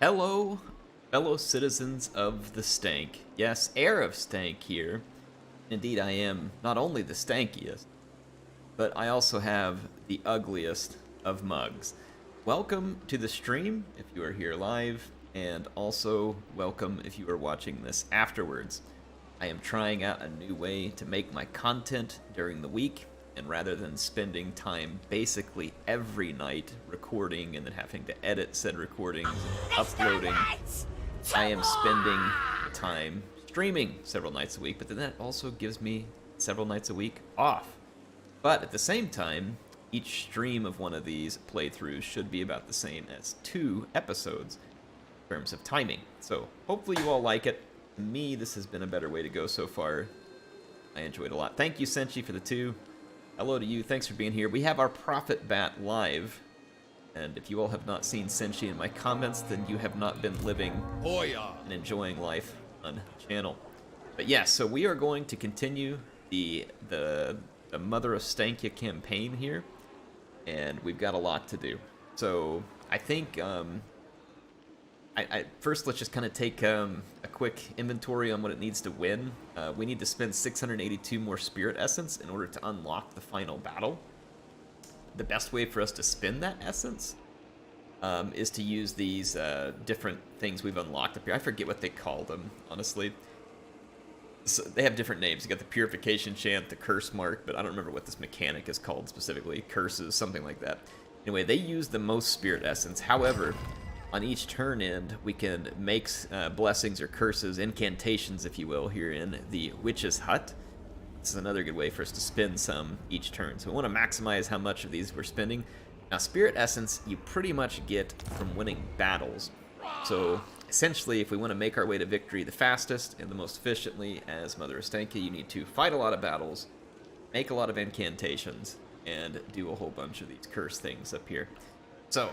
Hello, fellow citizens of the stank. Yes, heir of stank here. Indeed, I am not only the stankiest, but I also have the ugliest of mugs. Welcome to the stream if you are here live, and also welcome if you are watching this afterwards. I am trying out a new way to make my content during the week, and rather than spending time basically every night recording and then having to edit said recordings and uploading, I am spending time streaming several nights a week, but then that also gives me several nights a week off. But at the same time, each stream of one of these playthroughs should be about the same as 2 episodes in terms of timing. So hopefully you all like it. To me, this has been a better way to go so far. I enjoyed it a lot. Thank you, Senshi, for the 2. Hello to you. Thanks for being here. We have our Prophet Bat live. And if you all have not seen Senshi in my comments, then you have not been living and enjoying life on the channel. But yes, so we are going to continue the Mother of Ostankya campaign here. And we've got a lot to do. So I think first let's just kind of take a quick inventory on what it needs to win. We need to spend 682 more Spirit Essence in order to unlock the final battle. The best way for us to spend that essence is to use these different things we've unlocked up here. I forget what they call them, honestly. So they have different names. You got the Purification Chant, the Curse Mark, but I don't remember what this mechanic is called specifically. Curses, something like that. Anyway, they use the most Spirit Essence. However, on each turn end, we can make blessings or curses, incantations, if you will, here in the Witch's Hut. This is another good way for us to spend some each turn. So we want to maximize how much of these we're spending. Now, Spirit Essence, you pretty much get from winning battles. So essentially, if we want to make our way to victory the fastest and the most efficiently as Mother Ostankya, you need to fight a lot of battles, make a lot of incantations, and do a whole bunch of these curse things up here. So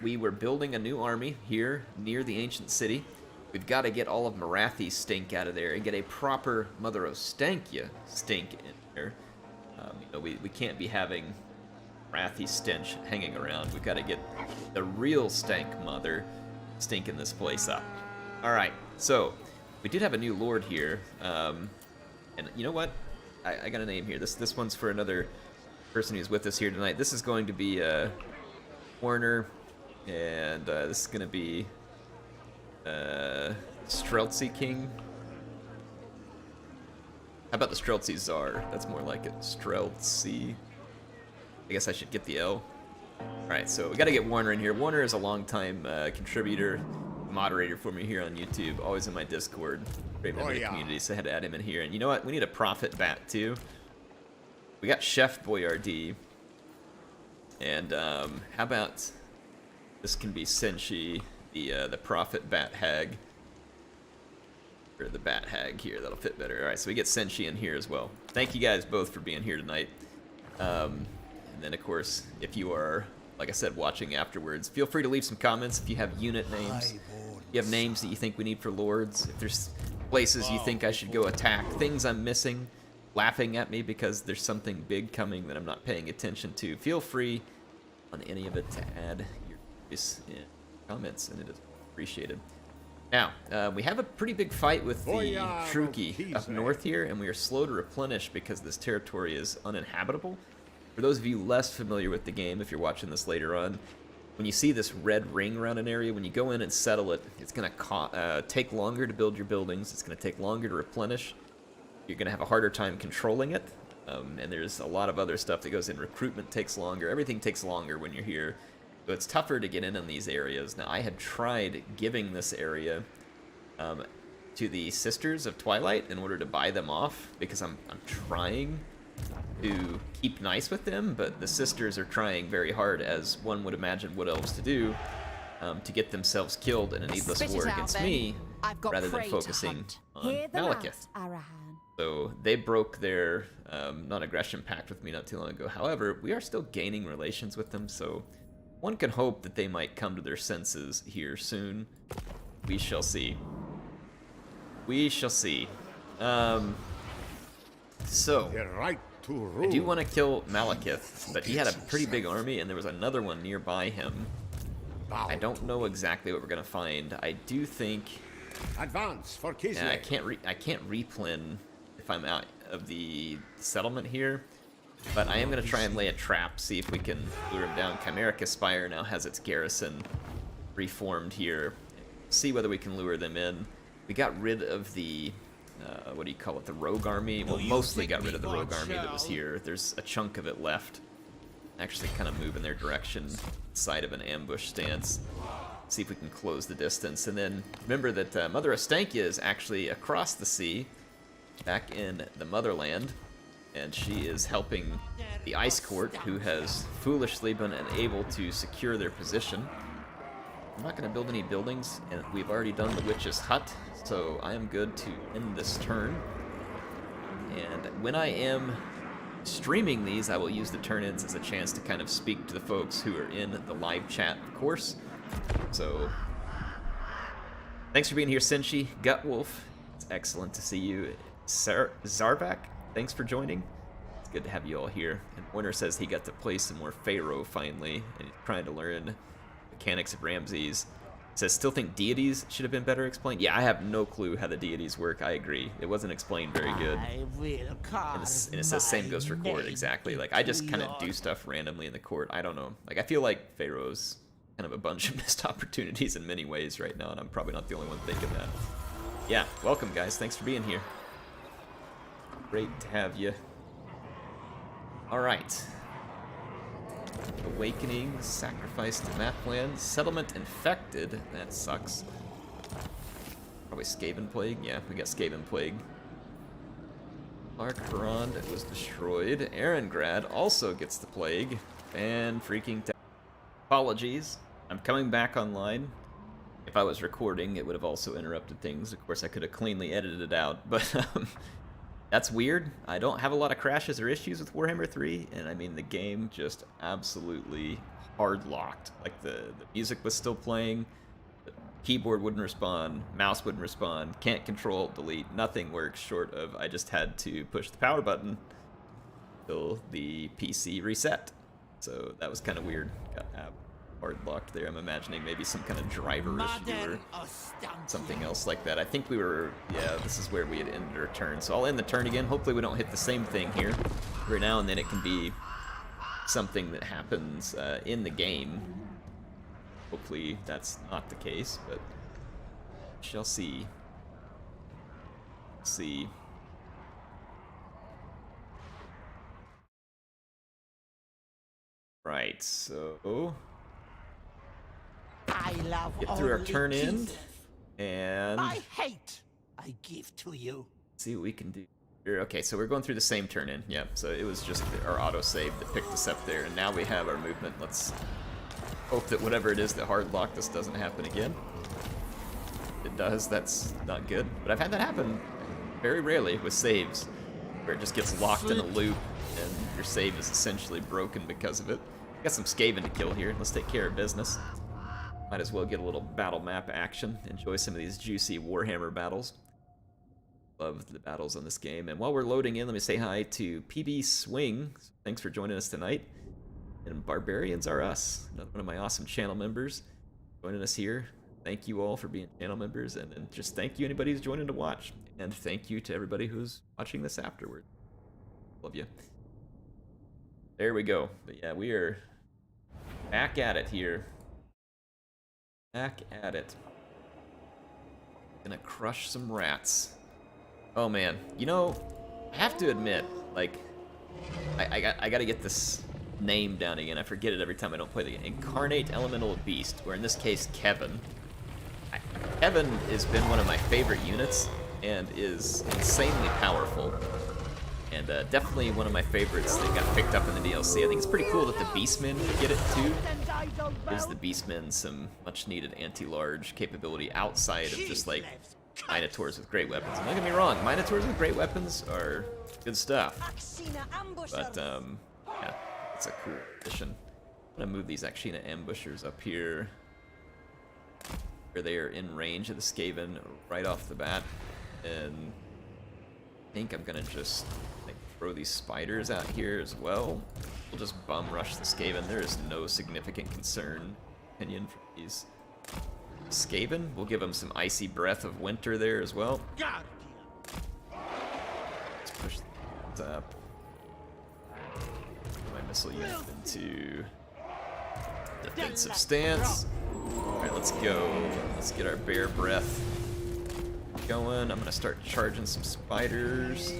we were building a new army here near the ancient city. We've got to get all of Marathi's stink out of there and get a proper Mother Ostankya stink in there. We can't be having Marathi's stench hanging around. We've got to get the real stank mother stinking this place up. All right, so we did have a new lord here, and you know what? I got a name here. This one's for another person who's with us here tonight. This is going to be Warner. And this is going to be Streltsy King. How about the Streltsy Czar? That's more like it. Streltsy. I guess I should get the L. Alright, so we got to get Warner in here. Warner is a long-time contributor, moderator for me here on YouTube, always in my Discord. Great member of the community, so I had to add him in here. And you know what? We need a Prophet Bat, too. We got Chef Boyardee. And how about this can be Senshi, the Prophet Bat Hag. Or the Bat Hag here, that'll fit better. Alright, so we get Senshi in here as well. Thank you guys both for being here tonight. And then, of course, if you are, like I said, watching afterwards, feel free to leave some comments if you have unit names. If you have names that you think we need for lords. If there's places you think I should go attack. Things I'm missing, laughing at me because there's something big coming that I'm not paying attention to. Feel free on any of it to add in comments, and it is appreciated. Now, we have a pretty big fight with the Truki up north here, and we are slow to replenish because this territory is uninhabitable. For those of you less familiar with the game, if you're watching this later on, when you see this red ring around an area, when you go in and settle it, it's going to take longer to build your buildings, it's going to take longer to replenish, you're going to have a harder time controlling it, and there's a lot of other stuff that goes in. Recruitment takes longer, everything takes longer when you're here. So it's tougher to get in these areas. Now, I had tried giving this area to the Sisters of Twilight in order to buy them off, because I'm trying to keep nice with them, but the Sisters are trying very hard, as one would imagine Wood Elves to do, to get themselves killed in a needless war against me, rather than focusing on Malekith. So they broke their non-aggression pact with me not too long ago. However, we are still gaining relations with them, so one can hope that they might come to their senses here soon. We shall see. We shall see. So, I do want to kill Malekith, but he had a pretty big army, and there was another one nearby him. I don't know exactly what we're gonna find. I do think. Advance for Kislev. Yeah, I can't replin if I'm out of the settlement here. But I am gonna try and lay a trap, see if we can lure him down. Chimeric Spire now has its garrison reformed here. See whether we can lure them in. We got rid of the what do you call it? The rogue army. Well, mostly got rid of the rogue army that was here. There's a chunk of it left. Actually, kind of move in their direction, side of an ambush stance. See if we can close the distance. And then remember that Mother Ostankya is actually across the sea, back in the motherland, and she is helping the Ice Court, who has foolishly been unable to secure their position. I'm not going to build any buildings, and we've already done the Witch's Hut, so I am good to end this turn. And when I am streaming these, I will use the turn-ins as a chance to kind of speak to the folks who are in the live chat, of course. So, thanks for being here, Senshi. Gutwolf, it's excellent to see you. Zarvak, thanks for joining. It's good to have you all here. And Warner says he got to play some more Pharaoh finally, and he's trying to learn mechanics of Ramses. Says, still think deities should have been better explained. Yeah, I have no clue how the deities work. I agree. It wasn't explained very good. And it says same goes for court, exactly. Like, I just kind of do stuff randomly in the court. I don't know. Like, I feel like Pharaoh's kind of a bunch of missed opportunities in many ways right now, and I'm probably not the only one thinking that. Yeah, welcome, guys. Thanks for being here. Great to have you. All right. Awakening, sacrifice to Mapland, settlement infected. That sucks. Probably Skaven Plague. Yeah, we got Skaven Plague. Clark Harond was destroyed. Erengrad also gets the plague. And freaking apologies. I'm coming back online. If I was recording, it would have also interrupted things. Of course, I could have cleanly edited it out, but that's weird. I don't have a lot of crashes or issues with Warhammer 3, and I mean, the game just absolutely hard-locked. Like, the music was still playing, the keyboard wouldn't respond, mouse wouldn't respond, can't control, delete, nothing works short of I just had to push the power button until the PC reset. So that was kind of weird. Got hard-locked there. I'm imagining maybe some kind of driver issue or something else like that. I think we were, yeah, this is where we had ended our turn. So I'll end the turn again. Hopefully we don't hit the same thing here. Every now and then it can be something that happens in the game. Hopefully that's not the case, but shall see. See. Right, so I love get through our turn in, and my hate I give to you. See what we can do here. Okay, so we're going through the same turn in. Yeah, so it was just our autosave that picked us up there, and now we have our movement. Let's hope that whatever it is that hard locked us doesn't happen again. If it does, that's not good. But I've had that happen very rarely with saves, where it just gets locked in a loop, and your save is essentially broken because of it. Got some Skaven to kill here. Let's take care of business. Might as well get a little battle map action. Enjoy some of these juicy Warhammer battles. Love the battles on this game. And while we're loading in, let me say hi to PB Swing. Thanks for joining us tonight. And Barbarians Are Us, another one of my awesome channel members joining us here. Thank you all for being channel members, and then just thank you anybody who's joining to watch. And thank you to everybody who's watching this afterward. Love you. There we go. But yeah, we are back at it here. Back at it. Gonna crush some rats. Oh man, you know, I have to admit, like, I gotta get this name down again. I forget it every time I don't play the game. Incarnate Elemental Beast, or in this case, Kevin. Kevin has been one of my favorite units and is insanely powerful. And definitely one of my favorites that got picked up in the DLC. I think it's pretty cool that the Beastmen get it too. Gives the Beastmen some much needed anti-large capability outside of just like Minotaurs with great weapons. And don't get me wrong, Minotaurs with great weapons are good stuff. But yeah, it's a cool addition. I'm gonna move these Akshina ambushers up here, where they are in range of the Skaven right off the bat. And I think I'm gonna just like throw these spiders out here as well. We'll just bum rush the Skaven. There is no significant concern opinion from these Skaven. We'll give them some icy breath of winter there as well. Let's push that up. My missile unit into defensive stance. Alright, let's go. Let's get our bear breath going. I'm gonna start charging some spiders.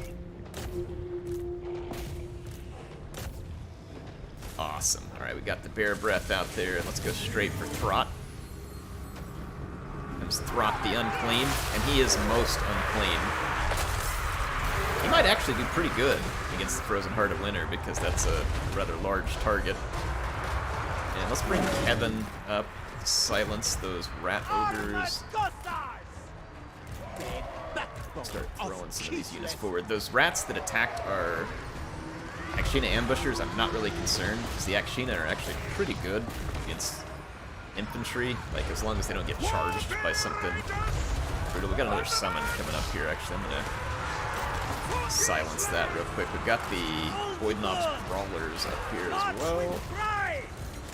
Awesome. Alright, we got the bear breath out there, and let's go straight for Throt. Comes Throt the Unclean, and he is most unclean. He might actually do pretty good against the Frozen Heart of Winter, because that's a rather large target. And let's bring Kevin up to silence those rat ogres. Start throwing some of these units forward. Those rats that attacked our Akshina ambushers, I'm not really concerned, because the Akshina are actually pretty good against infantry, like as long as they don't get charged by something brutal. We got another summon coming up here, actually. I'm gonna silence that real quick. We've got the Void Knobs Brawlers up here as well.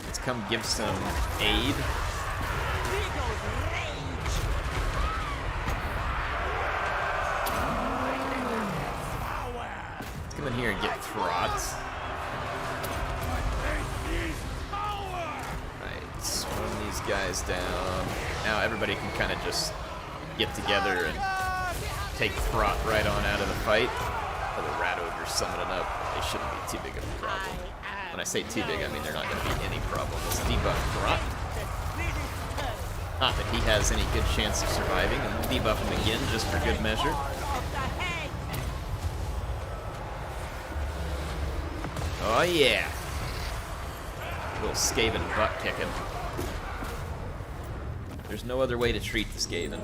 Let's come give some aid. Come in here and get Throts. Right, swing these guys down. Now everybody can kind of just get together and take Throt right on out of the fight. Oh, the rat ogres summoning up. They shouldn't be too big of a problem. When I say too big, I mean they're not going to be any problem. Let's debuff Throt. Not that he has any good chance of surviving, and we'll debuff him again just for good measure. Oh yeah! A little Skaven butt kicking. There's no other way to treat the Skaven.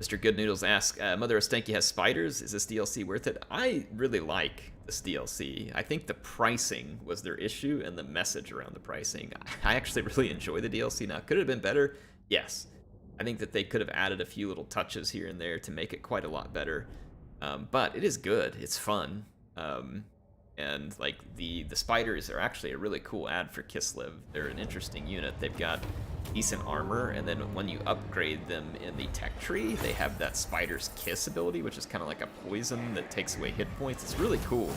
Mr. Good Noodles asks, Mother Ostankya has spiders. Is this DLC worth it? I really like this DLC. I think the pricing was their issue and the message around the pricing. I actually really enjoy the DLC. Now, could it have been better? Yes. I think that they could have added a few little touches here and there to make it quite a lot better. But it is good. It's fun. And like the spiders are actually a really cool add for Kislev. They're an interesting unit. They've got decent armor, and then when you upgrade them in the tech tree, they have that Spider's Kiss ability, which is kind of like a poison that takes away hit points. It's really cool.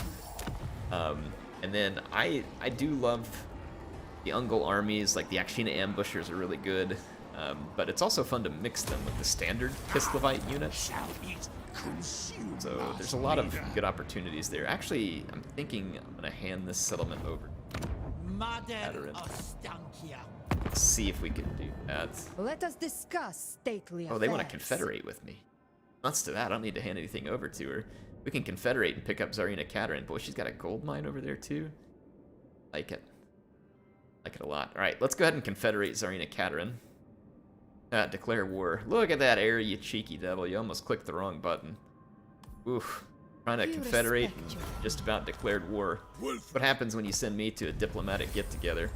And then I do love the Ungol armies. Like the Akshina ambushers are really good. But it's also fun to mix them with the standard Kislevite unit. So there's a lot of good opportunities there. Actually, I'm thinking I'm going to hand this settlement over to Ostankya. see if we can do that. Let us discuss stately affairs. Oh, they want to confederate with me. Nuts to that, I don't need to hand anything over to her. We can confederate and pick up Tsarina Katerin. Boy, she's got a gold mine over there too. Like it. Like it a lot. Alright, let's go ahead and confederate Tsarina Katerin. Declare war. Look at that air, you cheeky devil. You almost clicked the wrong button. Oof. Trying to confederate and just about declared war. What happens when you send me to a diplomatic get-together?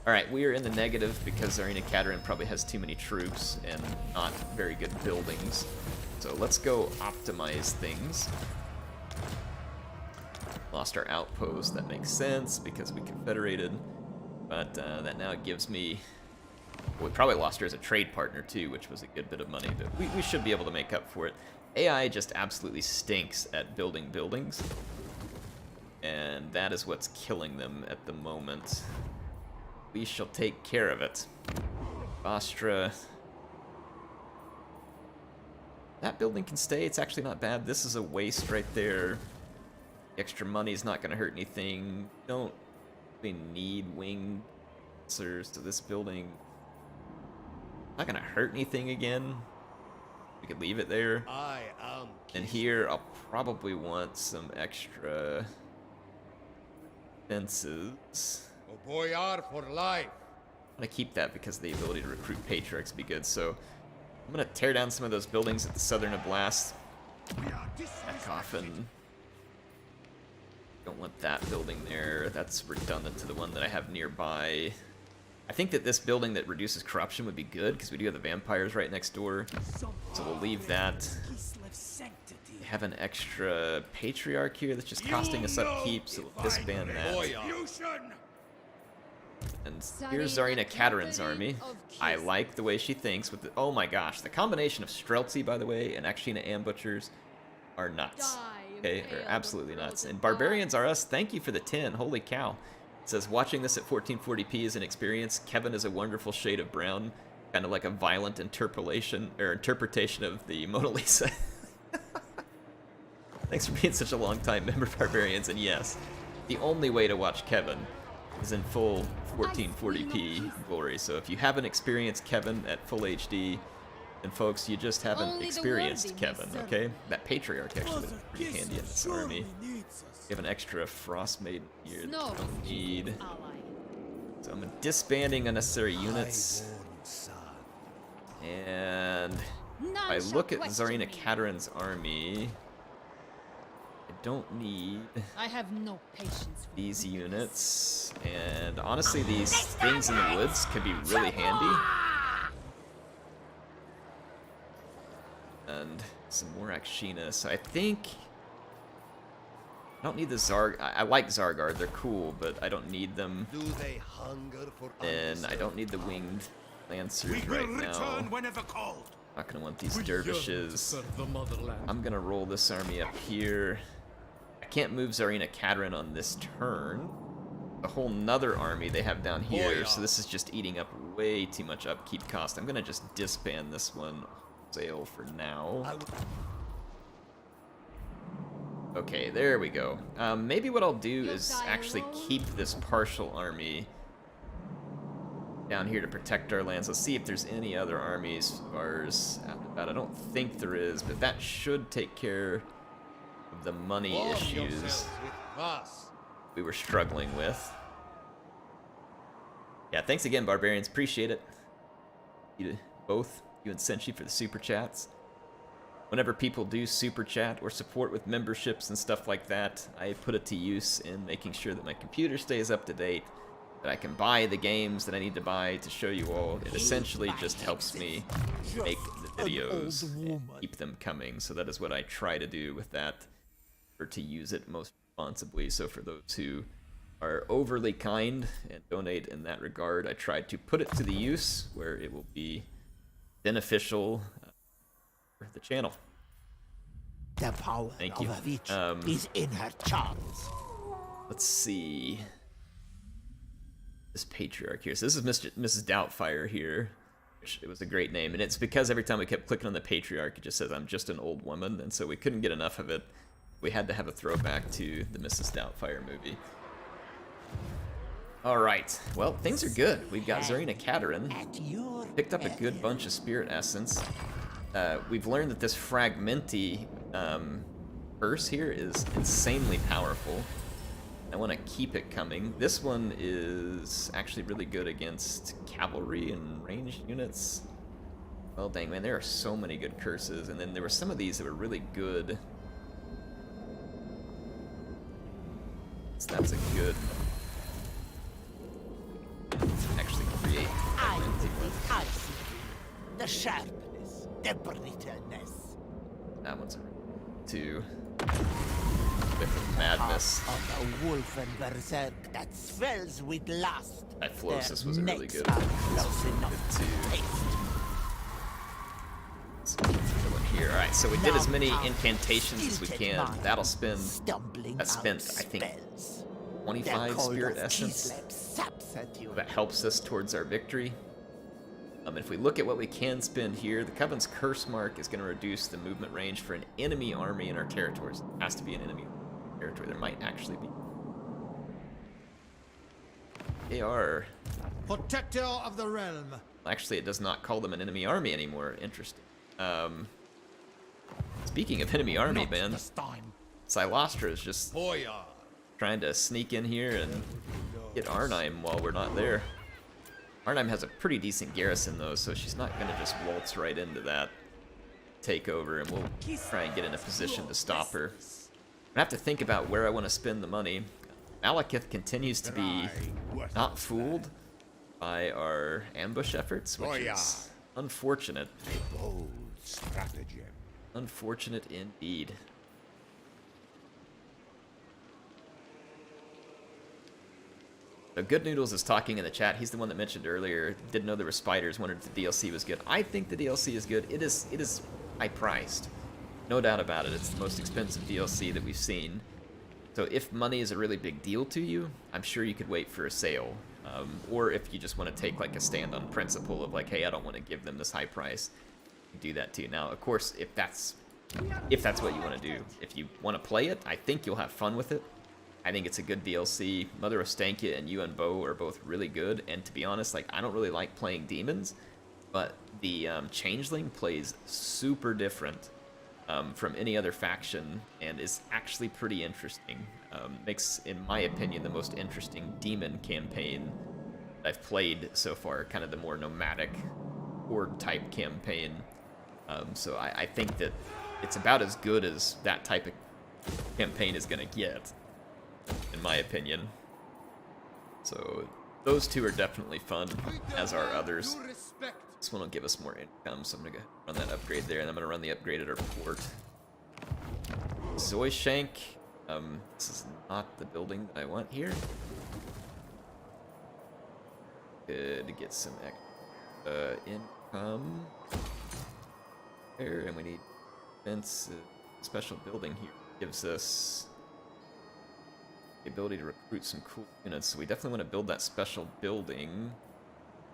Alright, we are in the negative because Tsarina Katerin probably has too many troops and not very good buildings. So let's go optimize things. Lost our outpost. That makes sense because we confederated. But that now gives me... We probably lost her as a trade partner too, which was a good bit of money, but we should be able to make up for it. AI just absolutely stinks at building buildings, and that is what's killing them at the moment. We shall take care of it. Vastra. That building can stay, it's actually not bad. This is a waste right there. Extra money is not going to hurt anything. Don't really need wing answers to this building. Not gonna hurt anything again. We could leave it there. I am. And here I'll probably want some extra fences. Oh, boyar for life. I'm gonna keep that because the ability to recruit patriarchs be good. So I'm gonna tear down some of those buildings at the southern Oblast. That coffin. Don't want that building there. That's redundant to the one that I have nearby. I think that this building that reduces corruption would be good, because we do have the vampires right next door. So we'll leave that. We have an extra patriarch here that's just costing us upkeep, so we'll disband that. And here's Tsarina Katarin's army. I like the way she thinks with the, oh my gosh, the combination of Streltsy, by the way, and Akshina Ambutchers are nuts. Okay, are absolutely nuts. And Barbarians are us. Thank you for the 10. Holy cow. It says, watching this at 1440p is an experience. Kevin is a wonderful shade of brown, kind of like a violent interpretation of the Mona Lisa. Thanks for being such a long time member, Barbarians. And yes, the only way to watch Kevin is in full 1440p glory. So if you haven't experienced Kevin at full HD, then folks, you just haven't experienced Kevin, okay? That Patriarch actually is pretty handy in this army. You have an extra Frostmaiden here that you don't need. So I'm disbanding unnecessary units. And if I look at Tsarina Katarin's army, I don't need these units. And honestly, these things in the woods could be really handy. And some more Akshina. So I think I don't need the Zarg. I like Zargard, they're cool, but I don't need them. And I don't need the winged Lancers right now. Not gonna want these dervishes. I'm gonna roll this army up here. I can't move Tsarina Katarin on this turn. A whole nother army they have down here, so this is just eating up way too much upkeep cost. I'm gonna just disband this one wholesale for now. Okay, there we go. Maybe what I'll do is actually keep this partial army down here to protect our lands. Let's see if there's any other armies of ours out and about. I don't think there is, but that should take care of the money issues we were struggling with. Yeah, thanks again, Barbarians. Appreciate it. Both you and Senshi for the super chats. Whenever people do super chat or support with memberships and stuff like that, I put it to use in making sure that my computer stays up to date, that I can buy the games that I need to buy to show you all. It essentially just helps me make the videos and keep them coming. So that is what I try to do with that, or to use it most responsibly. So for those who are overly kind and donate in that regard, I try to put it to the use where it will be beneficial for the channel. The power Thank you. of a witch is in her charms. Let's see. This Patriarch here. So this is Mrs. Doubtfire here, which it was a great name. And it's because every time we kept clicking on the Patriarch, it just says, I'm just an old woman. And so we couldn't get enough of it. We had to have a throwback to the Mrs. Doubtfire movie. Alright, well, things are good. We've got Tsarina Katarin. Picked up a good bunch of Spirit Essence. We've learned that this Fragmenti curse here is insanely powerful. I want to keep it coming. This one is actually really good against cavalry and ranged units. Well, dang, man, there are so many good curses. And then there were some of these that were really good. So that's a good... actually create the sharpness, the brittleness. That one's too different madness. Of a wolf and berserk that swells with lust. That Flosis was a really good here. Alright, so we did as many incantations as we can. That'll spend, that spent, I think, 25 Spirit Essence. That helps us towards our victory. If we look at what we can spend here, the Coven's Curse Mark is going to reduce the movement range for an enemy army in our territories. It has to be an enemy territory. There might actually be. They are... Protector of the realm. Actually, it does not call them an enemy army anymore. Interesting. Speaking of enemy army, man, Silostra is just trying to sneak in here and get Arnheim while we're not there. Arnheim has a pretty decent garrison, though, so she's not going to just waltz right into that takeover, and we'll try and get in a position to stop her. I have to think about where I want to spend the money. Malekith continues to be not fooled by our ambush efforts, which is unfortunate. Unfortunate indeed. Good Noodles is talking in the chat. He's the one that mentioned earlier, didn't know there were spiders, wondered if the DLC was good. I think the DLC is good. It is high priced. No doubt about it. It's the most expensive DLC that we've seen. So if money is a really big deal to you, I'm sure you could wait for a sale. Or if you just want to take like a stand on principle of like, hey, I don't want to give them this high price, you do that too. Now, of course, if that's what you want to do, if you want to play it, I think you'll have fun with it. I think it's a good DLC. Mother Ostankya and you and Bo are both really good, and to be honest, like, I don't really like playing demons, but the Changeling plays super different from any other faction, and is actually pretty interesting. Makes, in my opinion, the most interesting demon campaign I've played so far, kind of the more nomadic horde-type campaign. So I think that it's about as good as that type of campaign is going to get, in my opinion. So those two are definitely fun, as are others. This one will give us more income, so I'm going to go run that upgrade there, and I'm going to run the upgrade at our port. Zoyshank. This is not the building that I want here. Good to get some extra income. There, and we need defense. Special building here gives us the ability to recruit some cool units, so we definitely want to build that special building.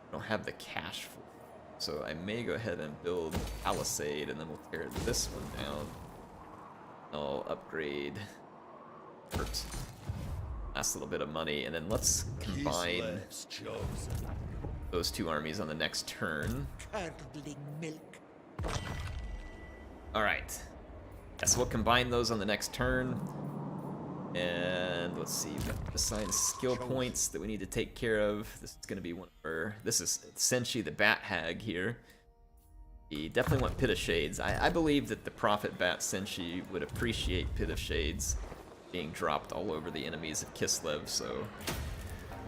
I don't have the cash for it, so I may go ahead and build Palisade, and then we'll tear this one down. I'll upgrade last little bit of money, and then let's combine those two armies on the next turn. Curdling milk. Alright. Yeah, so we'll combine those on the next turn. And let's see, we've got assigned skill points that we need to take care of. This is going to be one of our... This is Senshi the Bat Hag here. We definitely want Pit of Shades. I believe that the Prophet Bat Senshi would appreciate Pit of Shades being dropped all over the enemies of Kislev, so...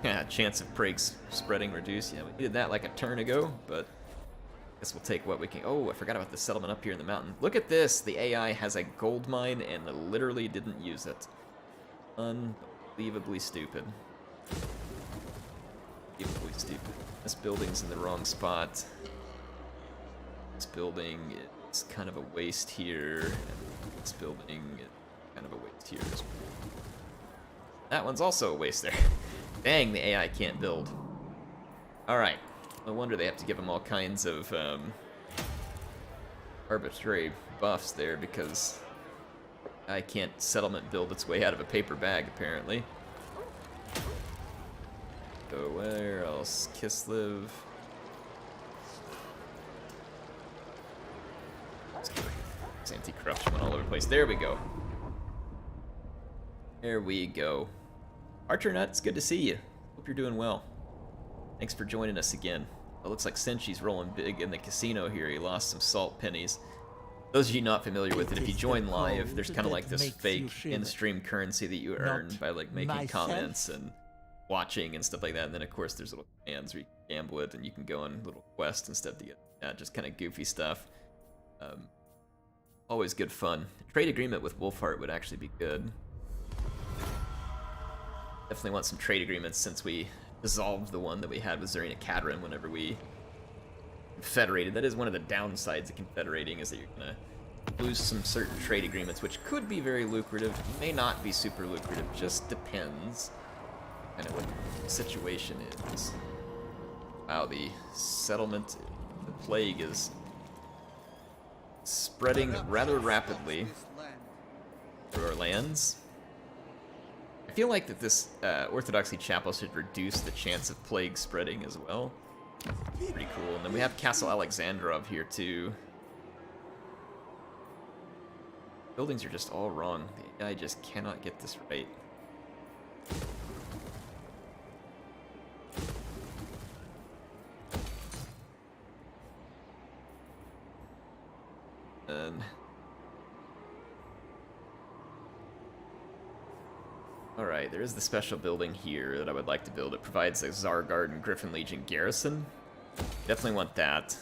Yeah, chance of Prague's spreading reduced. Yeah, we needed that like a turn ago, but... I guess we'll take what we can... Oh, I forgot about the settlement up here in the mountain. Look at this! The AI has a gold mine and literally didn't use it. Unbelievably stupid. Unbelievably stupid. This building's in the wrong spot. This building is kind of a waste here. And this building is kind of a waste here as well. That one's also a waste there. Dang, the AI can't build. Alright. No wonder they have to give them all kinds of arbitrary buffs there, because I can't settlement build its way out of a paper bag, apparently. So where else? Kislev. It's anti-corruption all over the place. There we go. There we go. Archer Nut, it's good to see you. Hope you're doing well. Thanks for joining us again. It looks like Senshi's rolling big in the casino here. He lost some salt pennies. Those of you not familiar with it, if you join live, there's kind of like this fake in-stream currency that you earn by like making comments and watching and stuff like that. And then of course there's little commands where you can gamble it, and you can go on little quests and stuff to get just kind of goofy stuff. Always good fun. A trade agreement with Wolfheart would actually be good. Definitely want some trade agreements since we dissolved the one that we had with Zarina Kadarin whenever we confederated. That is one of the downsides of confederating, is that you're gonna lose some certain trade agreements, which could be very lucrative, may not be super lucrative, just depends kind of what the situation is. Wow, the settlement, the plague is spreading rather rapidly through our lands. I feel like that this Orthodoxy Chapel should reduce the chance of plague spreading as well. Pretty cool. And then we have Castle Alexandrov here too. Buildings are just all wrong. The AI just cannot get this right. And alright, there is the special building here that I would like to build. It provides a Zargard and Griffin Legion garrison. Definitely want that.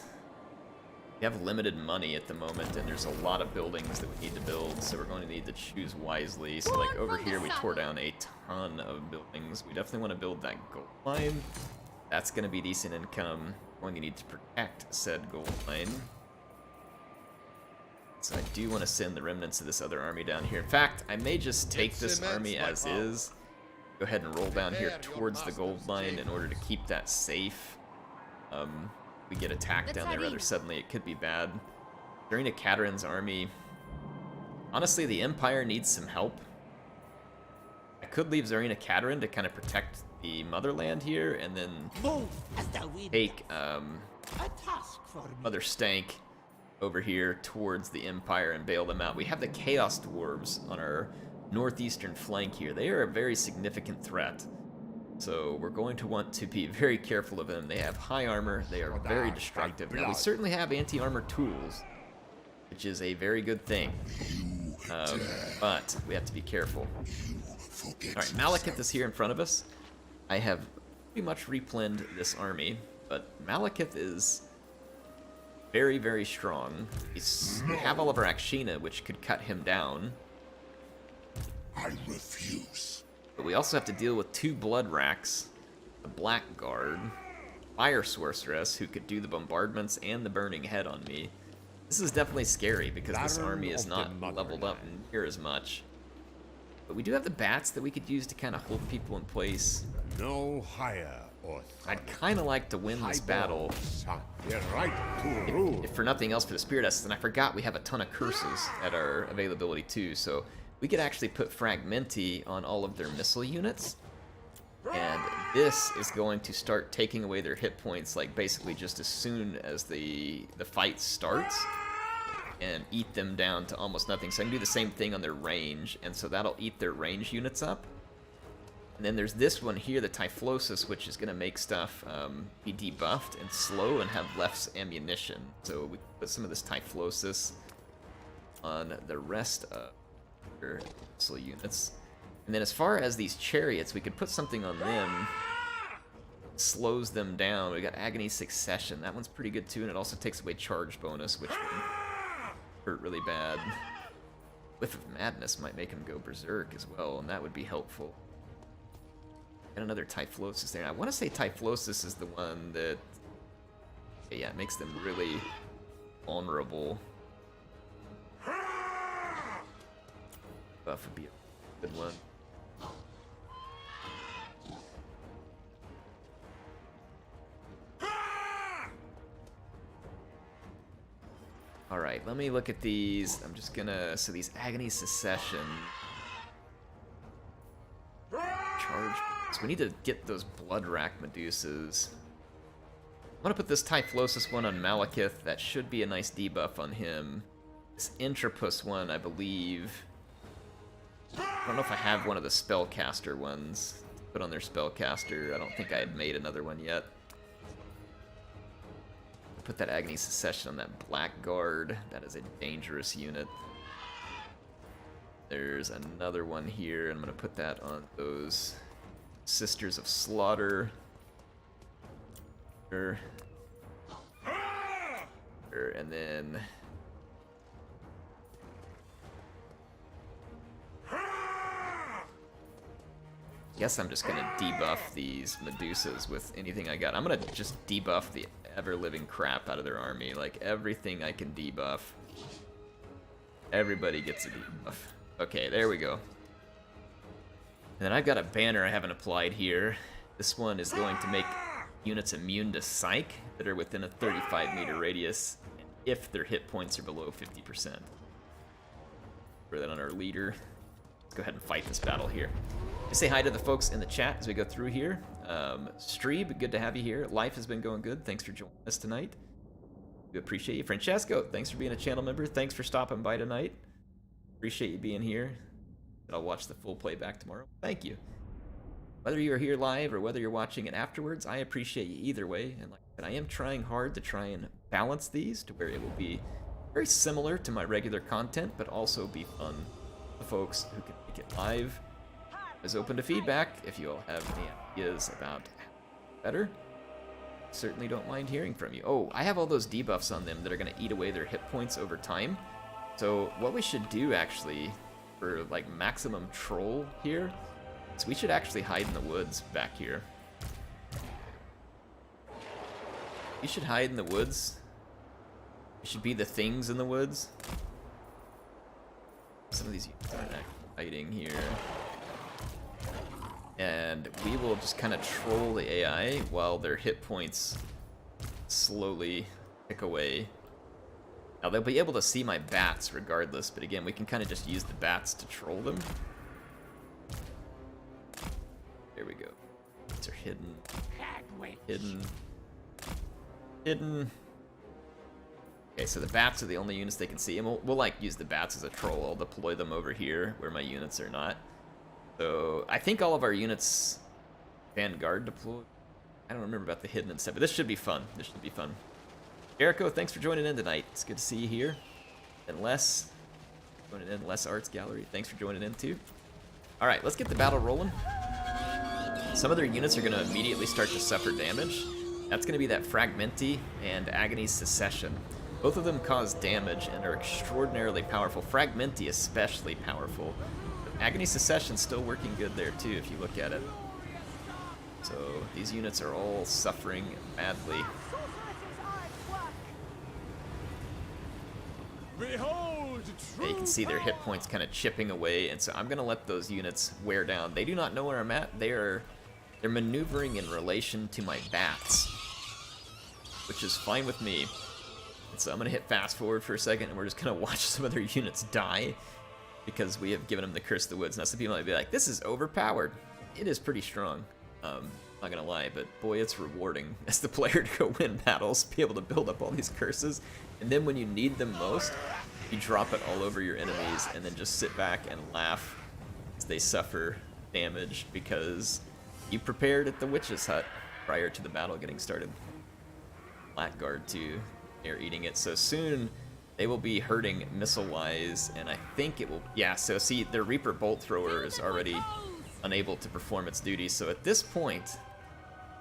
We have limited money at the moment, and there's a lot of buildings that we need to build, so we're going to need to choose wisely. So like over here, we tore down a ton of buildings. We definitely want to build that gold mine. That's going to be decent income. We're going to need to protect said gold mine. So I do want to send the remnants of this other army down here. In fact, I may just take this army as is. Go ahead and roll down here towards the gold mine in order to keep that safe. We get attacked down there rather suddenly, it could be bad. During Katerin's army, honestly, the Empire needs some help. I could leave Zarina Katerin to kind of protect the motherland here, and then take Mother Stank over here towards the Empire and bail them out. We have the Chaos Dwarves on our northeastern flank here. They are a very significant threat. So we're going to want to be very careful of them. They have high armor, they are very destructive. Now we certainly have anti-armor tools, which is a very good thing. But we have to be careful. Alright, Malekith is here in front of us. I have pretty much replanned this army, but Malekith is very, very strong. We have all of our Akshina, which could cut him down. I refuse. But we also have to deal with 2 Blood Racks, the Blackguard, Fire Sorceress, who could do the bombardments and the Burning Head on me. This is definitely scary because this army is not leveled up near as much. But we do have the bats that we could use to kind of hold people in place. No higher authority. I'd kind of like to win this battle, if for nothing else for the Spirit Essence. And I forgot we have a ton of curses at our availability too, so we could actually put Fragmenti on all of their missile units, and this is going to start taking away their hit points, like basically just as soon as the fight starts, and eat them down to almost nothing. So I can do the same thing on their range, and so that'll eat their range units up. And then there's this one here, the Typhlosis, which is going to make stuff be debuffed and slow and have less ammunition. So we put some of this Typhlosis on the rest of their missile units. And then as far as these chariots, we could put something on them. Slows them down. We got Agony Succession. That one's pretty good too, and it also takes away charge bonus, which would hurt really bad. Whiff of Madness might make him go berserk as well, and that would be helpful. And another Typhlosis there. I want to say Typhlosis is the one that, yeah, it makes them really vulnerable. Buff would be a good one. Alright, let me look at these. I'm just gonna, so these Agony Succession. Charge. So we need to get those Blood Rack Medusas. I'm gonna put this Typhlosis one on Malekith. That should be a nice debuff on him. This Intrapus one, I believe. I don't know if I have one of the Spellcaster ones to put on their Spellcaster. I don't think I had made another one yet. Put that Agony Succession on that Blackguard. That is a dangerous unit. There's another one here. I'm going to put that on those Sisters of Slaughter. And then... I guess I'm just going to debuff these Medusas with anything I got. I'm going to just debuff the ever-living crap out of their army. Like, everything I can debuff. Everybody gets a debuff. Okay, there we go. And then I've got a banner I haven't applied here. This one is going to make units immune to Psych that are within a 35-meter radius if their hit points are below 50%. Put that on our leader. Let's go ahead and fight this battle here. Say hi to the folks in the chat as we go through here. Streeb, good to have you here. Life has been going good. Thanks for joining us tonight. We appreciate you. Francesco, thanks for being a channel member. Thanks for stopping by tonight. Appreciate you being here. I'll watch the full playback tomorrow. Thank you. Whether you're here live or whether you're watching it afterwards, I appreciate you either way. And like I said, I am trying hard to try and balance these to where it will be very similar to my regular content, but also be fun for the folks who can make it live. Is open to feedback if you all have any ideas about better. certainly don't mind hearing from you. Oh, I have all those debuffs on them that are going to eat away their hit points over time. So what we should do actually for like maximum troll here is we should actually hide in the woods back here. You should hide in the woods. You should be the things in the woods. Some of these units aren't hiding here. And we will just kind of troll the AI while their hit points slowly tick away. Now they'll be able to see my bats regardless, but again, we can kind of just use the bats to troll them. There we go. These are hidden. Hidden. Hidden. Okay, so the bats are the only units they can see, and we'll like use the bats as a troll. I'll deploy them over here where my units are not. So I think all of our units Vanguard deployed. I don't remember about the hidden and stuff, but this should be fun. This should be fun. Jericho, thanks for joining in tonight. It's good to see you here. And Les, joining in. Les Arts Gallery, thanks for joining in too. All right, let's get the battle rolling. Some of their units are going to immediately start to suffer damage. That's going to be that Fragmenti and Agony's Secession. Both of them cause damage and are extraordinarily powerful. Fragmenti especially powerful. Agony's Secession's still working good there too, if you look at it. So these units are all suffering badly. Yeah, you can see their hit points kind of chipping away, and so I'm gonna let those units wear down. They do not know where I'm at. They're maneuvering in relation to my bats, which is fine with me. And so I'm gonna hit fast forward for a second, and we're just gonna watch some of their units die because we have given them the Curse of the Woods. Now some people might be like, this is overpowered. It is pretty strong. Not gonna lie, but boy, it's rewarding as the player to go win battles, be able to build up all these curses, and then when you need them most, you drop it all over your enemies, and then just sit back and laugh as they suffer damage because you prepared at the witch's hut prior to the battle getting started. Blackguard too, they're eating it. So soon they will be hurting missile-wise, and I think it will, yeah, so see, their Reaper Bolt Thrower is already unable to perform its duties, so at this point,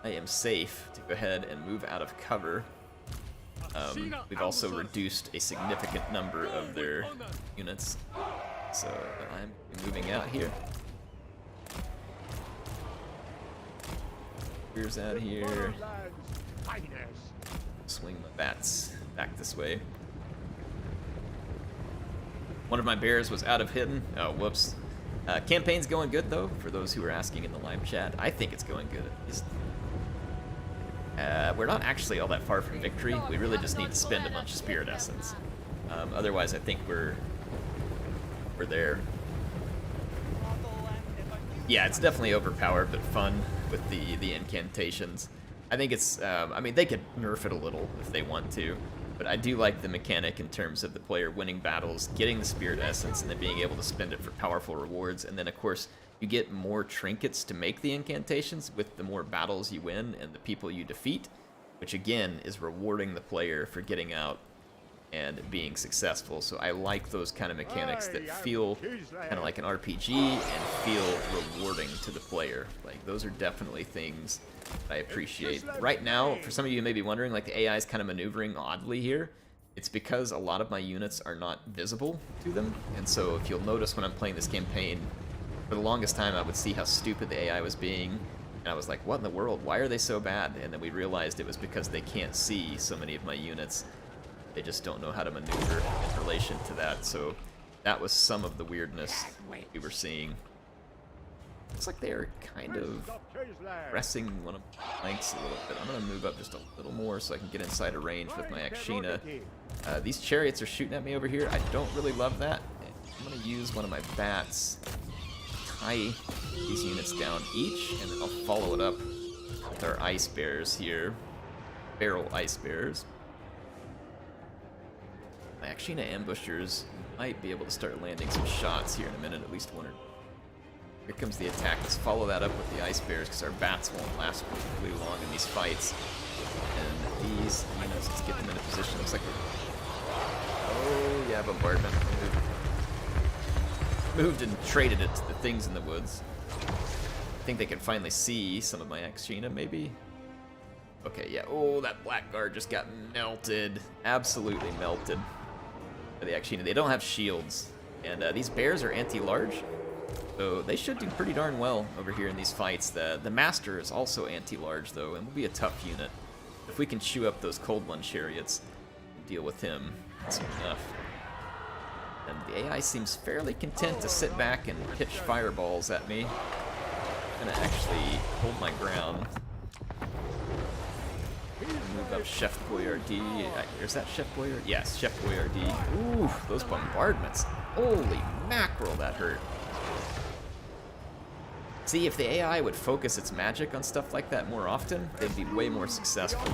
I am safe to go ahead and move out of cover. We've also reduced a significant number of their units, so I'm moving out here. Here's out here. Swing my bats back this way. One of my bears was out of hidden. Oh, whoops. Campaign's going good, though, for those who are asking in the live chat. I think it's going good, at least. We're not actually all that far from victory. We really just need to spend a bunch of Spirit Essence. Otherwise, I think we're there. Yeah, it's definitely overpowered, but fun with the incantations. I think it's, I mean, they could nerf it a little if they want to, but I do like the mechanic in terms of the player winning battles, getting the Spirit Essence, and then being able to spend it for powerful rewards. And then, of course, you get more trinkets to make the incantations with the more battles you win and the people you defeat, which again is rewarding the player for getting out and being successful. So I like those kind of mechanics that feel kind of like an RPG and feel rewarding to the player. Like, those are definitely things I appreciate. Right now, for some of you who may be wondering, like, the AI is kind of maneuvering oddly here. It's because a lot of my units are not visible to them, and so if you'll notice when I'm playing this campaign, for the longest time I would see how stupid the AI was being, and I was like, what in the world? Why are they so bad? And then we realized it was because they can't see so many of my units. They just don't know how to maneuver in relation to that, so that was some of the weirdness we were seeing. Looks like they're kind of pressing one of my flanks a little bit. I'm going to move up just a little more so I can get inside a range with my Akshina. These chariots are shooting at me over here. I don't really love that. I'm going to use one of my bats to tie these units down each, and then I'll follow it up with our ice bears here. Barrel ice bears. My Akshina ambushers might be able to start landing some shots here in a minute, at least one or two. Here comes the attack. Let's follow that up with the ice bears because our bats won't last particularly long in these fights. And these units, let's get them in a position. Looks like oh yeah, bombardment. Moved and traded it to the things in the woods. I think they can finally see some of my Akshina, maybe. Okay, yeah. Oh, that blackguard just got melted. Absolutely melted. They don't have shields. And these bears are anti-large. So they should do pretty darn well over here in these fights. The Master is also anti-large, though, and will be a tough unit. If we can chew up those Cold One chariots and deal with him, that's enough. And the AI seems fairly content to sit back and pitch fireballs at me. I'm gonna actually hold my ground. Move up Chef Boyardee. Is that Chef Boyardee? Yes, Chef Boyardee. Ooh, those bombardments. Holy mackerel, that hurt. See, if the AI would focus its magic on stuff like that more often, they'd be way more successful.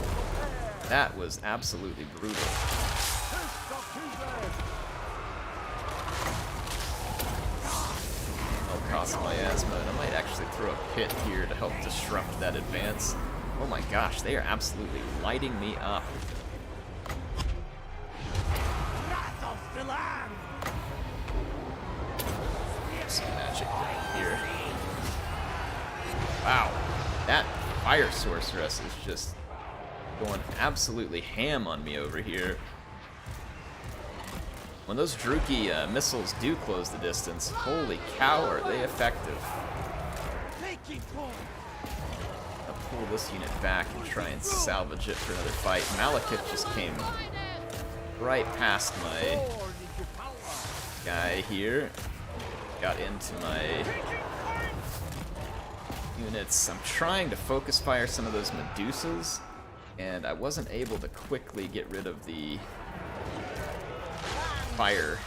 That was absolutely brutal. I'll cost my asthma, and I might actually throw a pit here to help disrupt that advance. Oh my gosh, they are absolutely lighting me up. Some magic here. Wow, that fire sorceress is just going absolutely ham on me over here. When those Druki missiles do close the distance, holy cow, are they effective. I'll pull this unit back and try and salvage it for another fight. Malekith just came right past my guy here. Got into my units. I'm trying to focus fire some of those Medusas, and I wasn't able to quickly get rid of the fire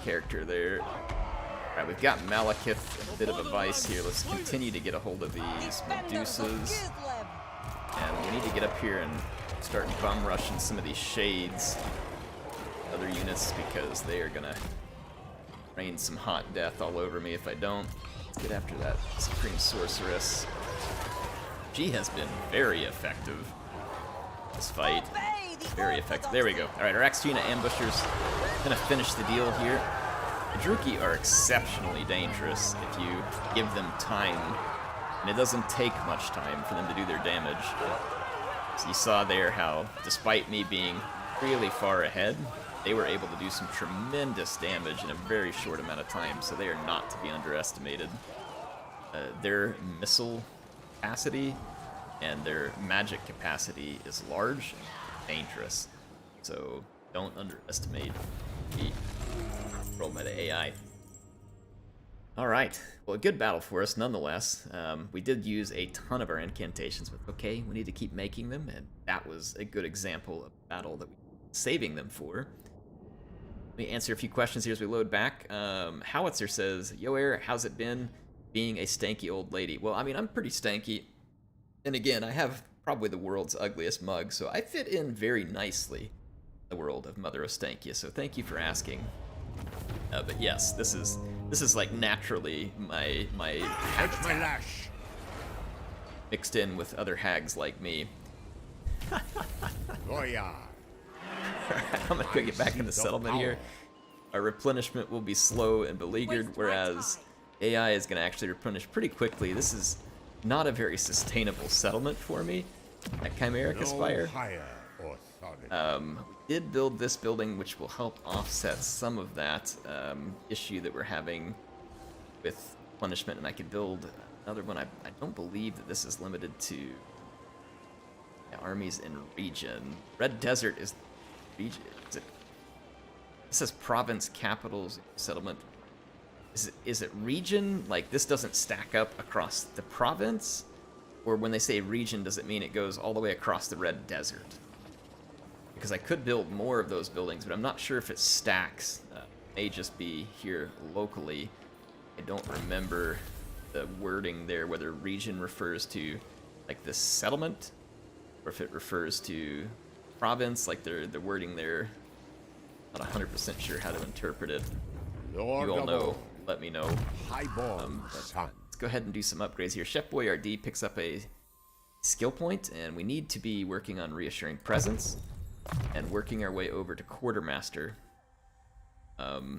character there. Alright, we've got Malekith, a bit of a vice here. Let's continue to get a hold of these Medusas. And we need to get up here and start bum rushing some of these shades, other units, because they are gonna rain some hot death all over me if I don't. Let's get after that Supreme Sorceress. She has been very effective this fight. Very effective. There we go. Alright, our Axtina ambushers gonna finish the deal here. The Druki are exceptionally dangerous if you give them time, and it doesn't take much time for them to do their damage. So you saw there how, despite me being really far ahead, they were able to do some tremendous damage in a very short amount of time, so they are not to be underestimated. Their missile capacity and their magic capacity is large and dangerous, so don't underestimate the control by the AI. Alright, well, a good battle for us nonetheless. We did use a ton of our incantations, but okay, we need to keep making them, and that was a good example of a battle that we were saving them for. Let me answer a few questions here as we load back. Howitzer says, Yo Air, how's it been being a stanky old lady? Well, I mean, I'm pretty stanky. And again, I have probably the world's ugliest mug, so I fit in very nicely in the world of Mother Ostankya, so thank you for asking. But yes, this is like naturally my lash. Mixed in with other hags like me. Goya. I'm gonna go get back in the settlement here. Our replenishment will be slow and beleaguered, whereas AI is gonna actually replenish pretty quickly. This is not a very sustainable settlement for me at Chimeric Aspire. We did build this building, which will help offset some of that issue that we're having with replenishment, and I could build another one. I don't believe that this is limited to armies in region. Red Desert is region. It says province, capitals, settlement. Is it region? Like, this doesn't stack up across the province? Or when they say region, does it mean it goes all the way across the Red Desert? Because I could build more of those buildings, but I'm not sure if it stacks. It may just be here locally. I don't remember the wording there, whether region refers to like the settlement, or if it refers to province, like the wording there. Not 100% sure how to interpret it. You all know, let me know. Let's go ahead and do some upgrades here. Chef Boyardee picks up a skill point, and we need to be working on Reassuring Presence and working our way over to Quartermaster. So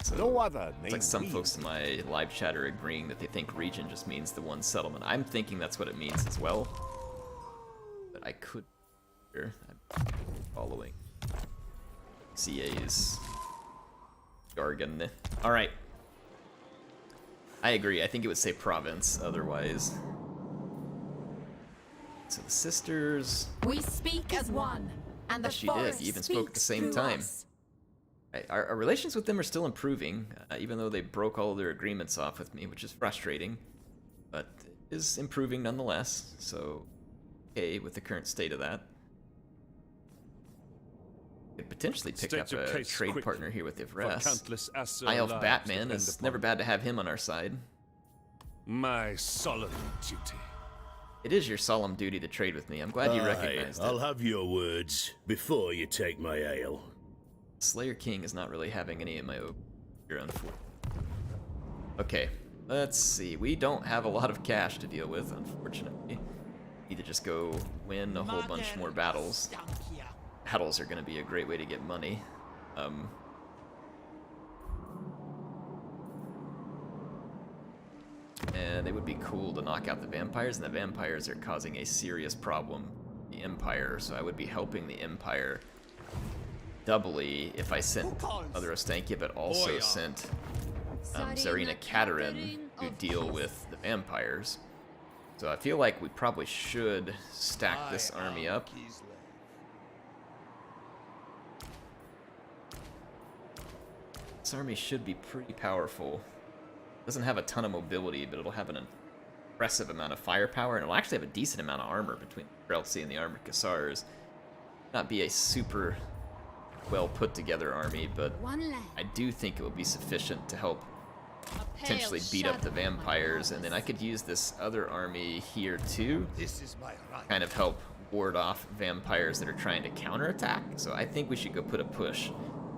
it's like some folks in my live chat are agreeing that they think region just means the one settlement. I'm thinking that's what it means as well. But I could here. I'm following CA's jargon. Alright. I agree. I think it would say province otherwise. So the sisters... We speak as one, and the Yes, she did. You even spoke at the same time. Right. Our relations with them are still improving, even though they broke all of their agreements off with me, which is frustrating. But it is improving nonetheless, so okay with the current state of that. Could potentially pick up a trade partner here with Ivres. High Elf Batman is never bad to have him on our side. My solemn duty. It is your solemn duty to trade with me. I'm glad you recognized I'll it. have your words before you take my ale. Slayer King is not really having any of my here, unfortunately. Okay, let's see. We don't have a lot of cash to deal with, unfortunately. Need to just go win a whole bunch more battles. Ostankya. Battles are going to be a great way to get money. And it would be cool to knock out the vampires, and the vampires are causing a serious problem. The Empire, so I would be helping the Empire doubly if I sent other Ostankya, but also sent Tsarina Katerin to deal with the vampires. So I feel like we probably should stack this army up. This army should be pretty powerful. Doesn't have a ton of mobility, but it'll have an impressive amount of firepower, and it'll actually have a decent amount of armor between the Streltsy and the Armored Cassars. Not be a super well put together army, but I do think it will be sufficient to help potentially beat up the vampires, and then I could use this other army here too, This is my right. kind of help ward off vampires that are trying to counterattack. So I think we should go put a push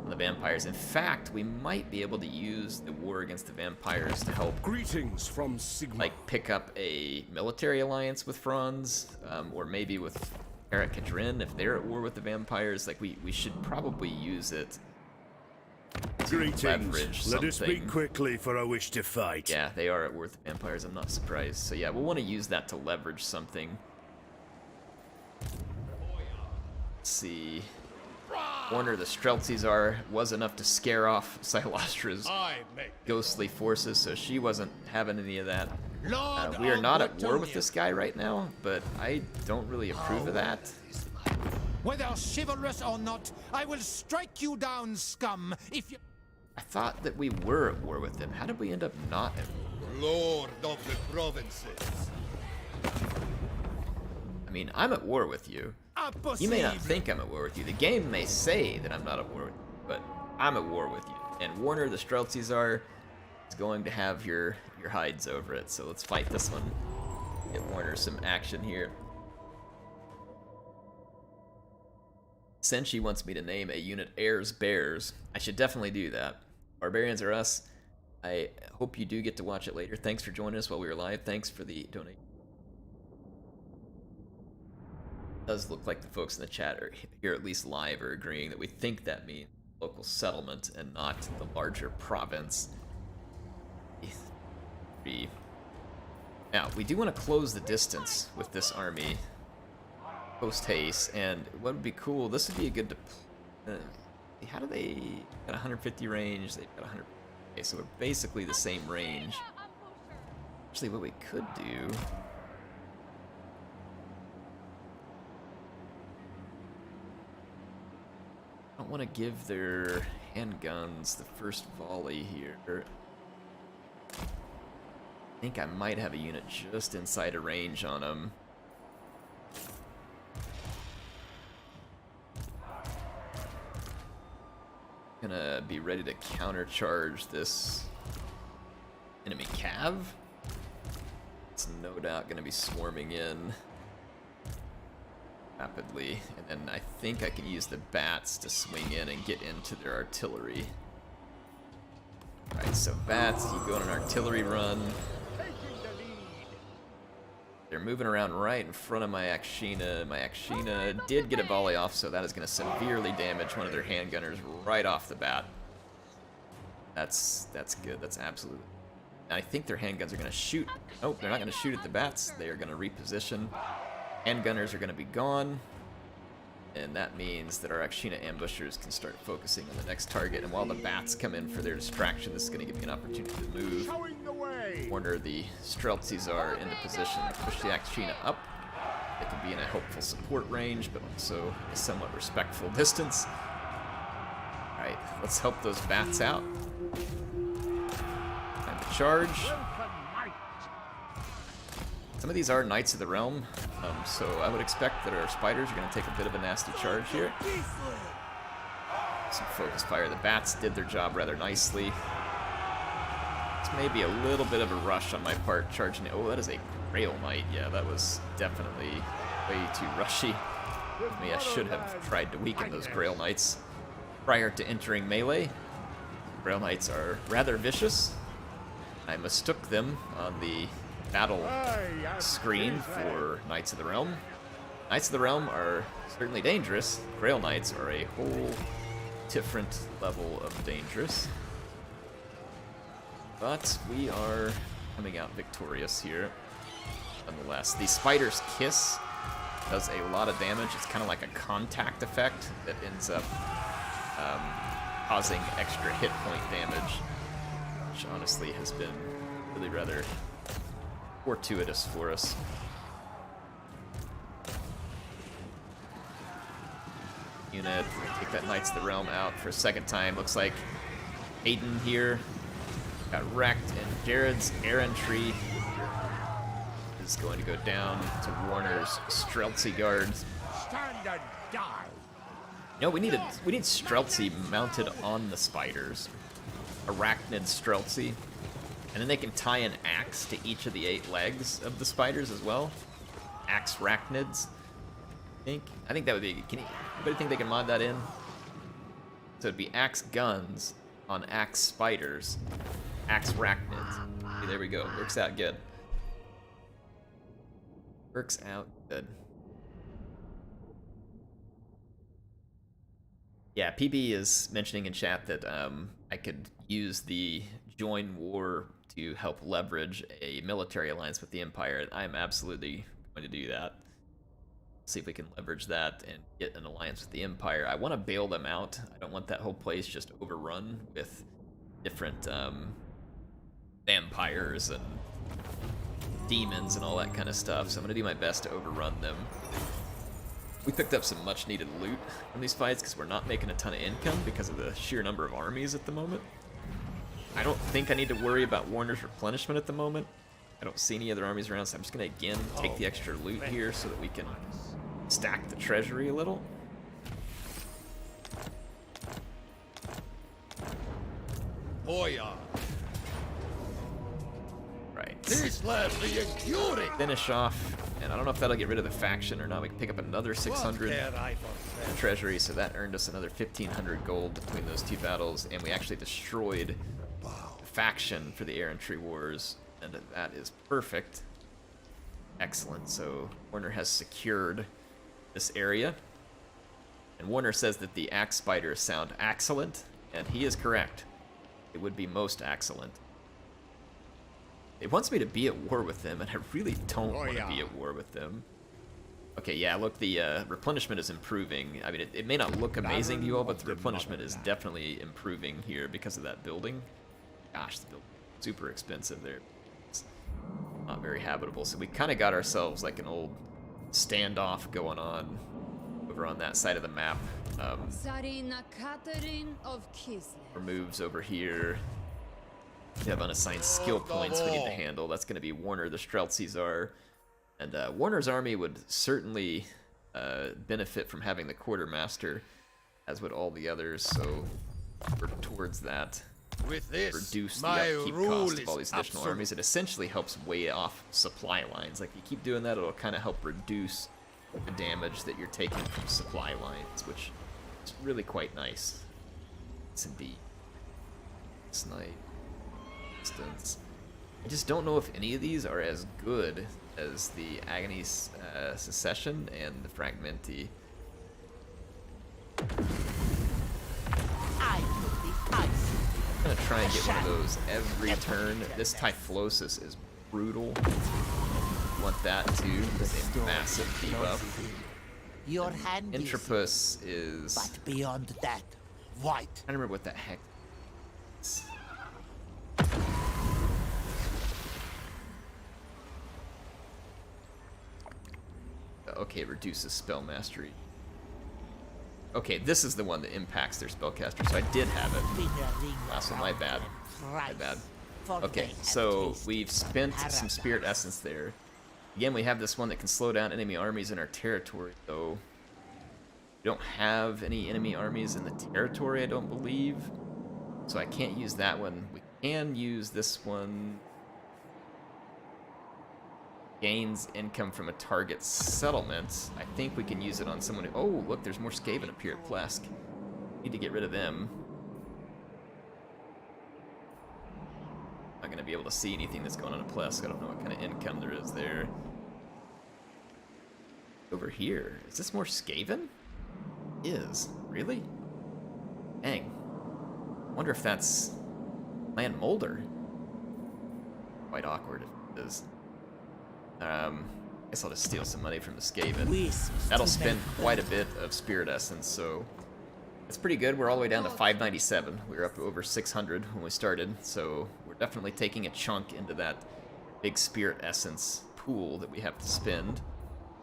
on the vampires. In fact, we might be able to use the war against the vampires to help, Greetings from Sigma. like, pick up a military alliance with Franz, or maybe with HeirofCarthage if they're at war with the vampires. Like, we should probably use it to leverage Greetings. Let us something. speak quickly, for I wish to fight. Yeah, they are at war with the vampires. I'm not surprised. So yeah, we'll want to use that to leverage something. Let's see. Warner the Streltsy was enough to scare off Silostra's ghostly forces, so she wasn't having any of that. We are not at war with this guy right now, but I don't really approve of that. Whether chivalrous or not, I will strike you down, scum, if you... I thought that we were at war with him. How did we end up not at war? Lord of the provinces. I mean, I'm at war with you. You may not think I'm at war with you. The game may say that I'm not at war with you, but I'm at war with you. And Warner the Streltsy is going to have your hides over it. So let's fight this one. Get Warner some action here. Senshi wants me to name a unit Heirs Bears. I should definitely do that. Barbarians are us. I hope you do get to watch it later. Thanks for joining us while we were live. Thanks for the donation. Does look like the folks in the chat are here at least live are agreeing that we think that means local settlement and not the larger province. Now, we do want to close the distance with this army post haste, and what would be cool, this would be a good how do they got 150 range, they've got 100. Okay, so we're basically the same range. Actually, what we could do, I don't want to give their handguns the first volley here. I think I might have a unit just inside of range on them. Gonna be ready to countercharge this enemy cav. It's no doubt gonna be swarming in rapidly, and then I think I can use the bats to swing in and get into their artillery. Alright, so bats, you go on an artillery run. They're moving around right in front of my Akshina. My Akshina did get a volley off, so that is going to severely damage one of their handgunners right off the bat. That's good. That's absolutely. And I think their handguns are going to shoot. Oh, they're not going to shoot at the bats. They are going to reposition. Handgunners are going to be gone. And that means that our Akshina ambushers can start focusing on the next target. And while the bats come in for their distraction, this is going to give me an opportunity to move. Warner the Streltsy Tsar into position, push the Akshina up. They can be in a helpful support range, but also a somewhat respectful distance. Alright, let's help those bats out. Time to charge. Some of these are Knights of the Realm, so I would expect that our spiders are going to take a bit of a nasty charge here. Some focus fire. The bats did their job rather nicely. It's maybe a little bit of a rush on my part charging it. Oh, that is a Grail Knight. Yeah, that was definitely way too rushy. I mean, I should have tried to weaken those Grail Knights prior to entering melee. Grail Knights are rather vicious. I mistook them on the battle screen for Knights of the Realm. Knights of the Realm are certainly dangerous. Grail Knights are a whole different level of dangerous. But we are coming out victorious here, nonetheless. The Spider's Kiss does a lot of damage. It's kind of like a contact effect that ends up causing extra hit point damage, which honestly has been really rather fortuitous for us. Unit, take that Knights of the Realm out for a second time. Looks like Aiden here got wrecked, and Jared's errantry is going to go down to Warner's Streltsy guards. Stand and die. You know, we need Streltsy mounted on the spiders. Arachnid Streltsy. And then they can tie an axe to each of the 8 legs of the spiders as well. Axe Rachnids. I think that would be. Can anybody think they can mod that in? So it'd be axe guns on axe spiders. Axe Rachnids. See, there we go. Works out good. Works out good. Yeah, PB is mentioning in chat that I could use the Join War to help leverage a military alliance with the Empire. I'm absolutely going to do that. See if we can leverage that and get an alliance with the Empire. I want to bail them out. I don't want that whole place just overrun with different vampires and demons and all that kind of stuff. So I'm going to do my best to overrun them. We picked up some much needed loot from these fights because we're not making a ton of income because of the sheer number of armies at the moment. I don't think I need to worry about Warner's replenishment at the moment. I don't see any other armies around, so I'm just going to, again, take the extra loot here so that we can stack the treasury a little. Boya. Right. This lad be enduring. Finish off, and I don't know if that'll get rid of the faction or not. We can pick up another 600 treasury, so that earned us another 1,500 gold between those 2 battles, and we actually destroyed the faction for the Errantry Wars, and that is perfect. Excellent. So Warner has secured this area, and Warner says that the axe spiders sound excellent, and he is correct. It would be most excellent. It wants me to be at war with them, and I really don't want to be at war with them. Okay, yeah, look, the replenishment is improving. I mean, it may not look amazing to you all, but the replenishment is definitely improving here because of that building. Gosh, the building is super expensive there. It's not very habitable, so we kind of got ourselves like an old standoff going on over on that side of the map. Tsarina Catherine of Kislev. Removes over here. We have unassigned skill points we need to handle. That's going to be Warner the Streltsy Tsar. And Warner's army would certainly benefit from having the Quartermaster, as would all the others, so we're towards that. With this, Reduce the my upkeep rule cost of all these additional absolute. armies. It essentially helps weigh off supply lines. Like, you keep doing that, it'll kind of help reduce the damage that you're taking from supply lines, which is really quite nice. It's indeed. Snipe. Instance. I just don't know if any of these are as good as the Agony's Secession and the Fragmenti. I'm gonna try and get one of those every turn. This Typhlosis is brutal. want that too. It's a massive debuff. Your hand is, Intrapus is. but beyond that, white. I don't remember what the heck. Is. Okay, reduces spell mastery. Okay, this is the one that impacts their spellcaster, so I did have it. So my bad. My bad. Okay, so we've spent some spirit essence there. Again, we have this one that can slow down enemy armies in our territory, though. We don't have any enemy armies in the territory, I don't believe. So I can't use that one. We can use this one. Gains income from a target settlement. I think we can use it on someone who... Oh, look, there's more Skaven up here at Plesk. Need to get rid of them. Not going to be able to see anything that's going on at Plesk. I don't know what kind of income there is there. Over here. Is this more Skaven? Is. Really? Dang. Wonder if that's Clan Molder. Quite awkward if it is. I guess I'll just steal some money from the Skaven. That'll spend quite a bit of Spirit Essence, so it's pretty good. We're all the way down to 597. We were up to over 600 when we started, so we're definitely taking a chunk into that big Spirit Essence pool that we have to spend.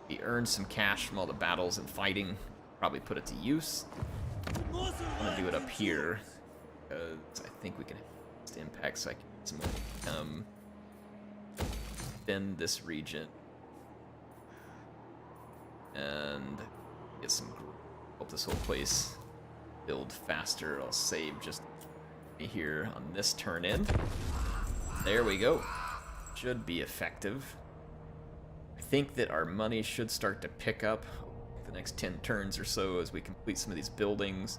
We earned some cash from all the battles and fighting. Probably put it to use. I'm gonna do it up here because I think we can have impact, so I can get some more. Spend this region and get some help this whole place build faster. I'll save just here on this turn in. There we go. Should be effective. I think that our money should start to pick up the next 10 turns or so as we complete some of these buildings,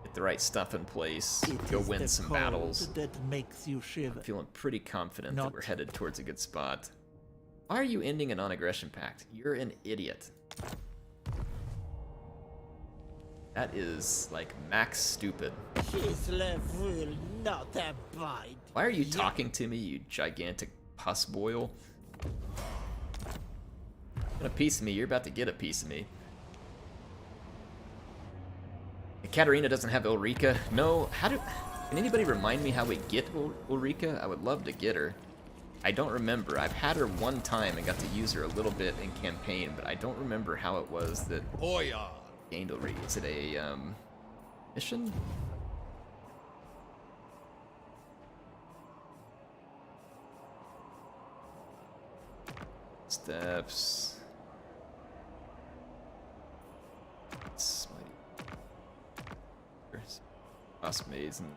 get the right stuff in place, go win some battles. That makes you shiver. I'm feeling pretty confident that we're headed towards a good spot. Why are you ending a non-aggression pact? You're an idiot. That is, like, max stupid. His love will not abide. Why are you talking to me, you gigantic pus boil? Get a piece of me, you're about to get a piece of me. Katarina doesn't have Ulrika. No, can anybody remind me how we get Ulrika? I would love to get her. I don't remember. I've had her one time and got to use her a little bit in campaign, but I don't remember how it was that gained Ulrika. Is it a mission? Steps. Cross maze and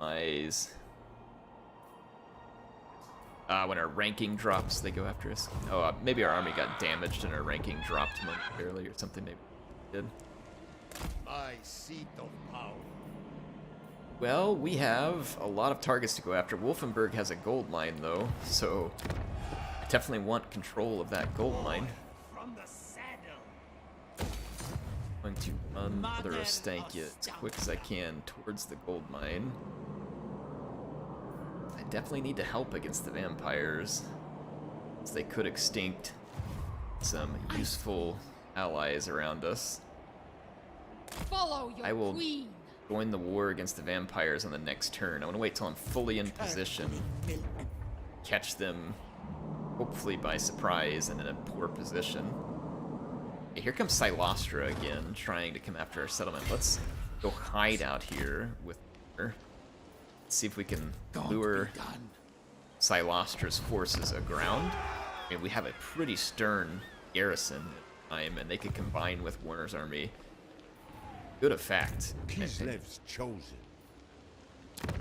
eyes. When our ranking drops, they go after us. Oh, maybe our army got damaged and our ranking dropped momentarily or something. Maybe it did. My seat of power. Well, we have a lot of targets to go after. Wolfenburg has a gold mine, though, so I definitely want control of that gold mine. From the saddle. I'm going to run for the Ostankya as quick as I can towards the gold mine. I definitely need to help against the vampires, as they could extinct some useful allies around us. Follow your I will queen. join the war against the vampires on the next turn. I want to wait till I'm fully in position, catch them hopefully by surprise and in a poor position. Okay, here comes Silostra again, trying to come after our settlement. Let's go hide out here with her. See if we can lure Silostra's forces aground. I mean, we have a pretty stern garrison at the time, and they could combine with Warner's army. Good effect. Kislev's chosen. I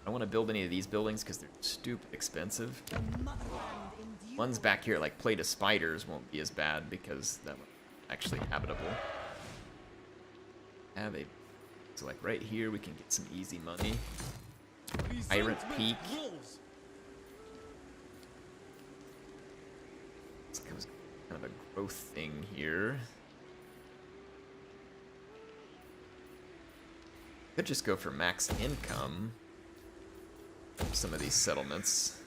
don't want to build any of these buildings because they're stupid expensive. Ones back here, like Plate of Spiders, won't be as bad because that one's actually habitable. So like right here, we can get some easy money. Tyrant Peak. It's kind of a growth thing here. Could just go for max income from some of these settlements.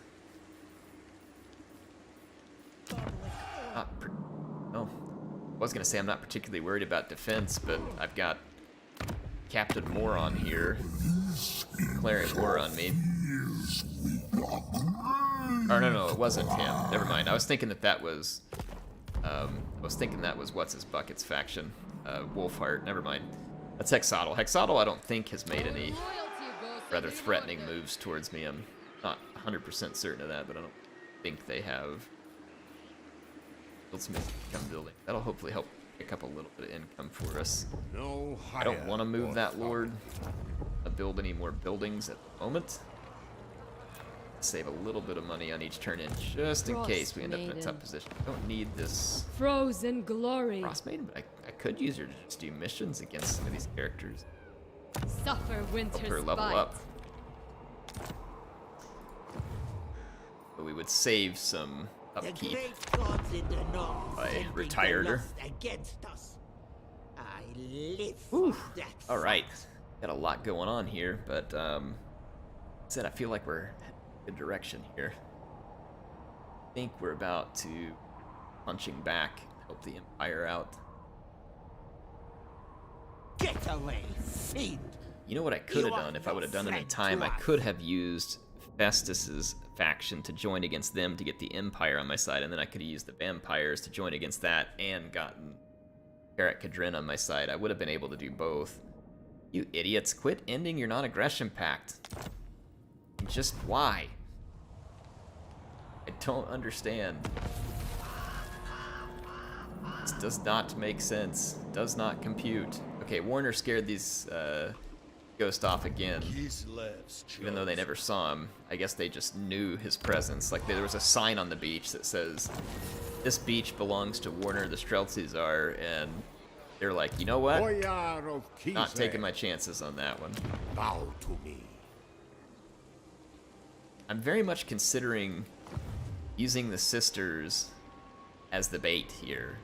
was gonna say I'm not particularly worried about defense, but I've got Captain Moron here declaring war on me. Or no, it wasn't him. Never mind. I was thinking that was what's his bucket's faction, Wolfheart. Never mind. That's Hexotl. Hexotl, I don't think has made any rather threatening moves towards me. I'm not 100% certain of that, but I don't think they have. Build some income building. That'll hopefully help pick up a little bit of income for us. No I don't want to move that lord. Build any more buildings at the moment. Save a little bit of money on each turn in, just in case we end up in a tough position. Don't need this Frozen glory. Frost Maiden, but I could use her to just do missions against some of these characters. Suffer Help winter's her level bite. up. But we would save some The upkeep. great gods in the north I sending retired the her. lost against us. I live Whew. for that. All right, fact. got a lot going on here, but said I feel like we're heading in a good direction here. I think we're about to punching back, help the Empire out. Get away, fiend! You know what I could have You are done if I no would have done it in friend time? to I us. could have used Festus's faction to join against them to get the Empire on my side, and then I could have used the vampires to join against that and gotten Karak Kadrin on my side. I would have been able to do both. You idiots, quit ending your non-aggression pact. Just why? I don't understand. This does not make sense. Does not compute. Okay, Warner scared these Ghost off again. Kislev's Even though they never saw him, I guess they just knew his presence. Like there was a sign on the beach that says, "This beach belongs to Warner the Streltsy, and they're like, you know what? Boyar of Kislev, Not taking my chances on that one. bow to me. I'm very much considering using the sisters as the bait here.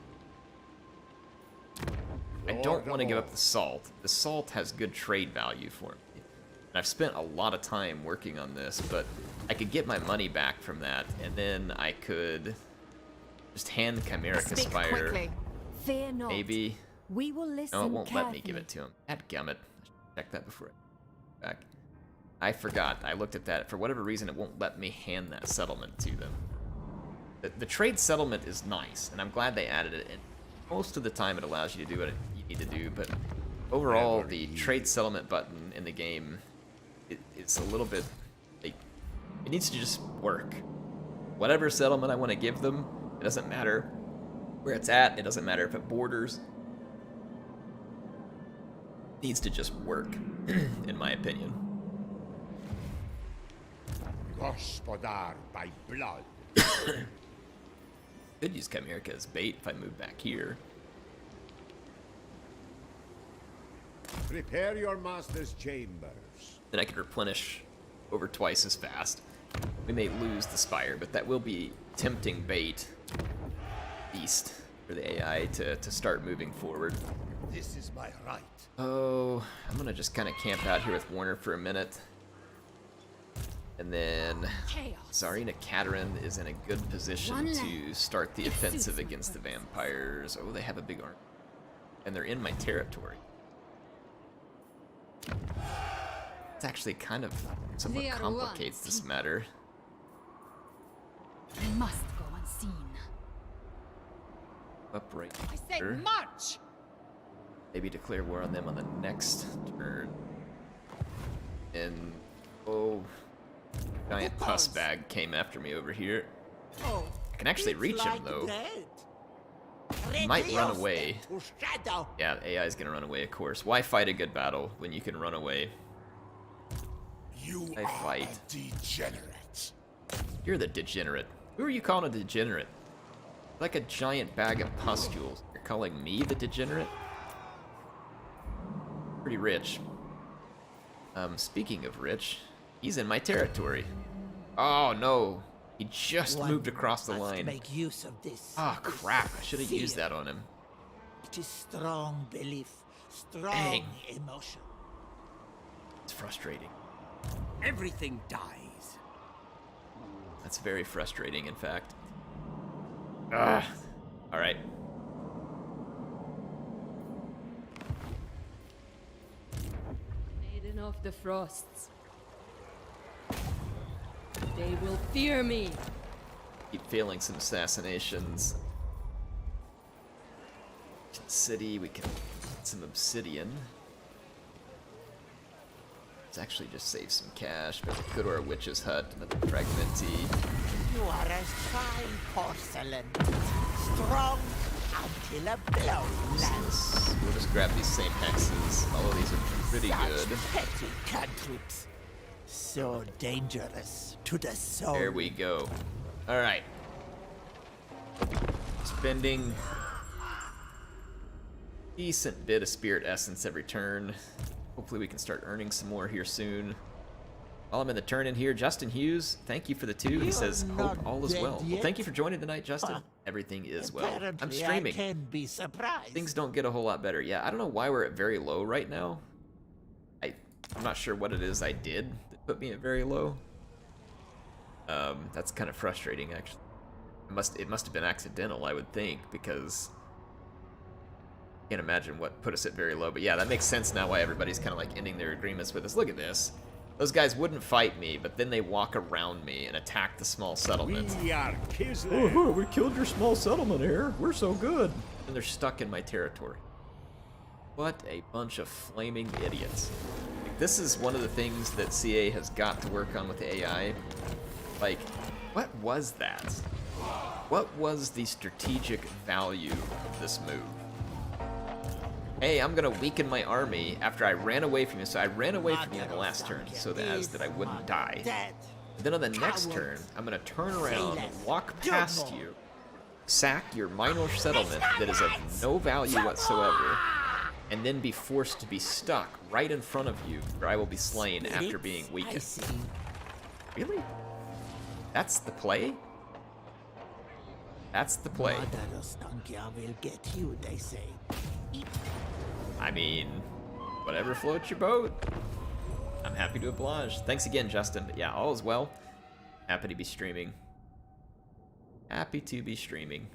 I don't want to give up the salt. The salt has good trade value for me. And I've spent a lot of time working on this, but I could get my money back from that, and then I could just hand Chimeric Speak Aspire. quickly. Fear not. Maybe. We will listen No, it won't carefully. let me give it to him. Dadgummit. I should check that before I go back. I forgot. I looked at that. For whatever reason, it won't let me hand that settlement to them. The trade settlement is nice, and I'm glad they added it. And most of the time, it allows you to do what you need to do, but overall, the trade settlement button in the game, it's a little bit... it needs to just work. Whatever settlement I want to give them, it doesn't matter where it's at. It doesn't matter if it borders. It needs to just work, in my opinion. Gospodar by blood. Could use Chimerica as bait if I move back here. Prepare your master's chambers. Then I could replenish over twice as fast. We may lose the Spire, but that will be tempting bait, beast, for the AI to start moving forward. This is my right. Oh, I'm gonna just kind of camp out here with Warner for a minute. And then Chaos. Tsarina Katerin is in a good position One to left. start the It offensive suits my against the purpose. vampires. Oh, they have a big army. And they're in my territory. It's actually kind of somewhat They are complicates this matter. We must go unseen. Upright I say here. march! Maybe declare war on them on the next turn. And oh, giant pus bag came after me over here. Oh, I can actually it's reach him like though. that. He might run away. To shadow. Yeah, the AI is gonna run away, of course. Why fight a good battle when you can run away? You I are fight. a degenerate. You're the degenerate. Who are you calling a degenerate? Like a giant bag of pustules. You're calling me the degenerate? Pretty rich. Speaking of rich, he's in my territory. Oh no, he just One moved across the must line. Make use of this. Oh crap, I should have Fear. used that on him. It is strong belief, strong Dang. emotion. It's frustrating. Everything dies. That's very frustrating, in fact. Ah. Alright. Burn off the frosts. They will fear me. Keep failing some assassinations. City, we can get some obsidian. Let's actually just save some cash, but we'll go to our witch's hut, another fragmentee. You are as fine porcelain, strong until a blow lands. We'll just grab these same hexes. All of these are pretty Such good. petty cantrips, so dangerous to the soul. There we go. Alright. Spending decent bit of spirit essence every turn. Hopefully we can start earning some more here soon. While I'm in the turn in here, Justin Hughes, thank you for the 2. He says, hope all is well. Well, thank you for joining tonight, Justin. Everything is well. I'm Apparently, streaming. I can be surprised. Things don't get a whole lot better. Yeah, I don't know why we're at very low right now. I'm not sure what it is I did that put me at very low. That's kind of frustrating, actually. It must have been accidental, I would think, because I can't imagine what put us at very low. But yeah, that makes sense now why everybody's kind of like ending their agreements with us. Look at this. Those guys wouldn't fight me, but then they walk around me and attack the small settlements. We are Kislev. Oh, we killed your small settlement here. We're so good. And they're stuck in my territory. What a bunch of flaming idiots. Like, this is one of the things that CA has got to work on with the AI. Like, what was that? What was the strategic value of this move? Hey, I'm gonna weaken my army after I ran away from you. So I ran away from you in the last turn so that I wouldn't die. But then on the next turn, I'm gonna turn around, walk past you, sack your minor settlement that is of no value whatsoever, and then be forced to be stuck right in front of you where I will be slain after being weakened. Really? That's the play? That's the play. Mother Ostankya will get you, they say. I mean, whatever floats your boat. I'm happy to oblige. Thanks again, Justin. But yeah, all is well. Happy to be streaming. Happy to be streaming.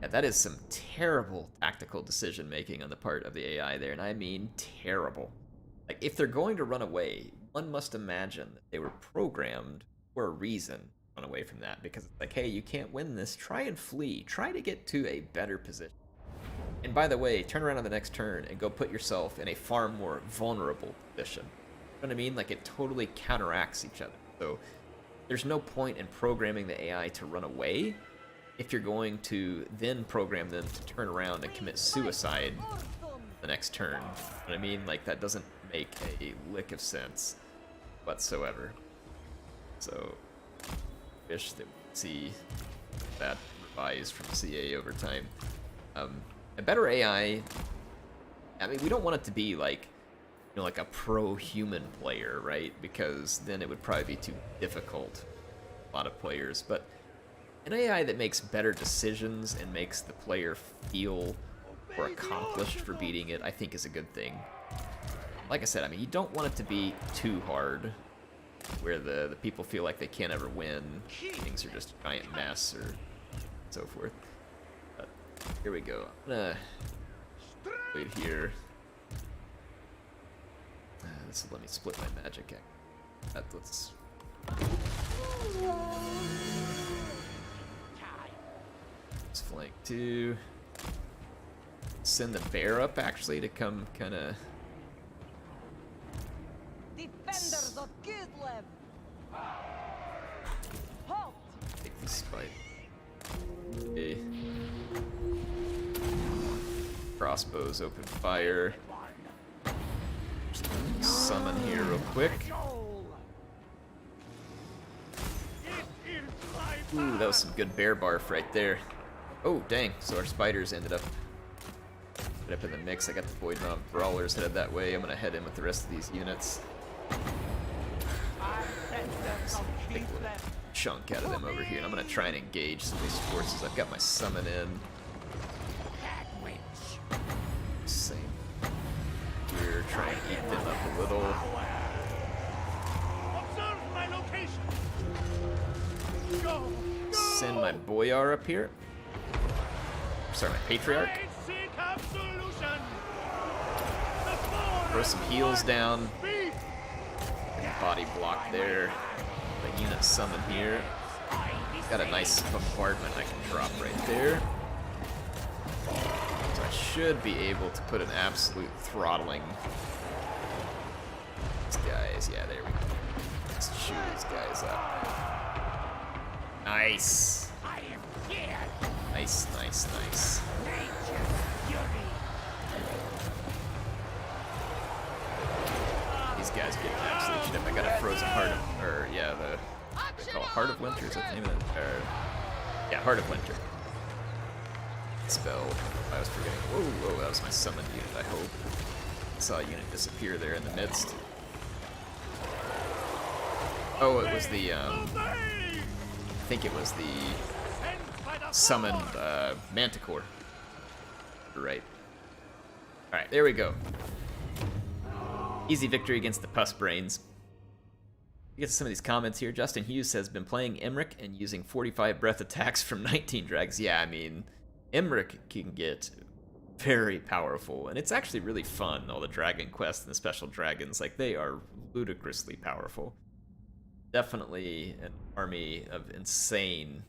Yeah, that is some terrible tactical decision making on the part of the AI there, and I mean terrible. Like, if they're going to run away, one must imagine that they were programmed for a reason to run away from that, because it's like, hey, you can't win this. Try and flee. Try to get to a better position. And by the way, turn around on the next turn and go put yourself in a far more vulnerable position. You know what I mean? Like, it totally counteracts each other. So there's no point in programming the AI to run away if you're going to then program them to turn around and commit suicide the next turn. You know what I mean? Like, that doesn't make a lick of sense whatsoever. So, wish that we'd see that revised from CA over time. A better AI, I mean, we don't want it to be like, you know, like a pro-human player, right? Because then it would probably be too difficult for a lot of players. But an AI that makes better decisions and makes the player feel more accomplished for beating it, I think is a good thing. Like I said, I mean, you don't want it to be too hard, where the people feel like they can't ever win, things are just a giant mess, or so forth. Here we go. I'm gonna wait here. This will let me split my magic. Let's. Let's flank 2. Send the bear up actually to come kind of. Defenders of Kislev. Halt! Take this spike. Okay. Crossbows open fire. Just summon here real quick. Ooh, that was some good bear barf right there. Oh, dang. So our spiders ended up in the mix. I got the Void Mob Brawlers headed that way. I'm going to head in with the rest of these units. Take a little chunk out of them over here. And I'm going to try and engage some of these forces. I've got my summon in. Same. We're trying to eat them up a little. Observe my location. Go. Send my Boyar up here. Sorry, my Patriarch. Seek absolution. The forge Throw some heals down. Body block there. The unit summon here. Got a nice bombardment I can drop right there. So I should be able to put an absolute throttling. These guys, yeah, there we go. Let's shoot these guys up. Nice. Nice, nice, nice. These guys get absolutely shit up. I got a frozen heart of, or yeah, they call it Heart of Winter. Is that the name of it? Or, yeah, Heart of Winter. Spell. I was forgetting. Whoa, whoa, that was my summoned unit. I hope. I saw a unit disappear there in the midst. Oh, it was the. I think it was the summoned Manticore. Right. All right, there we go. Easy victory against the Pus Brains. We get to some of these comments here. Justin Hughes says, been playing Emmerich and using 45 breath attacks from 19 dragons. Yeah, I mean, Emmerich can get very powerful, and it's actually really fun, all the dragon quests and the special dragons. Like, they are ludicrously powerful. Definitely an army of insane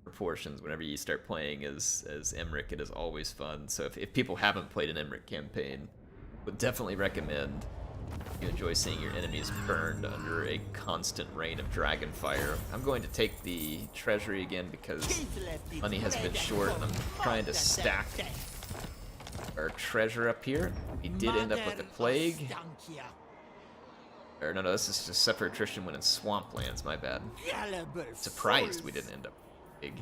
proportions whenever you start playing as Emmerich. It is always fun. So if people haven't played an Emmerich campaign, would definitely recommend. You enjoy seeing your enemies burned under a constant rain of dragon fire. I'm going to take the treasury again because money has been short and I'm trying to stack our treasure up here. We did end up with the plague. Or no, this is just suffer attrition when in swamplands, my bad. Surprised we didn't end up big.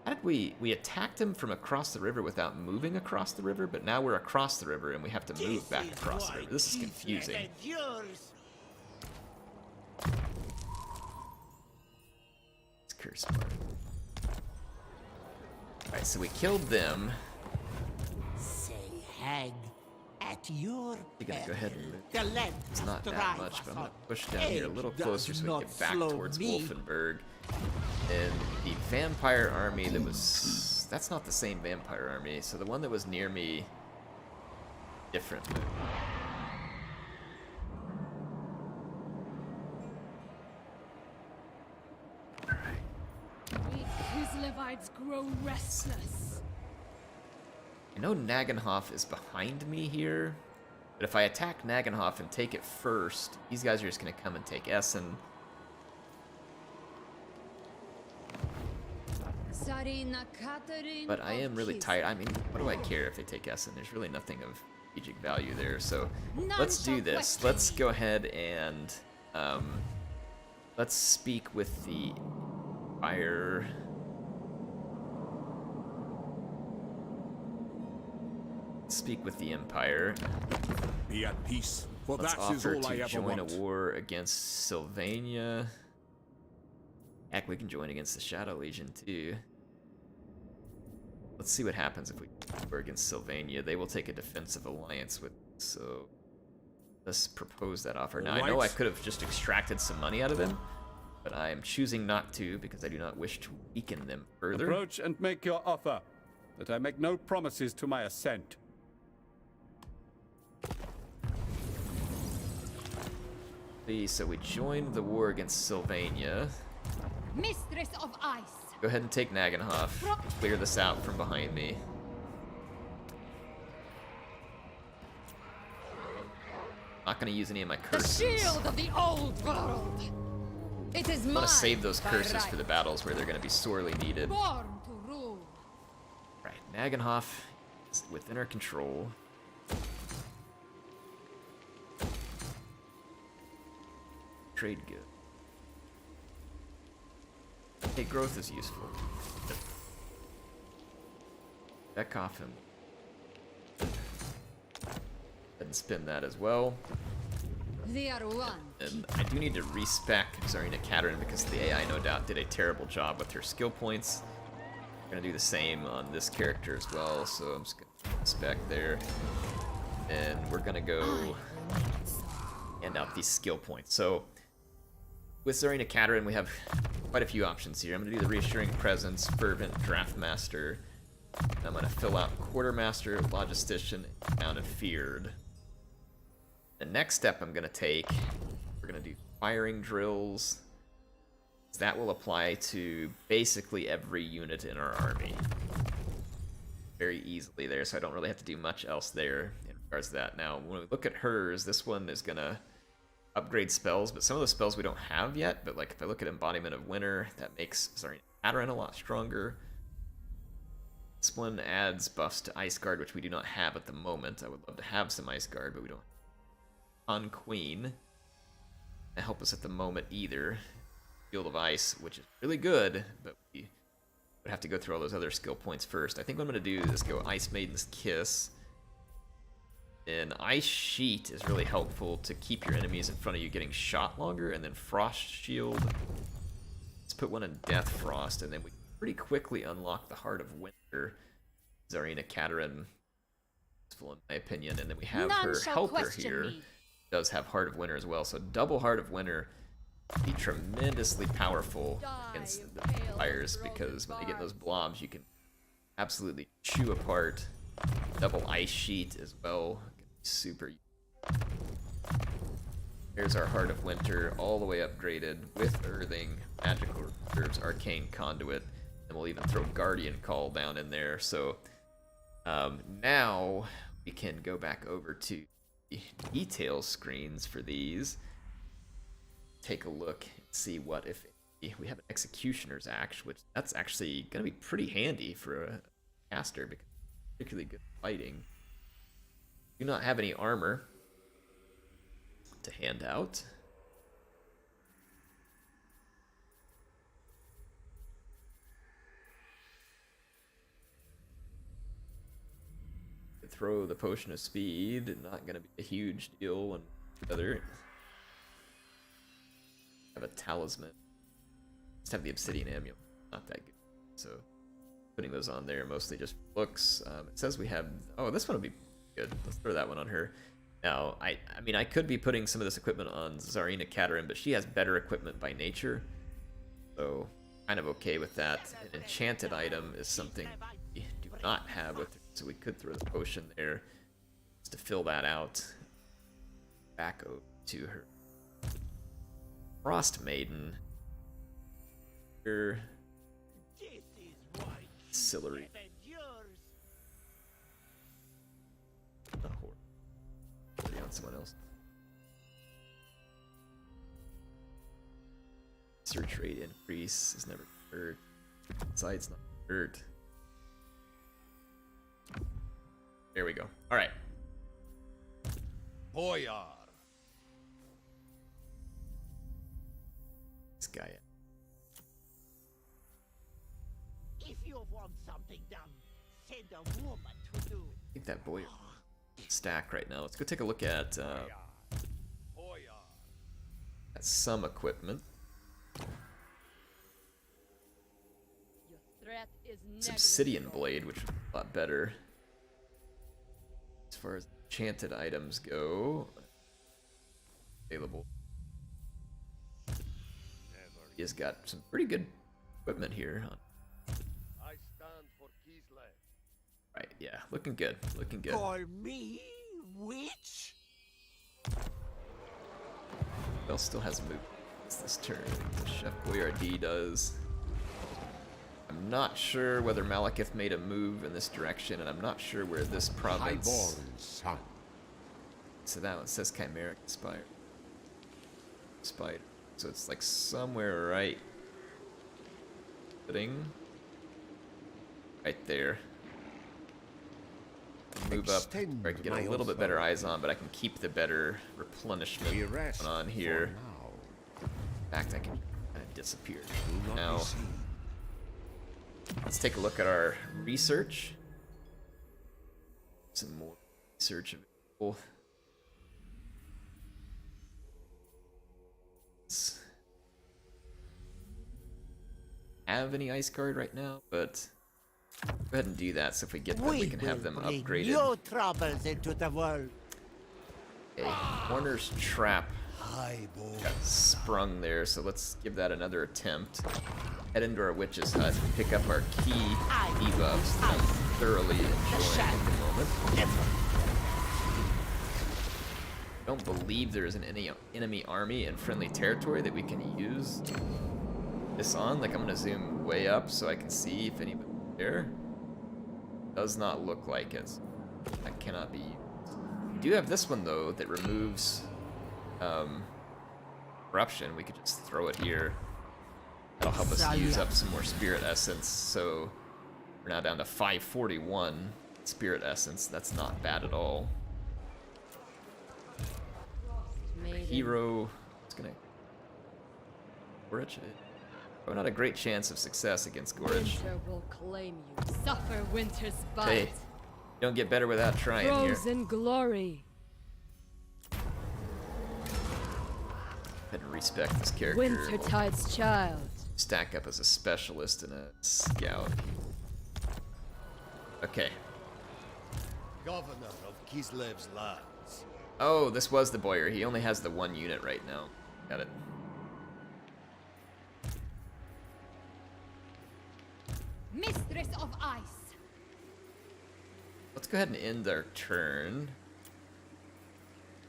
How did we attacked him from across the river without moving across the river, but now we're across the river and we have to move back across the river. This is confusing. It's curse part. Alright, so we killed them. Say hag at your You're gonna go ahead and move. It's not that much, but I'm gonna push down here a little closer so we get back towards Wolfenburg. And the vampire army that was... That's not the same vampire army, so the one that was near me... Different. We Kislevites grow restless. I know Nagenhof is behind me here, but if I attack Nagenhof and take it first, these guys are just gonna come and take Essen. But I am really tired. I mean, what do I care if they take Essen? There's really nothing of strategic value there. So let's do this. Let's go ahead and let's speak with the Empire. Speak with the Empire. Be at peace, for Let's that is offer all I to ever join want. a war against Sylvania. Heck, we can join against the Shadow Legion too. Let's see what happens if we war against Sylvania. They will take a defensive alliance with, so let's propose that offer. Now, I know I could have just extracted some money out of them, but I am choosing not to because I do not wish to weaken them further. Approach and make your offer, that I make no promises to my assent. So we joined the war against Sylvania. Mistress of Ice. Go ahead and take Nagenhof. Clear this out from behind me. Not gonna use any of my curses. The shield of the old world. It is I'm gonna save those curses for the battles where they're gonna be sorely needed. Born to rule. Right, Nagenhof is within our control. Trade good. Hey, growth is useful. Back off him. And spin that as well. They are one. And I do need to respec Tsarina Katerin because the AI no doubt did a terrible job with her skill points. I'm gonna do the same on this character as well, so I'm just gonna spec there. And we're gonna go hand out these skill points. So with Tsarina Katerin, we have quite a few options here. I'm gonna do the Reassuring Presence, Fervent, Draftmaster. I'm gonna fill out Quartermaster, Logistician, Bound and Feared. The next step I'm going to take, we're going to do firing drills. That will apply to basically every unit in our army. Very easily there, so I don't really have to do much else there in regards to that. Now, when we look at hers, this one is going to upgrade spells, but some of the spells we don't have yet. But like if I look at Embodiment of Winter, that makes Adaran a lot stronger. This one adds buffs to Ice Guard, which we do not have at the moment. I would love to have some Ice Guard, but we don't. On Queen, that help us at the moment either. Field of Ice, which is really good, but we would have to go through all those other skill points first. I think what I'm going to do is go Ice Maiden's Kiss. And Ice Sheet is really helpful to keep your enemies in front of you getting shot longer, and then Frost Shield. Let's put one in Death Frost, and then we pretty quickly unlock the Heart of Winter. Zarina Katarin, useful in my opinion, and then we have her helper here. Does have Heart of Winter as well, so double Heart of Winter be tremendously powerful against the fires, because when they get those blobs, you can absolutely chew apart. Double Ice Sheet as well, super. Here's our Heart of Winter, all the way upgraded with Earthing, Magical Reserves, Arcane Conduit, and we'll even throw Guardian Call down in there. So now we can go back over to the detail screens for these. Take a look and see what if we have an Executioner's Axe, which that's actually going to be pretty handy for a caster because it's particularly good fighting. Do not have any armor to hand out. Throw the Potion of Speed, not going to be a huge deal when other. Have a Talisman. Just have the Obsidian Amulet, not that good. So putting those on there mostly just looks. It says we have. Oh, this one would be good. Let's throw that one on her. Now, I mean, I could be putting some of this equipment on Zarina Katarin, but she has better equipment by nature, so kind of okay with that. An enchanted item is something we do not have with her, so we could throw the potion there just to fill that out. Back over to her. Frost Maiden. Here. Sillery. Not horrible. Put it on someone else. Search rate increase is never hurt. Side's not hurt. There we go. Alright. Boyar. This guy. If you want something done, send a woman to do it. I think that boy stack right now. Let's go take a look at some equipment. Your threat is It's Obsidian Blade, which is a lot better. As far as enchanted items go, available. He has got some pretty good equipment here. I stand for Kislev. Right, yeah, looking good, looking good. Call me witch? Bell still has movement. It's this turn. Chef Boyardee does. I'm not sure whether Malekith made a move in this direction, and I'm not sure where this province. Highborn son. So that one says Chimeric Spire. Spider. So it's like somewhere right there. Move up Extend where I can get my a little bit better authority. eyes on, but I can keep the better replenishment We rest on here. for In fact, I can kind of disappear. now. Do not Now, be seen. let's take a look at our research. Some more research available. Have any Ice Guard right now, but go ahead and do that. So if we get them, we can have them bring upgraded. new troubles into the world. Okay, Warner's Trap Highborn. got sprung there, so let's give that another attempt. Head into our Witch's Hut and pick up our key debuffs that I'm thoroughly enjoying at the moment. don't believe there is any enemy army in friendly territory that we can use this on. Like, I'm gonna zoom way up so I can see if anybody's there. Does not look like it. That cannot be used. We do have this one though that removes corruption. We could just throw it here. That'll help us use up some more spirit essence. So we're now down to 541 spirit essence. That's not bad at all. Hero is gonna Gorge. Oh, not a great chance of success against Gorge. Winter will claim you. Suffer winter's bite. Hey, you don't get better without trying here. Frozen glory. And respect this character. Wintertide's child. Stack up as a specialist and a scout. Okay. Governor of Kislev's lands. Oh, this was the Boyar. He only has the one unit right now. Got it. Mistress of Ice. Let's go ahead and end our turn.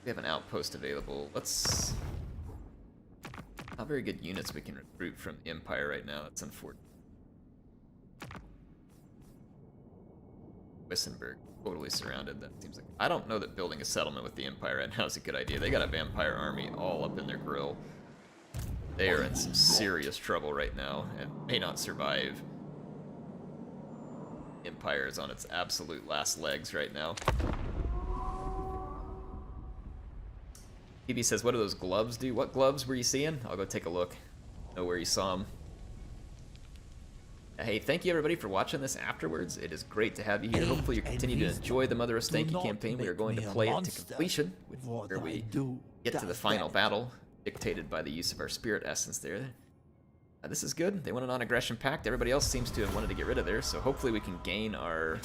We have an outpost available. Let's... Not very good units we can recruit from the Empire right now. That's unfortunate. Wissenberg, totally surrounded. That seems like... I don't know that building a settlement with the Empire right now is a good idea. They got a vampire army all up in their grill. They are in some serious trouble right now and may not survive. Empire is on its absolute last legs right now. PB says, what do those gloves do? What gloves were you seeing? I'll go take a look. Know where you saw them. Hey, thank you everybody for watching this afterwards. It is great to have you here. Hopefully you continue to enjoy the Mother of Ostankya campaign. We are going to play it to completion, where we get to the final battle, dictated by the use of our spirit essence there. This is good. They want a non-aggression pact. Everybody else seems to have wanted to get rid of theirs, so hopefully we can gain our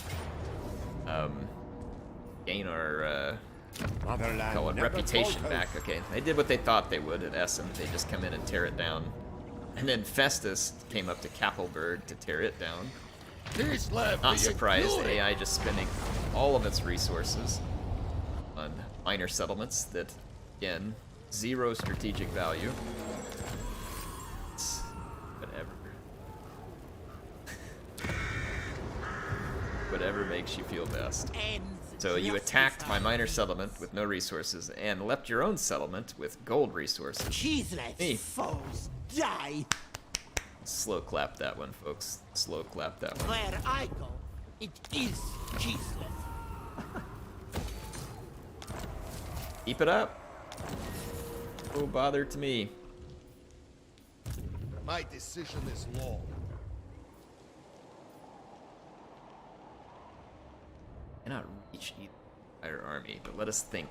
call it reputation back. Okay, they did what they thought they would at Essen. They just come in and tear it down. And then Festus came up to Kappelberg to tear it down. Not surprised, the AI just spending all of its resources on minor settlements that, again, zero strategic value. It's whatever. Whatever makes you feel best. So you attacked my minor settlement with no resources and left your own settlement with gold resources. Kislev foes die. Slow clap that one, folks. Slow clap that one. Where I go, it is Kislev. Keep it up. No bother to me. My decision is law. Cannot reach either entire army, but let us think.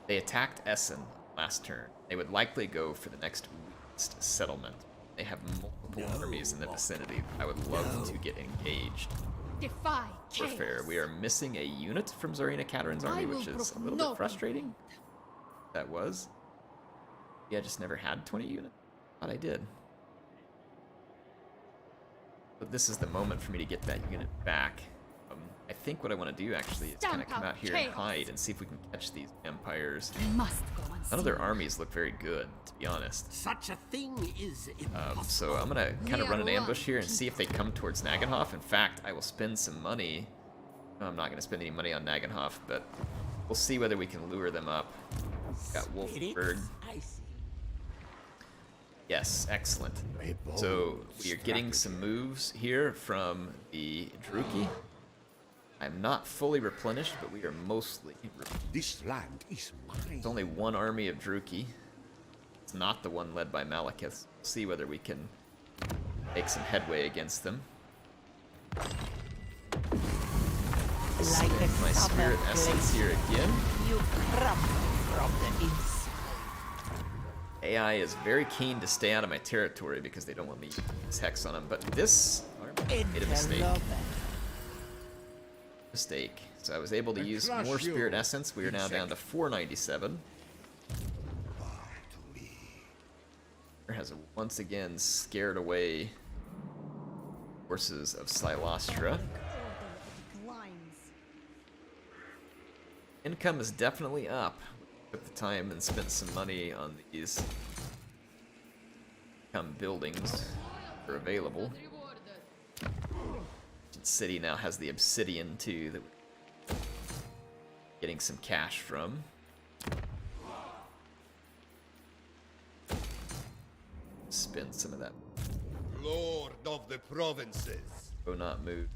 They attacked Essen last turn. They would likely go for the next weakest settlement. They have multiple armies in the vicinity. I would love to get engaged. Defy For fair, we are missing a unit from Zarina Katarin's army, which is a little bit frustrating. That was. Yeah, I just never had 20 units. Thought I did. But this is the moment for me to get that unit back. I think what I want to do actually is kind of come out here and hide and see if we can catch these vampires. Must go on. None of their armies look very good, to be honest. Such a thing is impossible. So I'm gonna kind of run an ambush here and see if they come towards Nagenhof. In fact, I will spend some money. No, I'm not gonna spend any money on Nagenhof, but we'll see whether we can lure them up. Got Wolfsburg. I see. Yes, excellent. So we are getting some moves here from the Druki. I'm not fully replenished, but we are mostly replenished. This land is mine. There's only one army of Druki. It's not the one led by Malekith. We'll see whether we can make some headway against them. Like a My spirit essence here again. You crumble from the inside. AI is very keen to stay out of my territory because they don't want me to use Hex on them, but this army made a mistake. So I was able to use more spirit essence. We are now down to 497. Has once again scared away forces of Silostra. Income is definitely up. took the time and spent some money on these buildings that are available. City now has the obsidian too that we're getting some cash from. Spend some of that. Lord of the provinces. Oh, not move.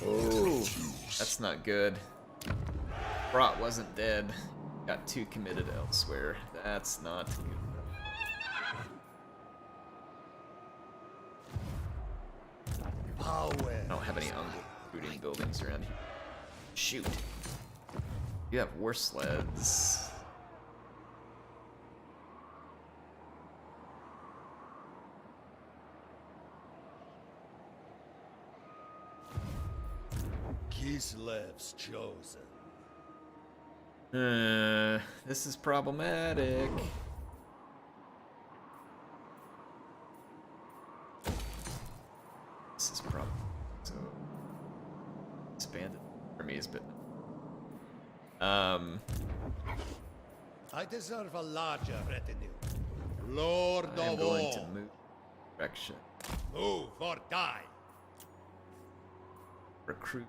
Oh, that's not good. Brat wasn't dead. Got too committed elsewhere. That's not good. Power. I don't have any looting buildings around here. Shoot. You have war sleds. Kislev's chosen. This is problematic. This is problem. So expanded armies, but I deserve a larger retinue. Lord I am of going all. to move direction. Move or die. Recruit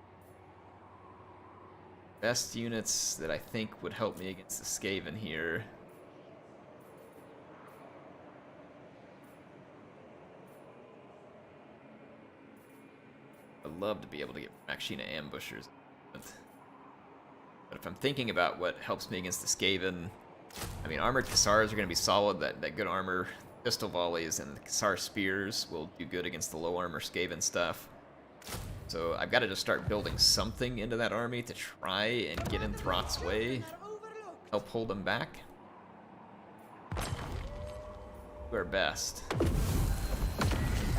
best units that I think would help me against the Skaven here. I'd love to be able to get Makshina ambushers. But if I'm thinking about what helps me against the Skaven, I mean, armored Cassars are going to be solid. That good armor pistol volleys and the Cassar spears will do good against the low armor Skaven stuff. So I've got to just start building something into that army to try and get in Throt's way, help hold them back. Do our best. The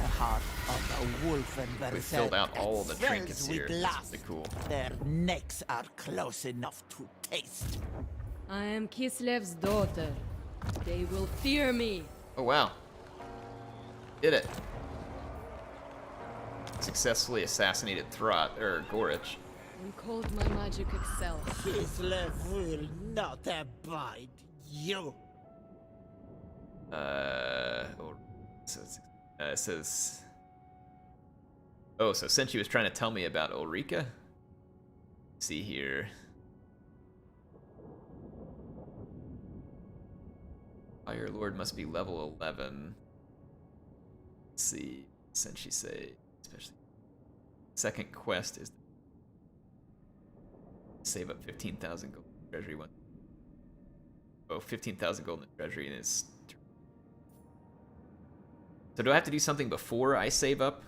heart of the wolf and We filled out all the trinkets here. That's pretty cool. Their necks are close enough to taste. I am Kislev's daughter. They will fear me. Oh wow. Did it. Successfully assassinated Throt, or Gorich. And called my magic excel. Kislev will not abide you. So it says. Oh, so Senshi was trying to tell me about Ulrika? See here. Fire Lord must be level 11. Let's see. Senshi say. Especially. Second quest is. Save up 15,000 gold in the treasury one. Oh, 15,000 gold in the treasury in his. So do I have to do something before I save up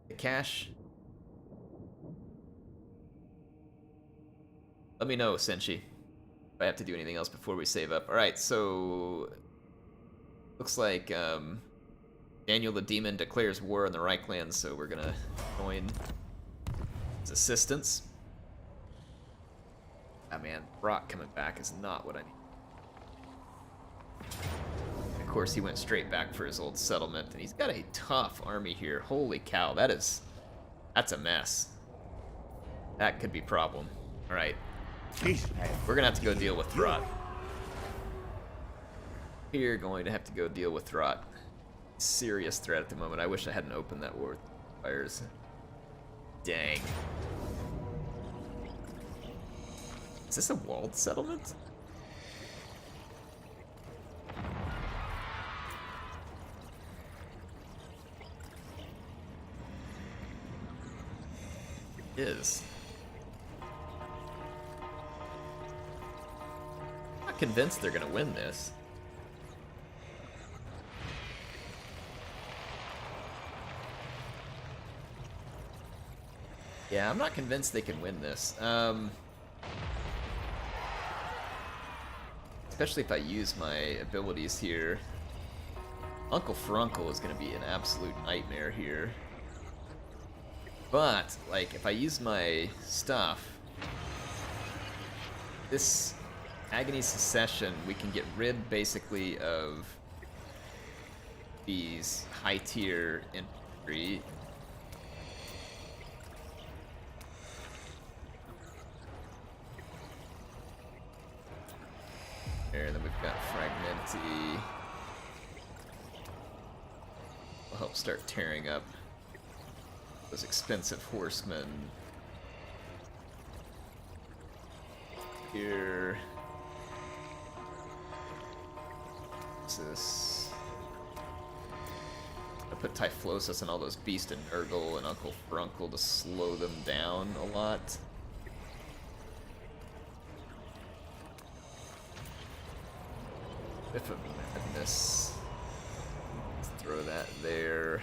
the cash? Let me know, Senshi, if I have to do anything else before we save up. Alright, so looks like Daniel the Demon declares war on the Reichlands, so we're gonna join his assistance. Ah man, Brock coming back is not what I need. Of course, he went straight back for his old settlement, and he's got a tough army here. Holy cow, that's a mess. That could be a problem. All right, we're gonna have to go deal with Throt. We're going to have to go deal with Throt. Serious threat at the moment. I wish I hadn't opened that war with fires. Dang. Is this a walled settlement? Is. I'm not convinced they're gonna win this. Yeah, I'm not convinced they can win this. Especially if I use my abilities here. Uncle Frunkle is gonna be an absolute nightmare here. But, like, if I use my stuff, this Agony Secession, we can get rid, basically, of these high-tier infantry. There, then we've got Fragmenti. Will help start tearing up those expensive horsemen. Here. What's this? I put Typhlosis and all those Beast and Nurgle and Uncle Frunkle to slow them down a lot. If of Madness. Let's throw that there.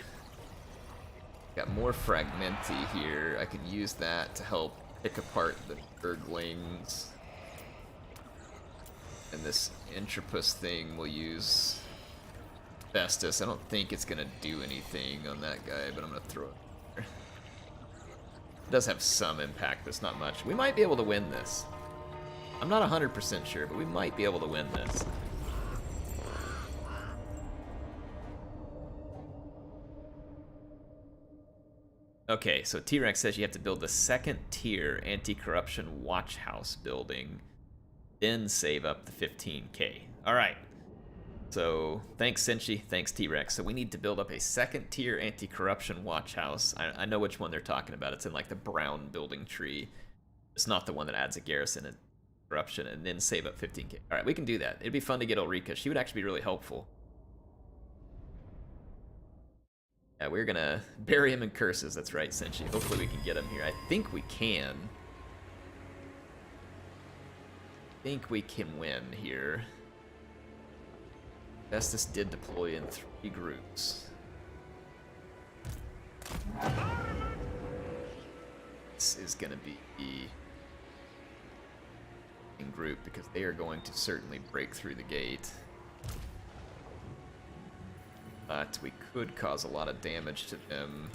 Got more Fragmenti here. I can use that to help pick apart the Nurglings. And this Entropus thing will use Festus. I don't think it's gonna do anything on that guy, but I'm gonna throw it there. It does have some impact, but it's not much. We might be able to win this. I'm not 100% sure, but we might be able to win this. Okay, so T-Rex says you have to build the second tier anti-corruption watch house building, then save up the 15k. All right. So thanks Senshi, thanks T-Rex. So we need to build up a second tier anti-corruption watch house. I know which one they're talking about. It's in like the brown building tree. It's not the one that adds a garrison and corruption and then save up 15k. All right, we can do that. It'd be fun to get Ulrika. She would actually be really helpful. Yeah, we're gonna bury him in curses. That's right, Senshi. Hopefully we can get him here. I think we can. I think we can win here. Festus did deploy in 3 groups. This is gonna be in group because they are going to certainly break through the gate. But we could cause a lot of damage to them.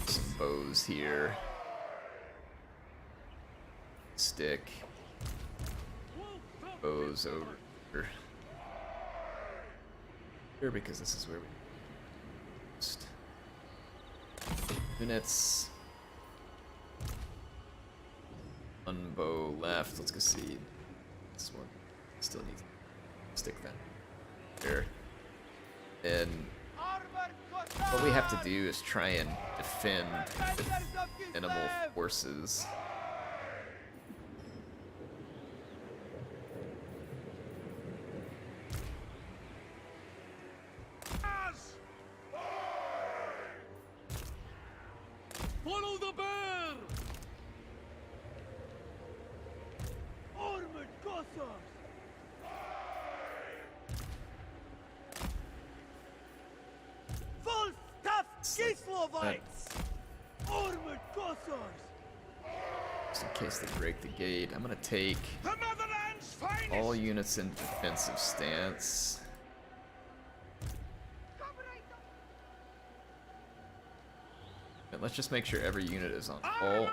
Some bows here. Stick. Bows over here because this is where we just units. One bow left. Let's go see this one. Still needs to stick that there. And what we have to do is try and defend with minimal forces. Follow the bear! Armored Cossars! Kislovites! Armored Cossars! Just in case they break the gate, I'm gonna take all units in defensive stance. And let's just make sure every unit is on full.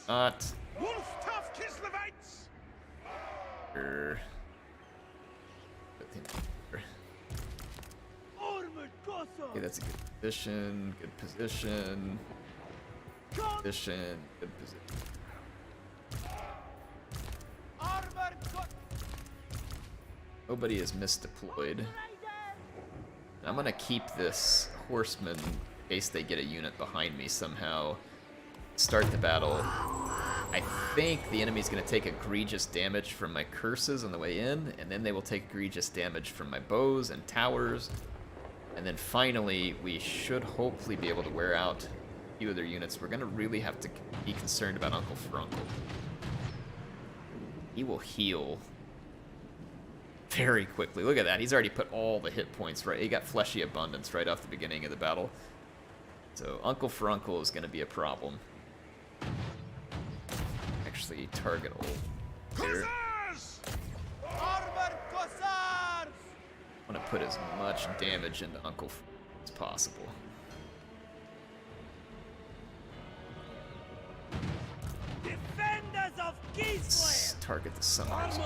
Not. Wolf tough Kislovites! Okay, that's a good position, good position. Position, good position. Nobody is misdeployed. I'm gonna keep this horseman in case they get a unit behind me somehow. Start the battle. I think the enemy's gonna take egregious damage from my curses on the way in, and then they will take egregious damage from my bows and towers. And then finally, we should hopefully be able to wear out a few of their units. We're gonna really have to be concerned about Uncle Frunkle. He will heal very quickly. Look at that. He's already put all the hit points right. He got Fleshy Abundance right off the beginning of the battle. So Uncle Frunkle is gonna be a problem. Actually, target old here. I want to put as much damage into Uncle as possible. Defenders of Let's target the summoners.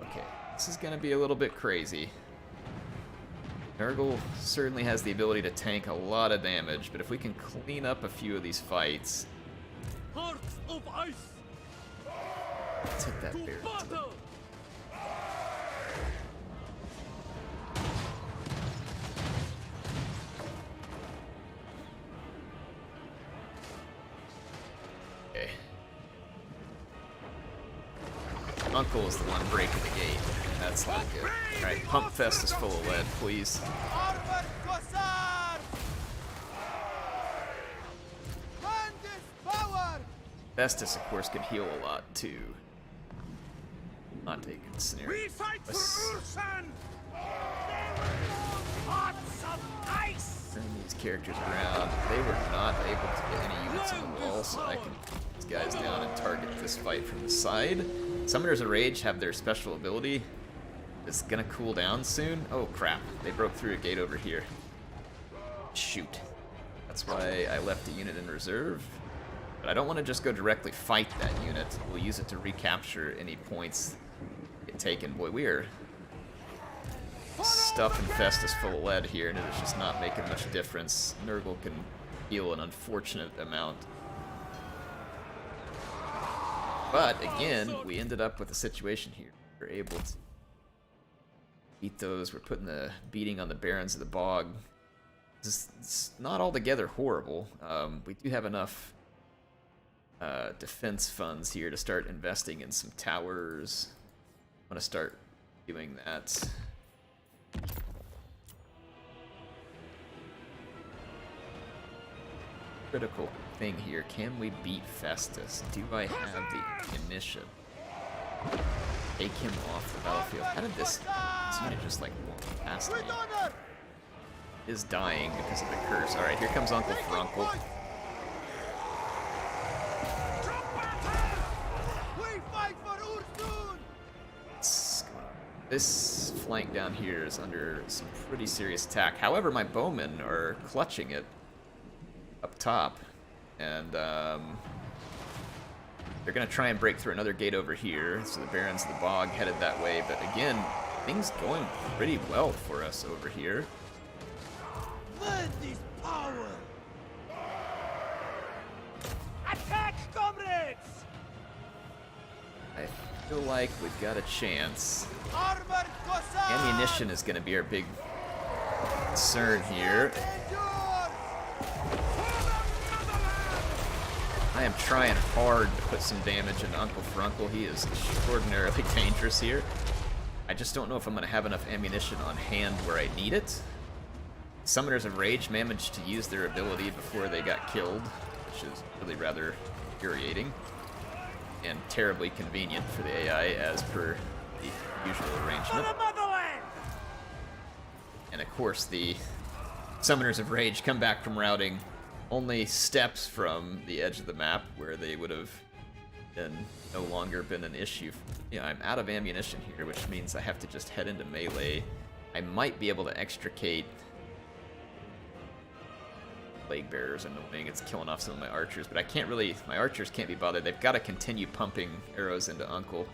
Okay, this is gonna be a little bit crazy. Nurgle certainly has the ability to tank a lot of damage, but if we can clean up a few of these fights... Hearts of ice. Let's hit that To bear. battle. Okay. Uncle is the one breaking the gate. That's not good. Alright, Pump Fest is full of lead, please. Armored Kossar! Hand is power! Festus, of course, can heal a lot, too. Not a good scenario. We fight for Let's Ursan. Hearts of ice. turn these characters around. They were not able to get any units on the wall, so I can put these guys down and target this fight from the side. Summoners of Rage have their special ability. It's gonna cool down soon. Oh crap, they broke through a gate over here. Shoot. That's why I left a unit in reserve. But I don't want to just go directly fight that unit. We'll use it to recapture any points get taken. Boy, we are stuffing Festus full of lead here, and it is just not making much difference. Nurgle can heal an unfortunate amount. But again, we ended up with a situation here. We're able to beat those. We're putting the beating on the Barons of the Bog. It's not altogether horrible. We do have enough defense funds here to start investing in some towers. I'm gonna start doing that. Critical thing here, can we beat Festus? Do I have the ammunition? Take him off the battlefield. How did this unit just like walk past me? Is dying because of the curse. Alright, here comes Uncle Fruncle. This flank down here is under some pretty serious attack. However, my bowmen are clutching it up top, and they're gonna try and break through another gate over here. So the Barons of the Bog headed that way, but again, things going pretty well for us over here. Lend is power! Attack, comrades. I feel like we've got a chance. Armored Kossar! Ammunition is gonna be our big concern here. I am trying hard to put some damage into Uncle Fruncle. He is extraordinarily dangerous here. I just don't know if I'm going to have enough ammunition on hand where I need it. Summoners of Rage managed to use their ability before they got killed, which is really rather infuriating and terribly convenient for the AI as per the usual arrangement. And of course the Summoners of Rage come back from routing only steps from the edge of the map where they would have been no longer been an issue. Yeah, I'm out of ammunition here, which means I have to just head into melee. I might be able to extricate Plague Bearers. Annoying, it's killing off some of my archers, but I can't really, my archers can't be bothered. They've got to continue pumping arrows into Uncle.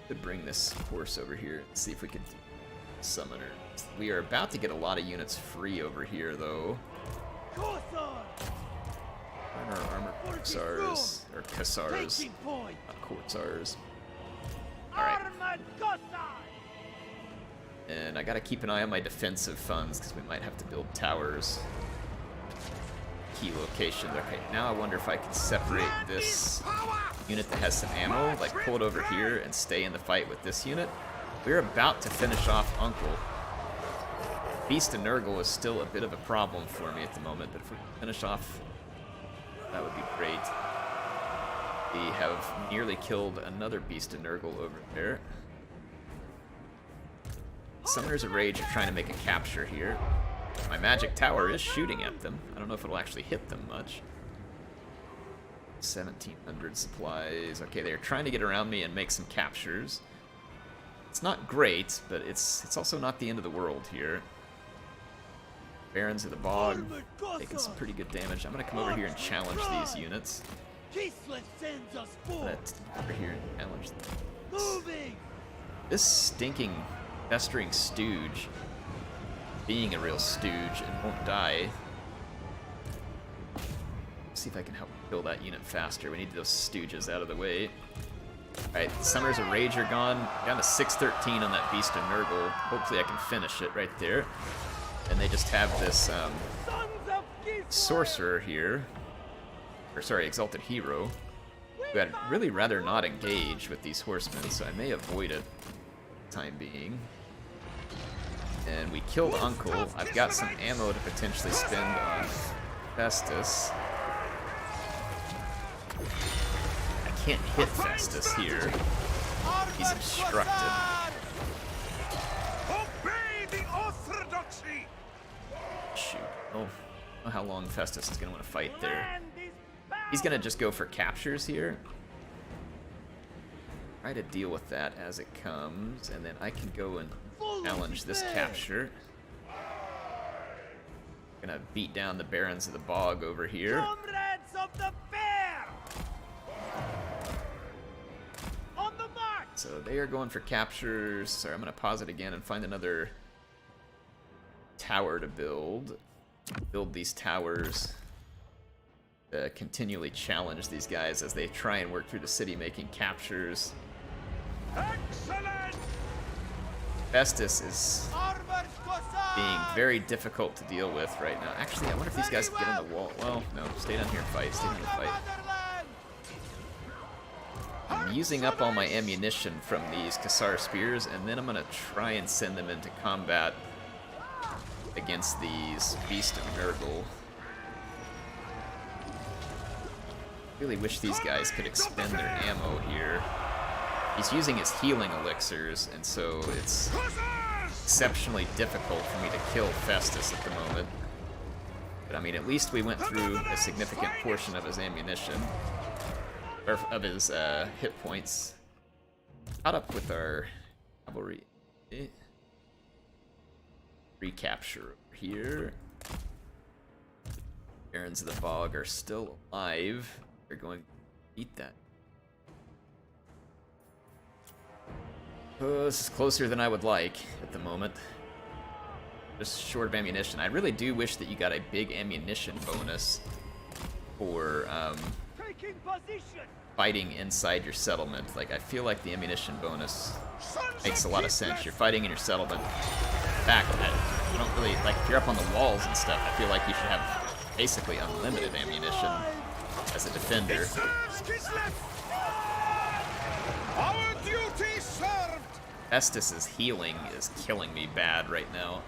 Could bring this horse over here and see if we could summoner. We are about to get a lot of units free over here, though. Armor Korsars, or Kossars, not Korsars. Alright. And I gotta keep an eye on my defensive funds, because we might have to build towers. Key locations. Okay, now I wonder if I can separate this unit that has some ammo, like pull it over here and stay in the fight with this unit. We're about to finish off Uncle. Beast of Nurgle is still a bit of a problem for me at the moment, but if we can finish off, that would be great. We have nearly killed another Beast of Nurgle over there. Summoners of Rage are trying to make a capture here. My magic tower is shooting at them. I don't know if it'll actually hit them much. 1,700 supplies. Okay, they're trying to get around me and make some captures. It's not great, but it's also not the end of the world here. Barons of the Bog taking some pretty good damage. I'm going to come over here and challenge these units. I'm going to over here and challenge them. This stinking, festering stooge, being a real stooge and won't die. Let's see if I can help kill that unit faster. We need those stooges out of the way. Alright, Summers of Rage are gone. Down to 613 on that Beast of Nurgle. Hopefully I can finish it right there. And they just have this Sorcerer here. Or sorry, Exalted Hero. Who I'd really rather not engage with these horsemen, so I may avoid it for the time being. And we killed Uncle. I've got some ammo to potentially spend on Festus. I can't hit Festus here. He's obstructed. Obey the orthodoxy! Shoot. Oh, I don't know how long Festus is going to want to fight there. He's going to just go for captures here. Try to deal with that as it comes, and then I can go and challenge this capture. Gonna beat down the Barons of the Bog over here. Comrades of the fair! On the march! So they are going for captures. Sorry, I'm gonna pause it again and find another tower to build. Build these towers. Continually challenge these guys as they try and work through the city making captures. Excellent! Festus is being very difficult to deal with right now. Actually, I wonder if these guys can get on the wall. Well, no, stay down here and fight. Stay down and fight. I'm using up all my ammunition from these Kassar spears, and then I'm gonna try and send them into combat against these Beast of Nurgle. Really wish these guys could expend their ammo here. He's using his healing elixirs, and so it's exceptionally difficult for me to kill Festus at the moment. But I mean, at least we went through a significant portion of his ammunition, or of his hit points. Caught up with our cavalry. Recapture over here. Barons of the Bog are still alive. They're going to beat that. Oh, this is closer than I would like at the moment. Just short of ammunition. I really do wish that you got a big ammunition bonus for fighting inside your settlement. Like, I feel like the ammunition bonus makes a lot of sense. You're fighting in your settlement. In fact, you don't really, like, if you're up on the walls and stuff, I feel like you should have basically unlimited ammunition as a defender. Our duty served! Festus's healing is killing me bad right now.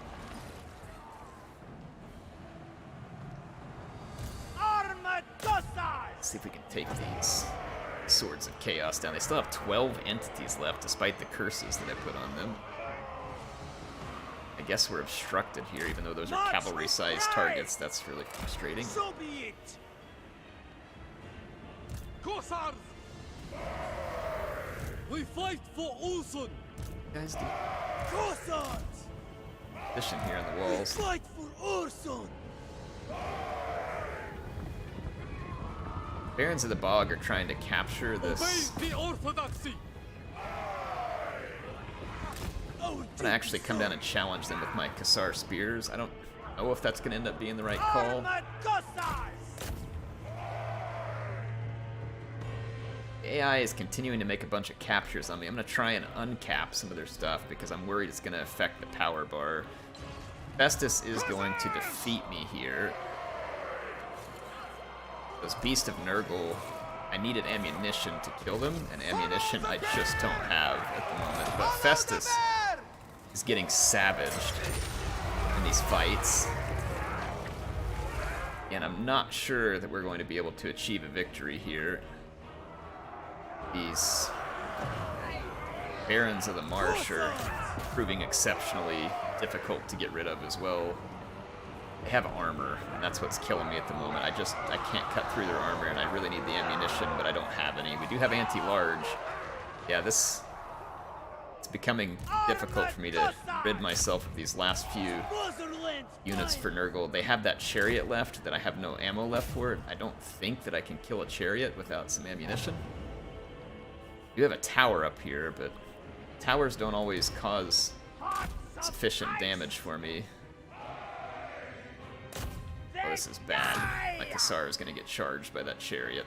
Let's see if we can take these Swords of Chaos down. They still have 12 entities left, despite the curses that I put on them. I guess we're obstructed here, even though those are cavalry-sized targets. That's really frustrating. So be it! Cossars! We fight for Ulson! Guys, do Cossars! position here on the We walls. fight for Urson! Barons of the Bog are trying to capture this. Obey the orthodoxy! I'm gonna actually come down and challenge them with my Kassar spears. I don't know if that's gonna end up being the right call. AI is continuing to make a bunch of captures on me. I'm gonna try and uncap some of their stuff because I'm worried it's gonna affect the power bar. Festus is going to defeat me here. Those Beast of Nurgle, I needed ammunition to kill them, and ammunition I just don't have at the moment. But Festus is getting savaged in these fights. And I'm not sure that we're going to be able to achieve a victory here. These Barons of the Marsh are proving exceptionally difficult to get rid of as well. They have armor, and that's what's killing me at the moment. I can't cut through their armor, and I really need the ammunition, but I don't have any. We do have anti-large. Yeah, it's becoming difficult for me to rid myself of these last few units for Nurgle. They have that chariot left that I have no ammo left for. I don't think that I can kill a chariot without some ammunition. You have a tower up here, but Towers don't always cause sufficient damage for me. Oh, this is bad. My Kassar is going to get charged by that chariot.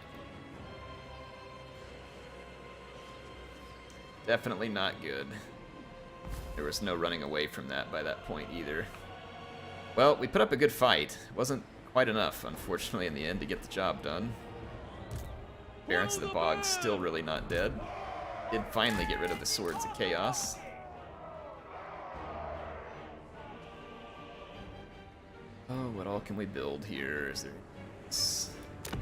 Definitely not good. There was no running away from that by that point either. Well, we put up a good fight. It wasn't quite enough, unfortunately, in the end to get the job done. Barons of the Bog still really not dead. Did finally get rid of the Swords of Chaos. Oh, what all can we build here? Is there...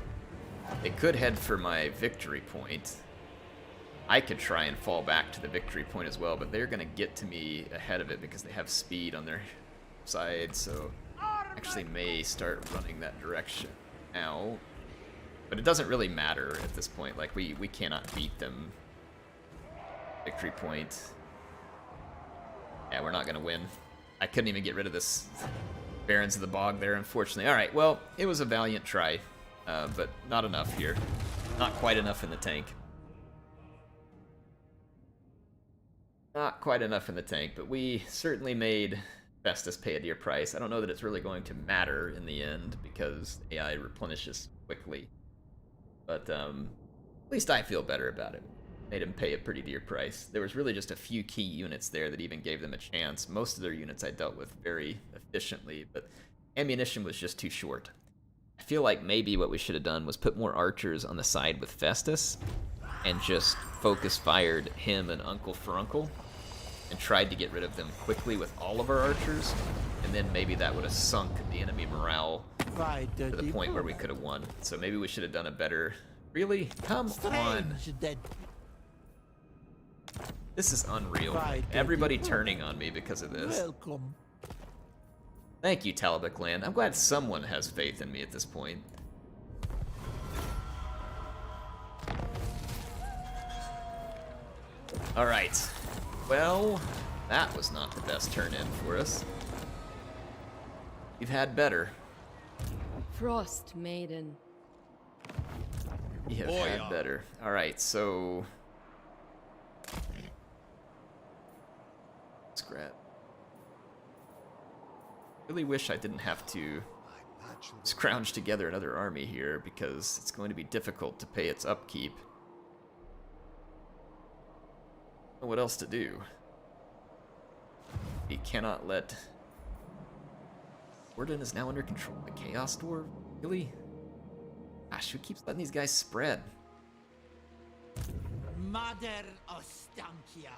They could head for my victory point. I could try and fall back to the victory point as well, but they're going to get to me ahead of it because they have speed on their side, so actually may start running that direction now. But it doesn't really matter at this point. Like, we cannot beat them. Victory point. Yeah, we're not going to win. I couldn't even get rid of this Barons of the Bog there, unfortunately. Alright, well, it was a valiant try, but not enough here. Not quite enough in the tank. Not quite enough in the tank, but we certainly made Festus pay a dear price. I don't know that it's really going to matter in the end, because AI replenishes quickly. But at least I feel better about it. Made him pay a pretty dear price. There was really just a few key units there that even gave them a chance. Most of their units I dealt with very efficiently, but ammunition was just too short. I feel like maybe what we should have done was put more archers on the side with Festus and just focus fired him and Uncle Furuncle and tried to get rid of them quickly with all of our archers, and then maybe that would have sunk the enemy morale to the point where we could have won. So maybe we should have done a better... Really? Come on! This is unreal. Everybody turning on me because of this. Welcome. Thank you, Talbot Land. I'm glad someone has faith in me at this point. Alright. Well, that was not the best turn-in for us. You've had better. Frost Maiden. We have had better. Alright, so... Scrap. Really wish I didn't have to scrounge together another army here, because it's going to be difficult to pay its upkeep. I don't know what else to do. We cannot let... Warden is now under control of the Chaos Dwarf? Really? Gosh, who keeps letting these guys spread? Mother Ostankya.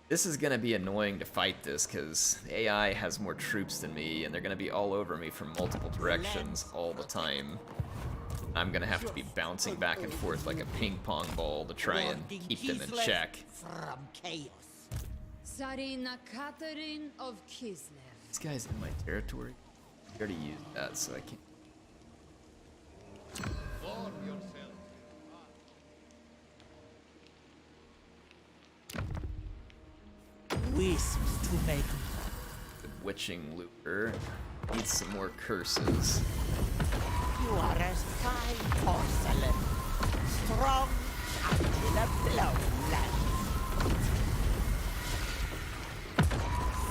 This is going to be annoying to fight this, because AI has more troops than me, and they're going to be all over me from multiple directions all the time. I'm going to have to be bouncing back and forth like a ping-pong ball to try and keep them in check. From chaos. Tsarina Catherine of Kislev. This guy's in my territory. I already used that, so I can't... Warm yourself. Wisps to make. The Witching Looper needs some more curses. You are as fine porcelain, strong until a blow lands.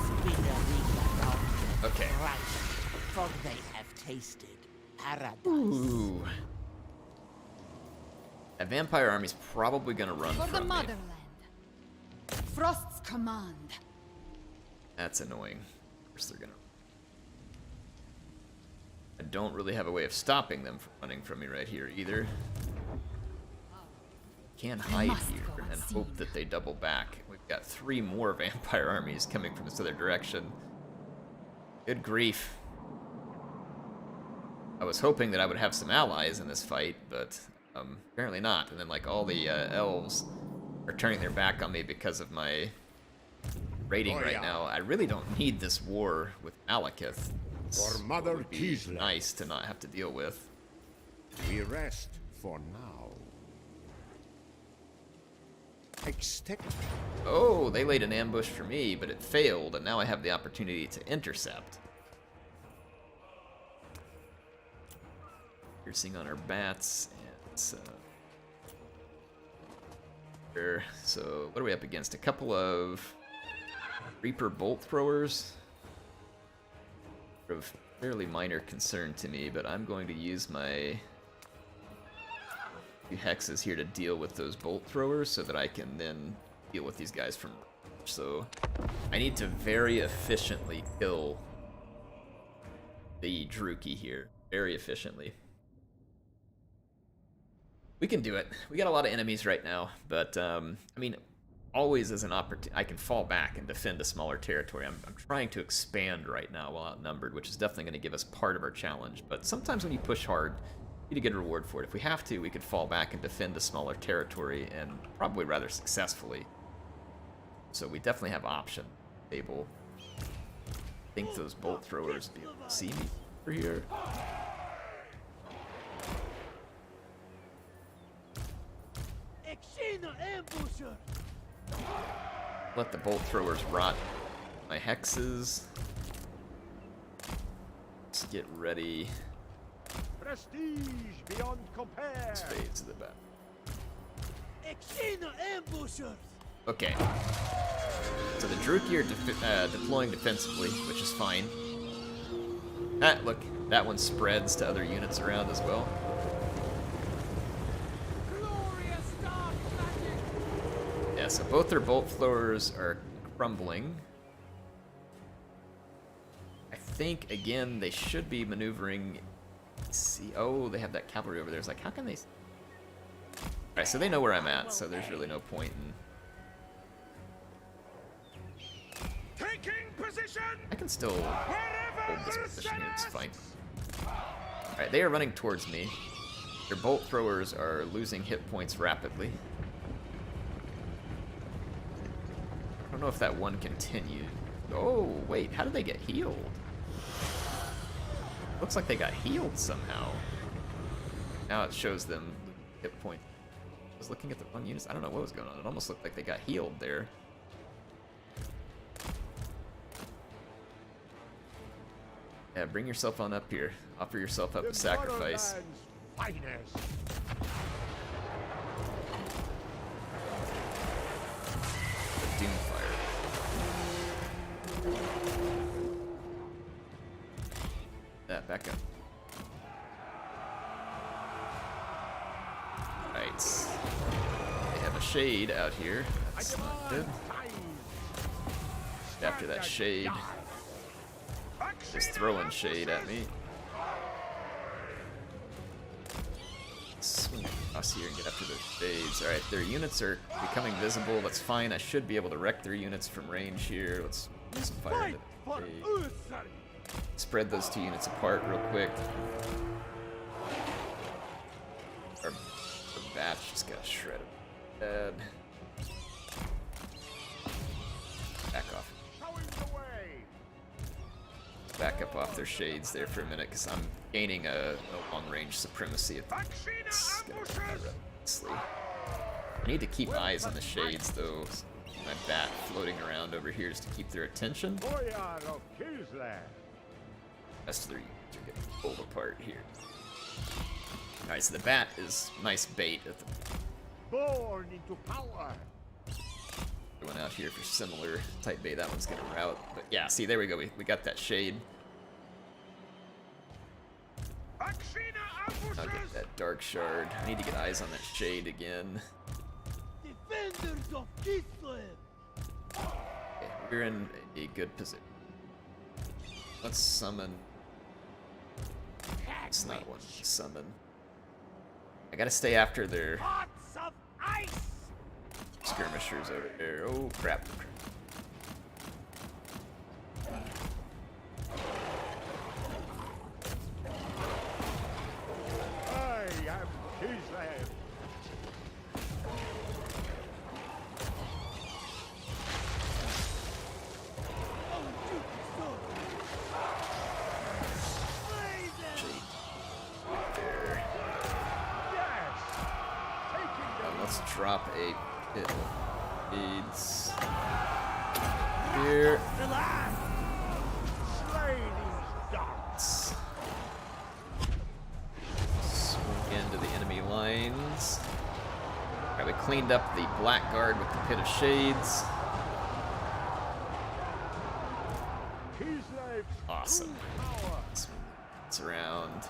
Spin a ring around Okay. right, for they have tasted paradise. Ooh. That vampire army's probably gonna run For the from me. motherland. Frost's command. That's annoying. Of course they're gonna... I don't really have a way of stopping them from running from me right here either. Can't hide must here go and hope unseen. that they double back. We've got 3 more vampire armies coming from this other direction. Good grief. I was hoping that I would have some allies in this fight, but apparently not. And then like all the elves are turning their back on me because of my raiding right now. I really don't need this war with Malekith. For Mother It would be Kislev. nice to not have to deal with. We rest for now. Extect. Oh, they laid an ambush for me, but it failed, and now I have the opportunity to intercept. Piercing on our bats, and here. So what are we up against? A couple of Reaper bolt throwers. Of fairly minor concern to me, but I'm going to use my few hexes here to deal with those bolt throwers so that I can then deal with these guys from. So I need to very efficiently kill the Druki here. Very efficiently. We can do it. We got a lot of enemies right now, but I mean, always as an opportunity, I can fall back and defend a smaller territory. I'm trying to expand right now while outnumbered, which is definitely going to give us part of our challenge. But sometimes when you push hard, you get a good reward for it. If we have to, we could fall back and defend a smaller territory, and probably rather successfully. So we definitely have option table. I think those bolt throwers will be able to see me over here. Let the bolt throwers rot my hexes. Let's get ready. Prestige beyond compare. Spades to the back. Okay. So the Druki are deploying defensively, which is fine. Ah, look, that one spreads to other units around as well. Yeah, so both their bolt throwers are crumbling. I think, again, they should be maneuvering. Let's see, oh, they have that cavalry over there. It's like, how can they? Alright, so they know where I'm at, so there's really no point in. Taking position. I can still hold this position here, it's fine. Alright, they are running towards me. Their bolt throwers are losing hit points rapidly. I don't know if that one continued. Oh, wait, how did they get healed? Looks like they got healed somehow. Now it shows them hit point. I was looking at the wrong units. I don't know what was going on. It almost looked like they got healed there. Yeah, bring yourself on up here. Offer yourself up as sacrifice. Finest. The Doomfire. That back up. Right. They have a shade out here. That's not good. After that shade. Just throwing shade at me. Swing across here and get after those shades. Alright, their units are becoming visible. That's fine. I should be able to wreck their units from range here. Let's use some fire into the shade. Spread those two units apart real quick. Our bat just got shredded. Bad. Back off. Back up off their shades there for a minute, because I'm gaining a long-range supremacy at the I need to keep eyes on the shades, though. My bat floating around over here just to keep their attention. Rest of their units are getting pulled apart here. Alright, so the bat is nice bait at the Born into power. Going out here for similar type bait. That one's gonna rout. But yeah, see, there we go. We got that shade. I'll get that dark shard. I need to get eyes on that shade again. Defenders of Kislev. Okay, we're in a good position. Let's summon. It's not one to summon. I gotta stay after their Pots of ice. skirmishers over there. Oh crap. I am Kislev. There. Yes. Taking Let's drop a bit of beads here. the land. Slay these dogs. Swing into the enemy lines. Alright, Alright, we cleaned up the Blackguard with the Pit of Shades. Awesome. It's around.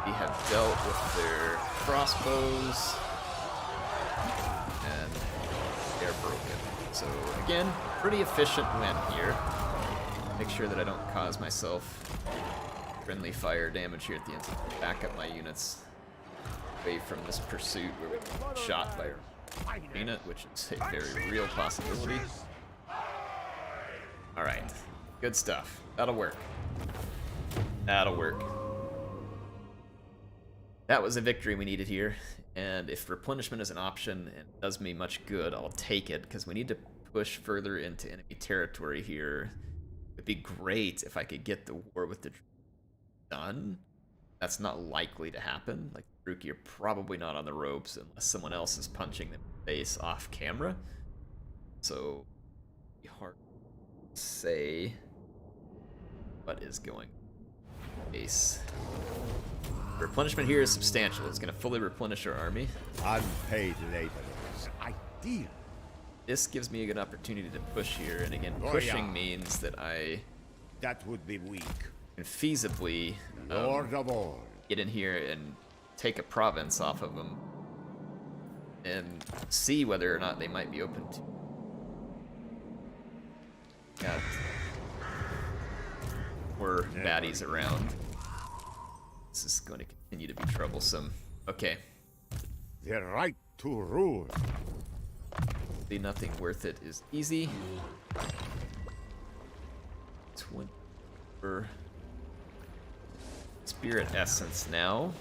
We have dealt with their crossbows. And they're broken. So again, pretty efficient win here. Make sure that I don't cause myself friendly fire damage here at the end. So back up my units away from this pursuit where we get shot by Arena, which is a very real possibility. Alright, good stuff. That'll work. That'll work. That was a victory we needed here, and if replenishment is an option and does me much good, I'll take it, because we need to push further into enemy territory here. It'd be great if I could get the war with the done. That's not likely to happen. Like, Rookie are probably not on the ropes unless someone else is punching them in the face off camera. So, it'd be hard to say what is going on. Base. Replenishment here is substantial. It's going to fully replenish our army. Unpaid laborers. Ideal. This gives me a good opportunity to push here, and again, pushing means that I That would be weak. can feasibly Lord of all. get in here and take a province off of them and see whether or not they might be open to. Got more baddies around. This is going to continue to be troublesome. Okay. The right to rule. Nothing worth it is easy. 20 for Spirit Essence now.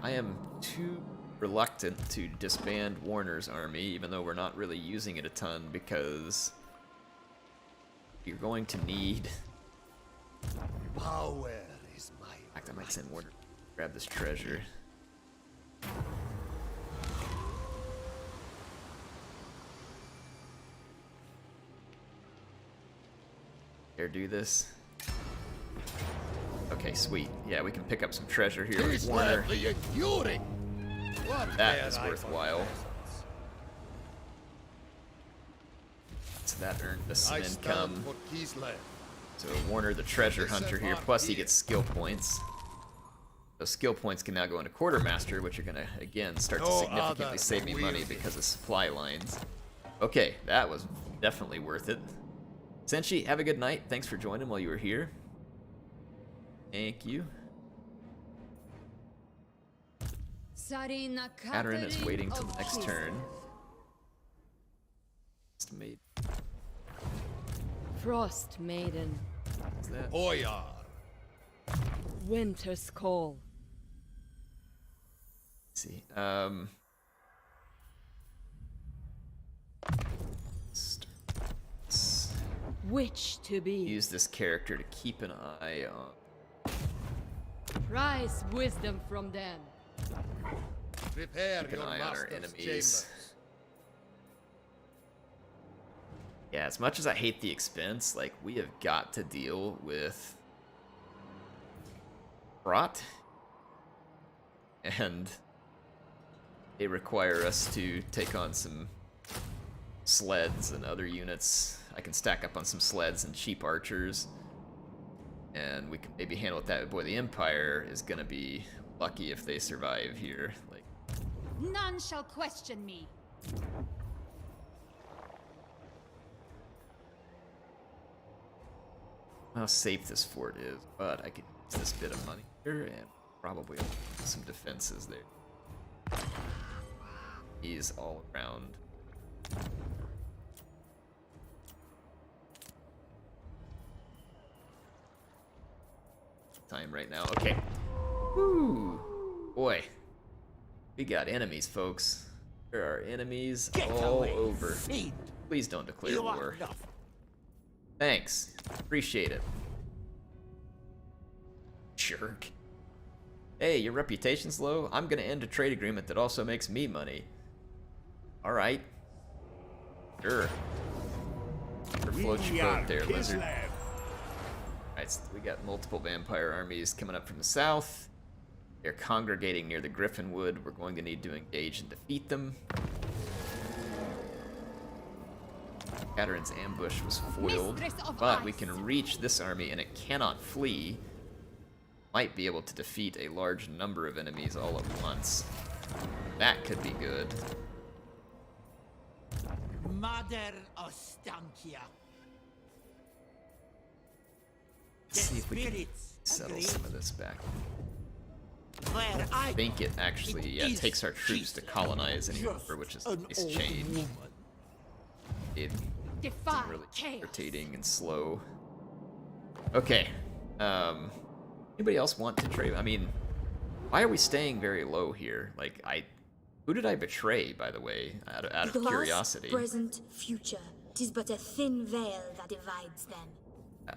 I am too reluctant to disband Warner's army, even though we're not really using it a ton, because you're going to need... Power is my... In fact, I might send Warner to grab this treasure. Here, do this. Okay, sweet. Yeah, we can pick up some treasure here with Warner. That is worthwhile. So that earned us some income. So Warner, the treasure hunter here, plus he gets skill points. Those skill points can now go into Quartermaster, which are gonna, again, start to significantly save me money because of supply lines. Okay, that was definitely worth it. Senshi, have a good night. Thanks for joining while you were here. Thank you. Adrin is waiting till the next turn. Frost Maiden. What's that? Winter's Call. Let's see. Which to be? Use this character to keep an eye on. Prize wisdom from them. Keep an eye on our enemies. Yeah, as much as I hate the expense, like, we have got to deal with rot, and they require us to take on some sleds and other units. I can stack up on some sleds and cheap archers, and we can maybe handle it that way. Boy, the Empire is gonna be lucky if they survive here. Like, None shall question me. how safe this fort is, but I could use this bit of money here and probably some defenses there. He's all around. Time right now. Okay. Woo! Boy. We got enemies, folks. There are enemies all over. Please don't declare war. Thanks. Appreciate it. Jerk. Hey, your reputation's low? I'm gonna end a trade agreement that also makes me money. Alright. Sure. Float your boat there, lizard. Alright, Alright, so we got multiple vampire armies coming up from the south. They're congregating near the Griffin Wood. We're going to need to engage and defeat them. Catherine's ambush was foiled, but we can reach this army and it cannot flee. Might be able to defeat a large number of enemies all at once. That could be good. Mother Ostankya. Let's see if we can settle some of this back. Where I think it actually takes our troops to colonize anymore, which is a nice change. It's Defy really chaos. irritating and slow. Okay. Anybody else want to trade? I mean, why are we staying very low here? Like, who did I betray, by the way, out of curiosity? Present, future. 'Tis but a thin veil that divides them.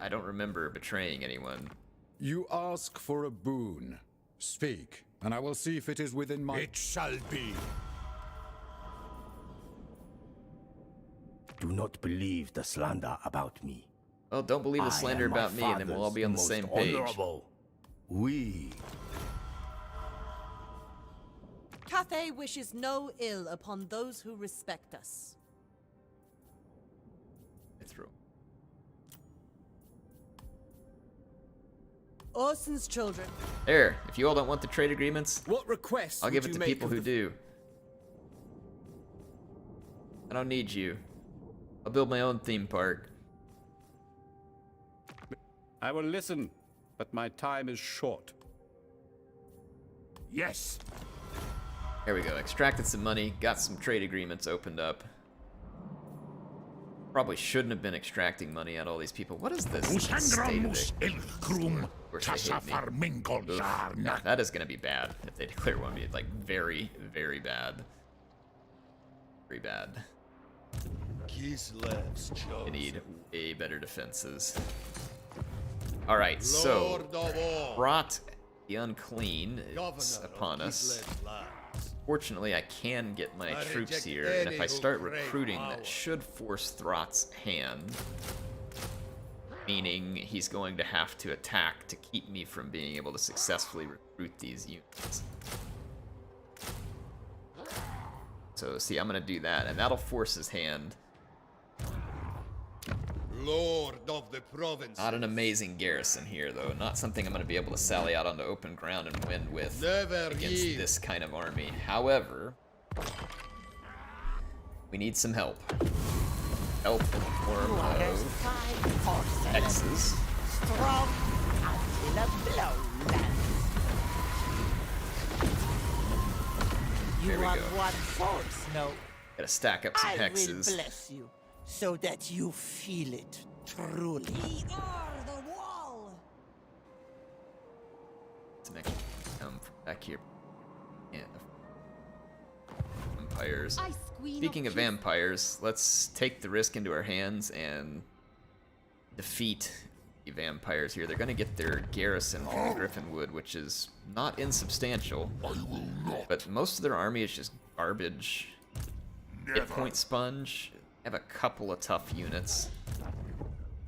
I don't remember betraying anyone. You ask for a boon. Speak, and I will see if it is within my... It shall be. Do not believe the slander about me. Well, don't believe the slander I am my about me, and then we'll all be on the father's same most page. honorable. We. Cathay wishes no ill upon those who respect us. Through. Orson's children. There. If you all don't want the trade agreements, What requests I'll give it would to you make people of who do. I don't need you. I'll build my own theme park. I will listen, but my time is short. Yes. There we go. Extracted some money. Got some trade agreements opened up. Probably shouldn't have been extracting money out of all these people. What is this state of it? Of course they hate me. Oof. Yeah, that is going to be bad if they declare one. It's like very, very bad. Very bad. They need way better defenses. Alright, so Rot the Unclean is upon us. Fortunately, I can get my troops here, and if I start recruiting, that should force Throt's hand. Meaning he's going to have to attack to keep me from being able to successfully recruit these units. So, see, I'm going to do that, and that'll force his hand. Lord of the province. Not an amazing garrison here, though. Not something I'm going to be able to sally out onto open ground and win with against this kind of army. However, we need some help. Help in the form of X's. Strong until a blow lands. You There we have go. one force, no? Gotta stack up some I hexes. will bless you, so that you feel it truly. We are the wall. Some extra come from back here. Yeah. Vampires. I squeal Speaking of vampires, let's take the risk into our hands and defeat the vampires here. They're going to get their garrison from the Griffin Wood, which is not insubstantial. But most of their army is just garbage. Hit point sponge. Have a couple of tough units.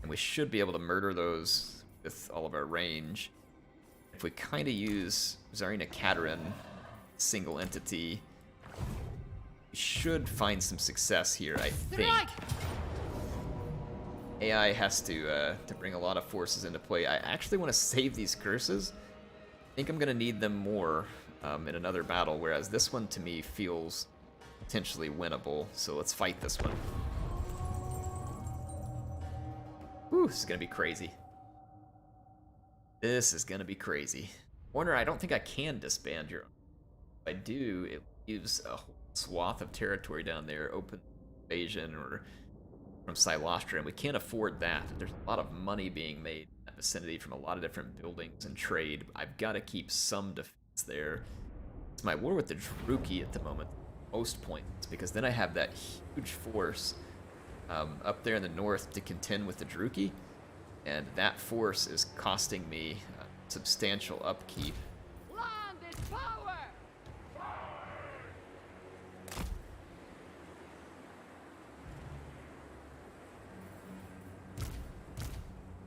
And we should be able to murder those with all of our range. If we kind of use Tsarina Katerin, single entity, we should find some success here, I think. AI has to bring a lot of forces into play. I actually want to save these curses. I think I'm going to need them more in another battle, whereas this one to me feels potentially winnable. So let's fight this one. Whew, this is going to be crazy. This is going to be crazy. Warner, I don't think I can disband your... If I do, it leaves a whole swath of territory down there, open invasion or from Silostra, and we can't afford that. There's a lot of money being made in that vicinity from a lot of different buildings and trade. I've got to keep some defense there. It's my war with the Druki at the moment, most points, because then I have that huge force up there in the north to contend with the Druki, and that force is costing me substantial upkeep. Land is power!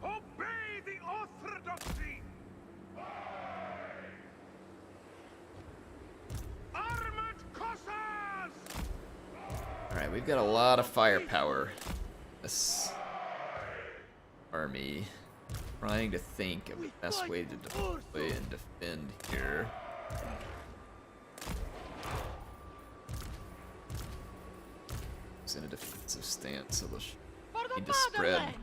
Obey the Alright, we've got a lot of firepower. This army. Trying to think of the best way to deploy and defend here. It's in a defensive stance, so they'll need to spread.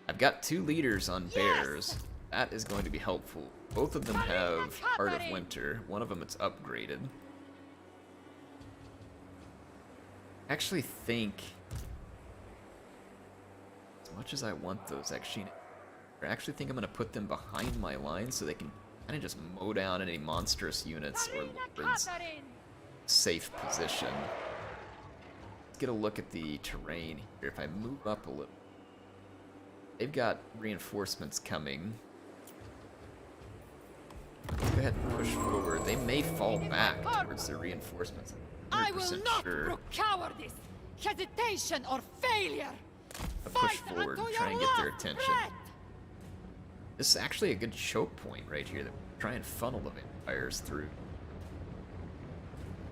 I've got 2 leaders on bears. That is going to be helpful. Both of them have Heart of Winter. One of them it's upgraded. I actually think, as much as I want those actually, I actually think I'm going to put them behind my line so they can kind of just mow down any monstrous units or lords. Safe position. Let's get a look at the terrain here. If I move up a little, they've got reinforcements coming. Let's go ahead and push forward. They may fall back towards their reinforcements. I will not sure. brook cowardice, hesitation, or failure. I'll push forward and try and get their attention. This is actually a good choke point right here that we try and funnel the vampires through.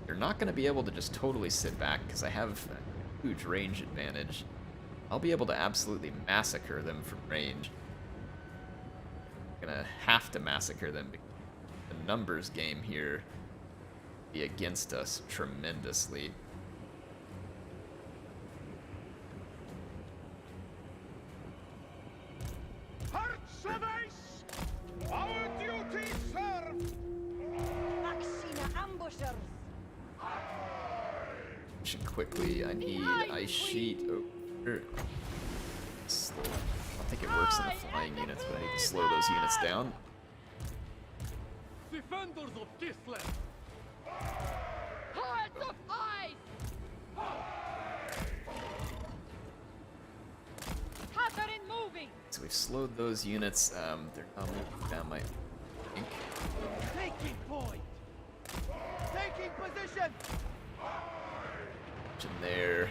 They're not going to be able to just totally sit back because I have a huge range advantage. I'll be able to absolutely massacre them from range. I'm going to have to massacre them because the numbers game here be against us tremendously. Our duty served! Action quickly. I need ice sheet. Oh, sure. Slow. I don't think it works in the flying units, but I need to slow those units down. Defenders of Kislev! Hearts of ice! Catherine moving! So we've slowed those units. They're not moving down my ink. Taking point! Taking position! In there.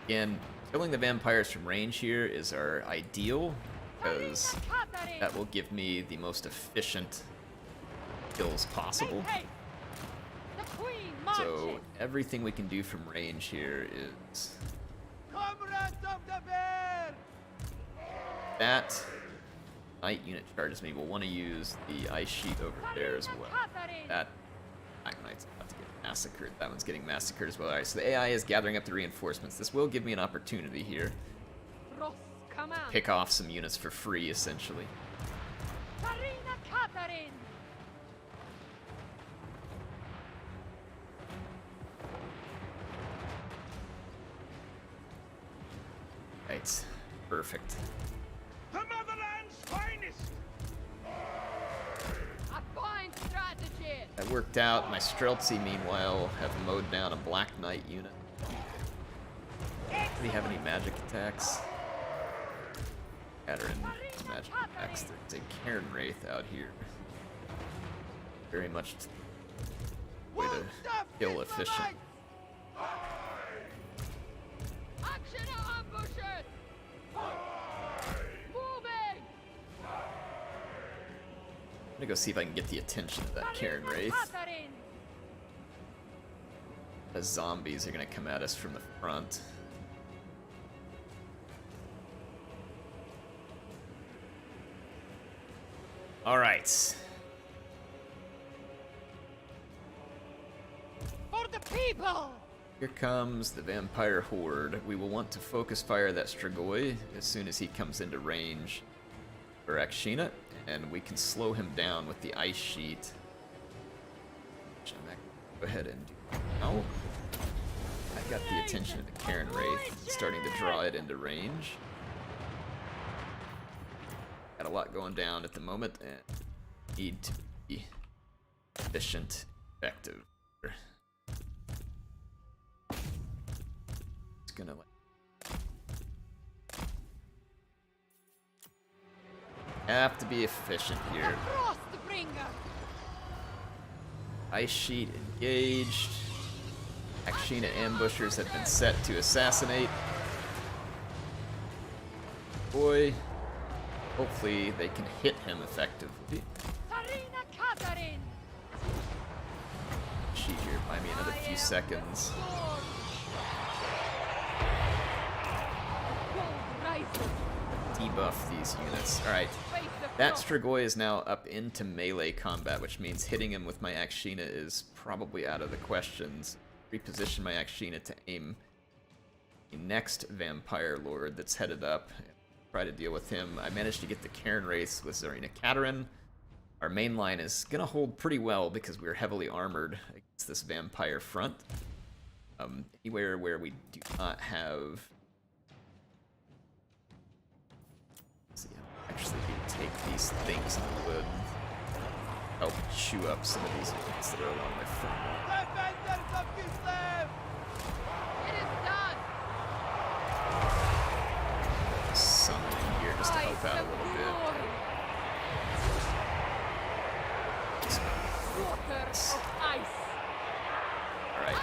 Again, killing the vampires from range here is our ideal, because that will give me the most efficient kills possible. The queen So marches. everything we can do from range here is Comrades of the bear! that. Knight unit charges me. We'll want to use the ice sheet over there as well. That Black Knight's about to get massacred. That one's getting massacred as well. Alright, so the AI is gathering up the reinforcements. This will give me an opportunity here. Pick off some units for free, essentially. Right, perfect. The motherland's finest! A fine strategy. That worked out. My Streltsy, meanwhile, have mowed down a Black Knight unit. Do we have any magic attacks? Scatter in magic attacks. There's a Cairn Wraith out here. Very much way to kill efficient. Action ambushes. Moving. I'm gonna go see if I can get the attention of that Cairn Wraith. The zombies are gonna come at us from the front. Alright. For the people. Here comes the vampire horde. We will want to focus fire that Strigoi as soon as he comes into range for Akshina, and we can slow him down with the ice sheet. Which I'm gonna go ahead and do now. I got the attention of the Cairn Wraith, starting to draw it into range. Got a lot going down at the moment, and need to be efficient, effective. Just gonna have to be efficient here. Ice sheet engaged. Akshina ambushers have been set to assassinate. Boy. Hopefully they can hit him effectively. Sheet here, buy me another few seconds. debuff these units. Alright, that Strigoi is now up into melee combat, which means hitting him with my Akshina is probably out of the questions. Reposition my Akshina to aim the next Vampire Lord that's headed up. Try to deal with him. I managed to get the Cairn Wraiths with Tsarina Katerin. Our main line is gonna hold pretty well because we're heavily armored against this vampire front. Anywhere where we do not have... Let's see, actually take these things in the wood. Help chew up some of these units that are along my front. Defenders of Kislev! It is done! Summon in here just to help out a little bit. Water of ice! Alright,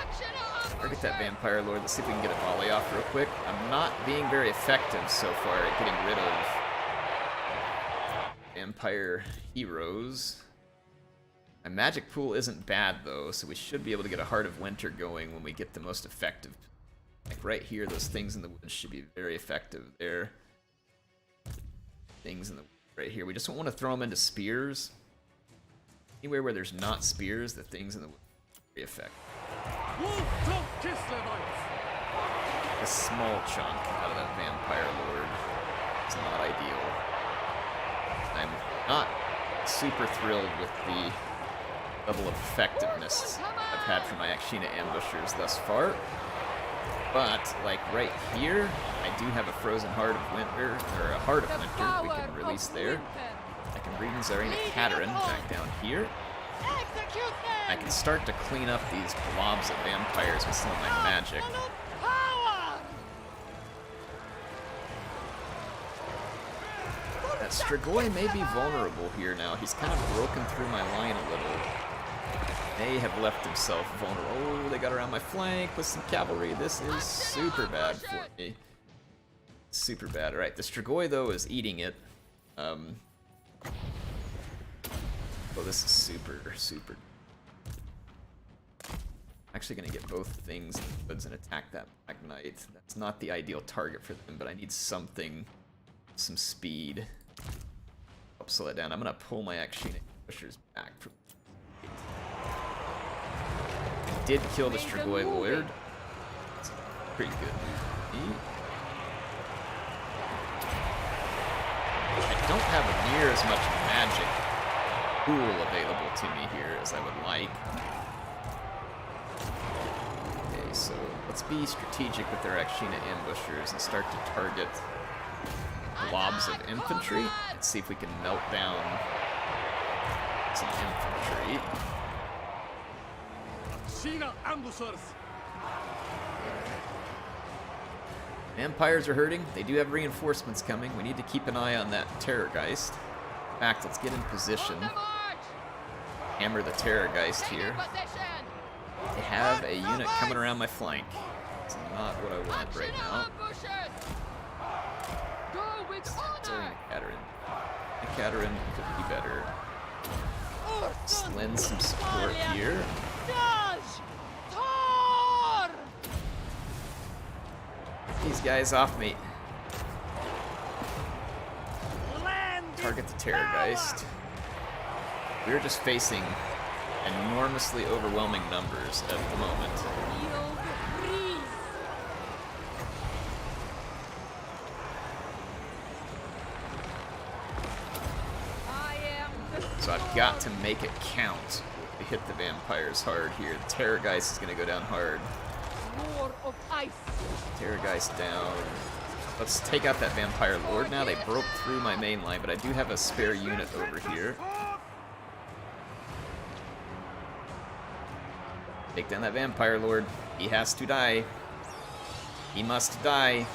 target that Vampire Lord. Let's see if we can get a volley off real quick. I'm not being very effective so far at getting rid of Vampire heroes. My magic pool isn't bad though, so we should be able to get a Heart of Winter going when we get the most effective. Like right here, those things in the woods should be very effective there. Things in the right here. We just don't want to throw them into spears. Anywhere where there's not spears, the things in the woods are very effective. A small chunk out of that Vampire Lord is not ideal. I'm not super thrilled with the level of effectiveness I've had from my Akshina ambushers thus far. But, like right here, I do have a Frozen Heart of Winter, or a Heart of Winter we can release there. I can bring Tsarina Katerin back down here. I can start to clean up these blobs of vampires with some of my magic. That Strigoi may be vulnerable here now. He's kind of broken through my line a little. May have left himself vulnerable. Oh, they got around my flank with some cavalry. This is super bad for me. Super bad. Alright, the Strigoi, though, is eating it. Oh, this is super. I'm actually going to get both things in the woods and attack that Black Knight. That's not the ideal target for them, but I need something, some speed. Help slow it down. I'm going to pull my Akshina pushers back from did kill the Strigoi Lord. That's pretty good. I don't have near as much magic pool available to me here as I would like. Okay, so let's be strategic with our Akshina ambushers and start to target blobs of infantry and see if we can melt down some infantry. Vampires are hurting. They do have reinforcements coming. We need to keep an eye on that Terrorgeist. In fact, let's get in position. Hammer the Terrorgeist here. They have a unit coming around my flank. It's not what I want right now. Katerin could be better. Let's lend some support here. These guys off me. Target the Terrorgeist. We're just facing enormously overwhelming numbers at the moment. So I've got to make it count to hit the vampires hard here. The Terrorgeist is going to go down hard. Terrorgeist down. Let's take out that Vampire Lord now. They broke through my main line, but I do have a spare unit over here. Take down that Vampire Lord. He has to die. He must die.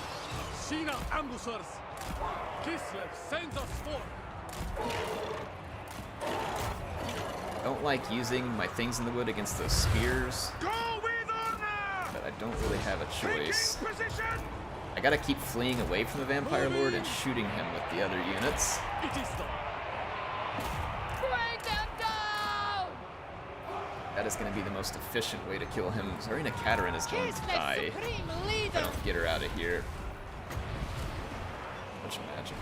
Don't like using my things in the wood against those spears, but I don't really have a choice. I gotta keep fleeing away from the Vampire Lord and shooting him with the other units. That is going to be the most efficient way to kill him. Tsarina Katerin is going to die if I don't get her out of here. much magic.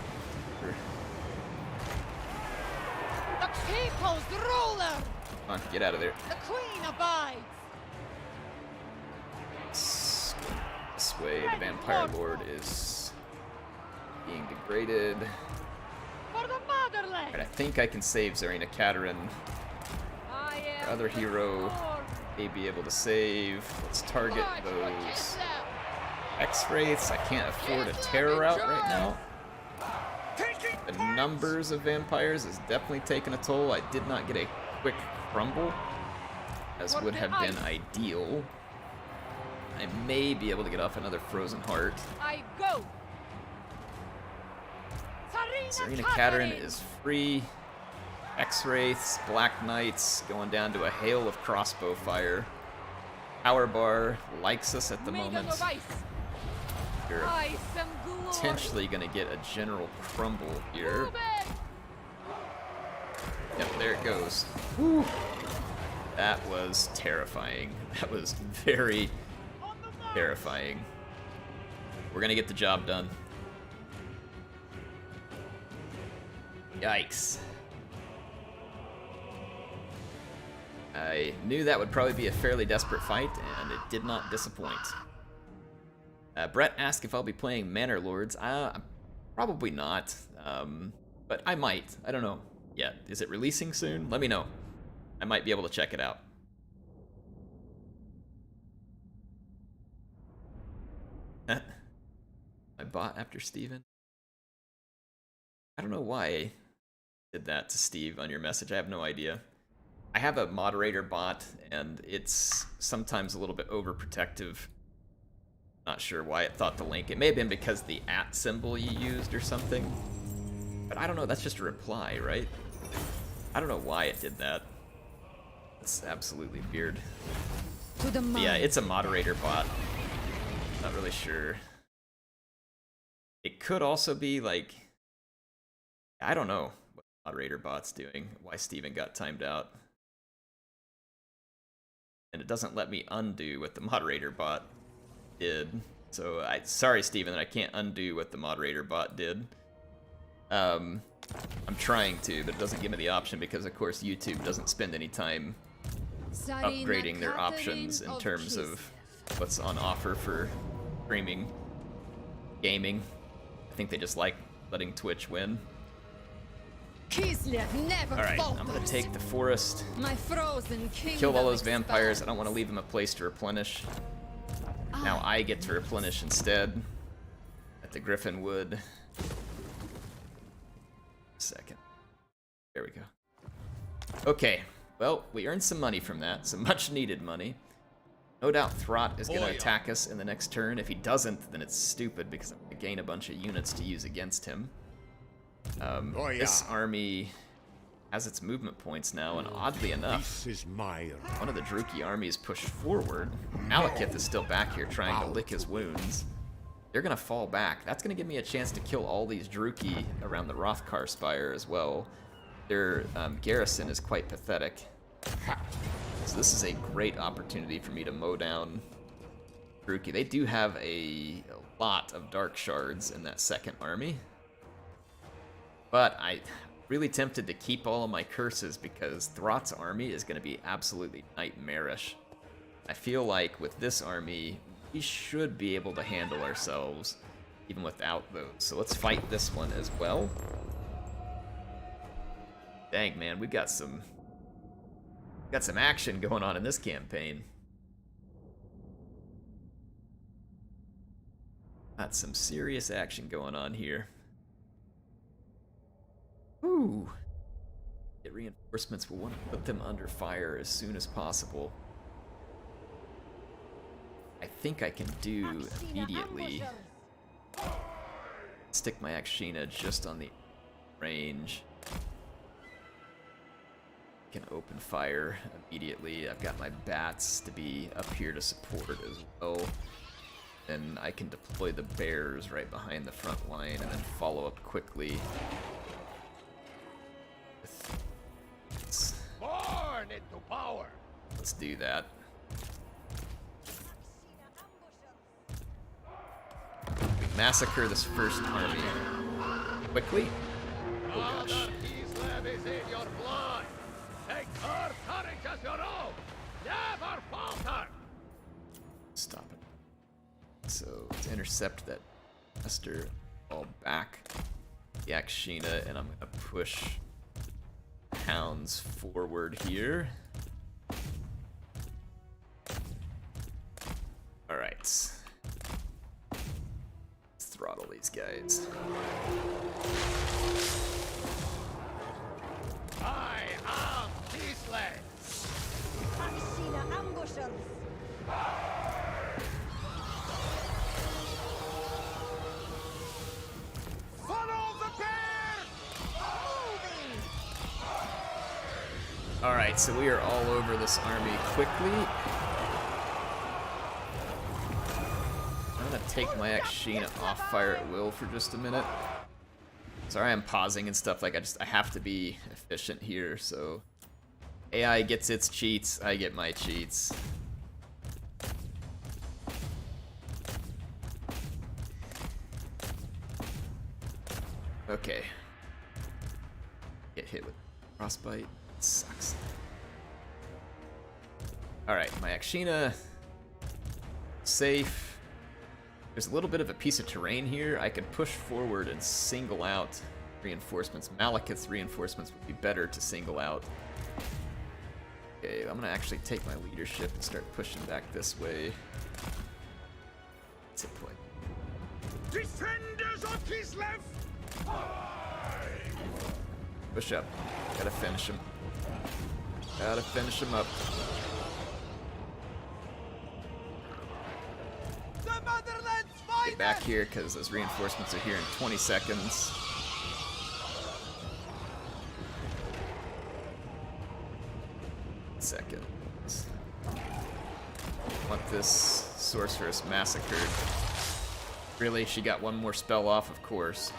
The people's ruler! Come on, get out of there. The queen abides! This way, the Vampire Lord is being degraded. For the motherland! Alright, I think I can save Zarina Katerin. I am Our other hero may be able to save. Let's target those X-Wraiths. I can't afford a terror out right now. The numbers of vampires is definitely taking a toll. I did not get a quick crumble, as would have been ideal. I may be able to get off another Frozen Heart. I go! Zarina Katerin is free. X-Wraiths, Black Knights, going down to a hail of crossbow fire. Power Bar likes us at the moment. You're potentially going to get a general crumble here. Yep, there it goes. Whew. That was terrifying. That was very terrifying. We're going to get the job done. Yikes. I knew that would probably be a fairly desperate fight, and it did not disappoint. Brett asked if I'll be playing Manor Lords. Probably not, but I might. I don't know yet. Is it releasing soon? Let me know. I might be able to check it out. I bought after Steven. I don't know why I did that to Steve on your message. I have no idea. I have a moderator bot, and it's sometimes a little bit overprotective. Not sure why it thought to link. It may have been because the @ symbol you used or something. But I don't know, that's just a reply, right? I don't know why it did that. It's absolutely weird. But yeah, it's a moderator bot. Not really sure. It could also be like, I don't know what the moderator bot's doing, why Steven got timed out. And it doesn't let me undo what the moderator bot did. So sorry, Steven, that I can't undo what the moderator bot did. I'm trying to, but it doesn't give me the option because, of course, YouTube doesn't spend any time upgrading their options in terms of what's on offer for streaming, gaming. I think they just like letting Twitch win. Alright, I'm gonna take the forest. Killed all those vampires. I don't want to leave them a place to replenish. Now I get to replenish instead at the Griffin Wood. Second. There we go. Okay, well, we earned some money from that, some much needed money. No doubt Throt is going to attack us in the next turn. If he doesn't, then it's stupid because I'm going to gain a bunch of units to use against him. This army has its movement points now, and oddly enough, one of the Druki armies pushed forward. Malekith is still back here trying to lick his wounds. They're going to fall back. That's going to give me a chance to kill all these Druki around the Hrothgar Spire as well. Their garrison is quite pathetic. So this is a great opportunity for me to mow down Druki. They do have a lot of Dark Shards in that second army. But I'm really tempted to keep all of my curses because Throt's army is going to be absolutely nightmarish. I feel like with this army, we should be able to handle ourselves even without those. So let's fight this one as well. Dang, man, we've got some action going on in this campaign. Got some serious action going on here. Ooh. Get reinforcements. We'll want to put them under fire as soon as possible. I think I can do immediately. Stick my Akshina just on the range. Can open fire immediately. I've got my bats to be up here to support as well. Then I can deploy the bears right behind the front line and then follow up quickly. Born into power. Let's do that. Massacre this first army. quickly. Oh gosh. Kislev is in your blood. Take her courage as your own. Never falter. Stop it. So to intercept that Esther, fall back the Akshina, and I'm gonna push hounds forward here. All right. Let's throttle these guys. I am Kislev. Akshina ambushers. Follow the bear. All right, so we are all over this army quickly. I'm gonna take my Akshina off fire at will for just a minute. Sorry I'm pausing and stuff, like I have to be efficient here, so AI gets its cheats, I get my cheats. Okay. Get hit with frostbite. It sucks. Alright, my Akshina. Safe. There's a little bit of a piece of terrain here. I could push forward and single out reinforcements. Malekith's reinforcements would be better to single out. Okay, I'm gonna actually take my leadership and start pushing back this way. That's it, point. Defenders of Kislev. Push up. Gotta finish him. Gotta finish him up. The motherland's Get back here because those reinforcements are here in 20 seconds. Seconds. Want this sorceress massacred. Really? She got one more spell off, of course.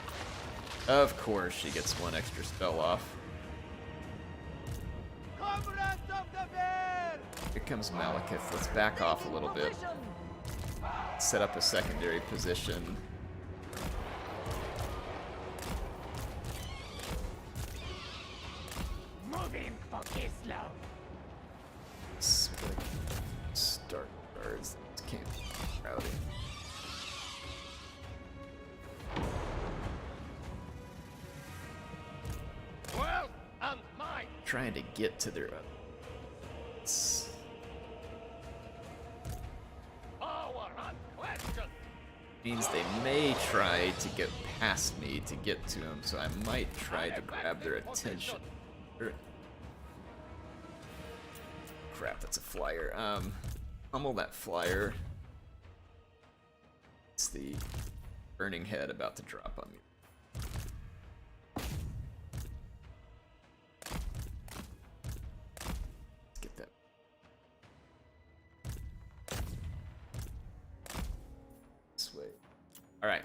Of course she gets one extra spell off. Comrades of the bear. Here comes Malekith. Let's back off a little bit. Set up a secondary position. Moving for Kislev. Start guards. This can't be crowded. Well, and mine. Trying to get to their Power unquestioned. means they may try to get past me to get to them, so I might try to grab their attention. Crap, that's a flyer. Pummel that flyer. It's the burning head about to drop on me. Let's get that. This way. Alright.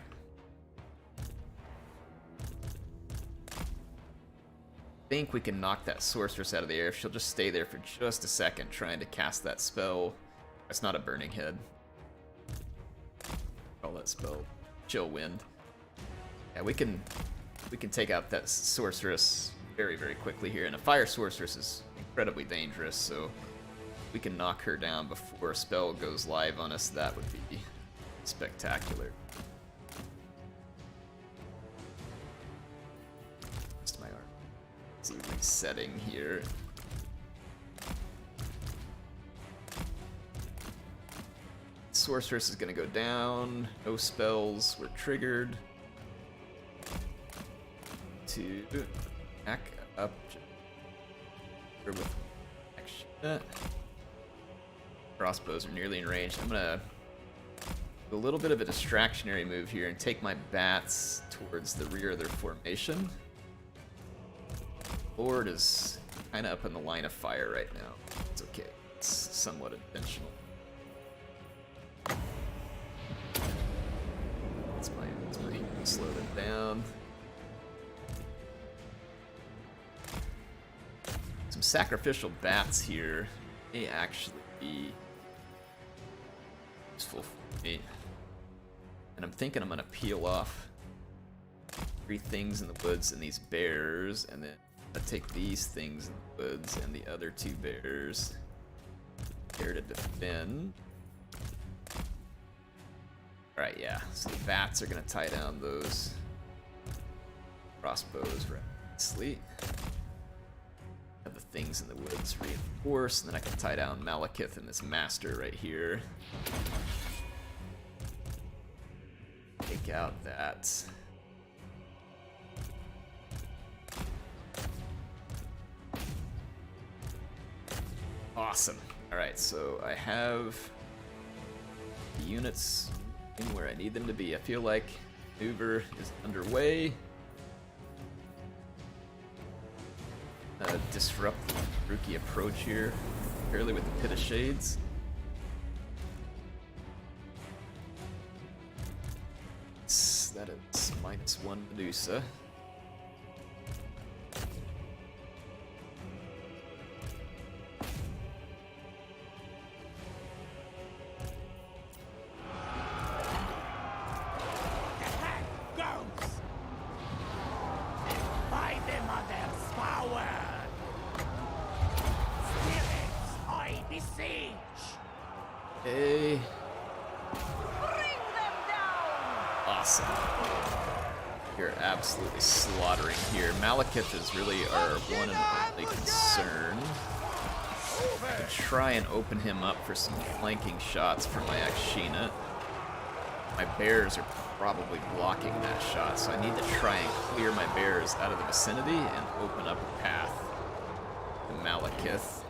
I think we can knock that sorceress out of the air. She'll just stay there for just a second trying to cast that spell. That's not a burning head. Call that spell Chill Wind. Yeah, we can take out that sorceress very, very quickly here. And a fire sorceress is incredibly dangerous, so if we can knock her down before a spell goes live on us, that would be spectacular. Just my arm. See, resetting here. Sorceress is gonna go down. No spells were triggered. To back up with action. Crossbows are nearly in range. I'm gonna do a little bit of a distractionary move here and take my bats towards the rear of their formation. Lord is kind of up in the line of fire right now. It's okay. It's somewhat intentional. That's my slow them down. Some sacrificial bats here may actually be useful for me. And I'm thinking I'm gonna peel off 3 things in the woods and these bears, and then I take these things in the woods and the other 2 bears here to defend. Alright, yeah, so the bats are gonna tie down those crossbows right nicely. Have the things in the woods reinforced, and then I can tie down Malekith and this master right here. Take out that. Awesome. Alright, so I have the units in where I need them to be. I feel like maneuver is underway. Disrupt the rookie approach here, fairly with the Pit of Shades. That is -1 Medusa. Okay. Awesome. You're absolutely slaughtering here. Malekith is really our one and only concern. I try and open him up for some flanking shots for my Akshina. My bears are probably blocking that shot, so I need to try and clear my bears out of the vicinity and open up a path to Malekith,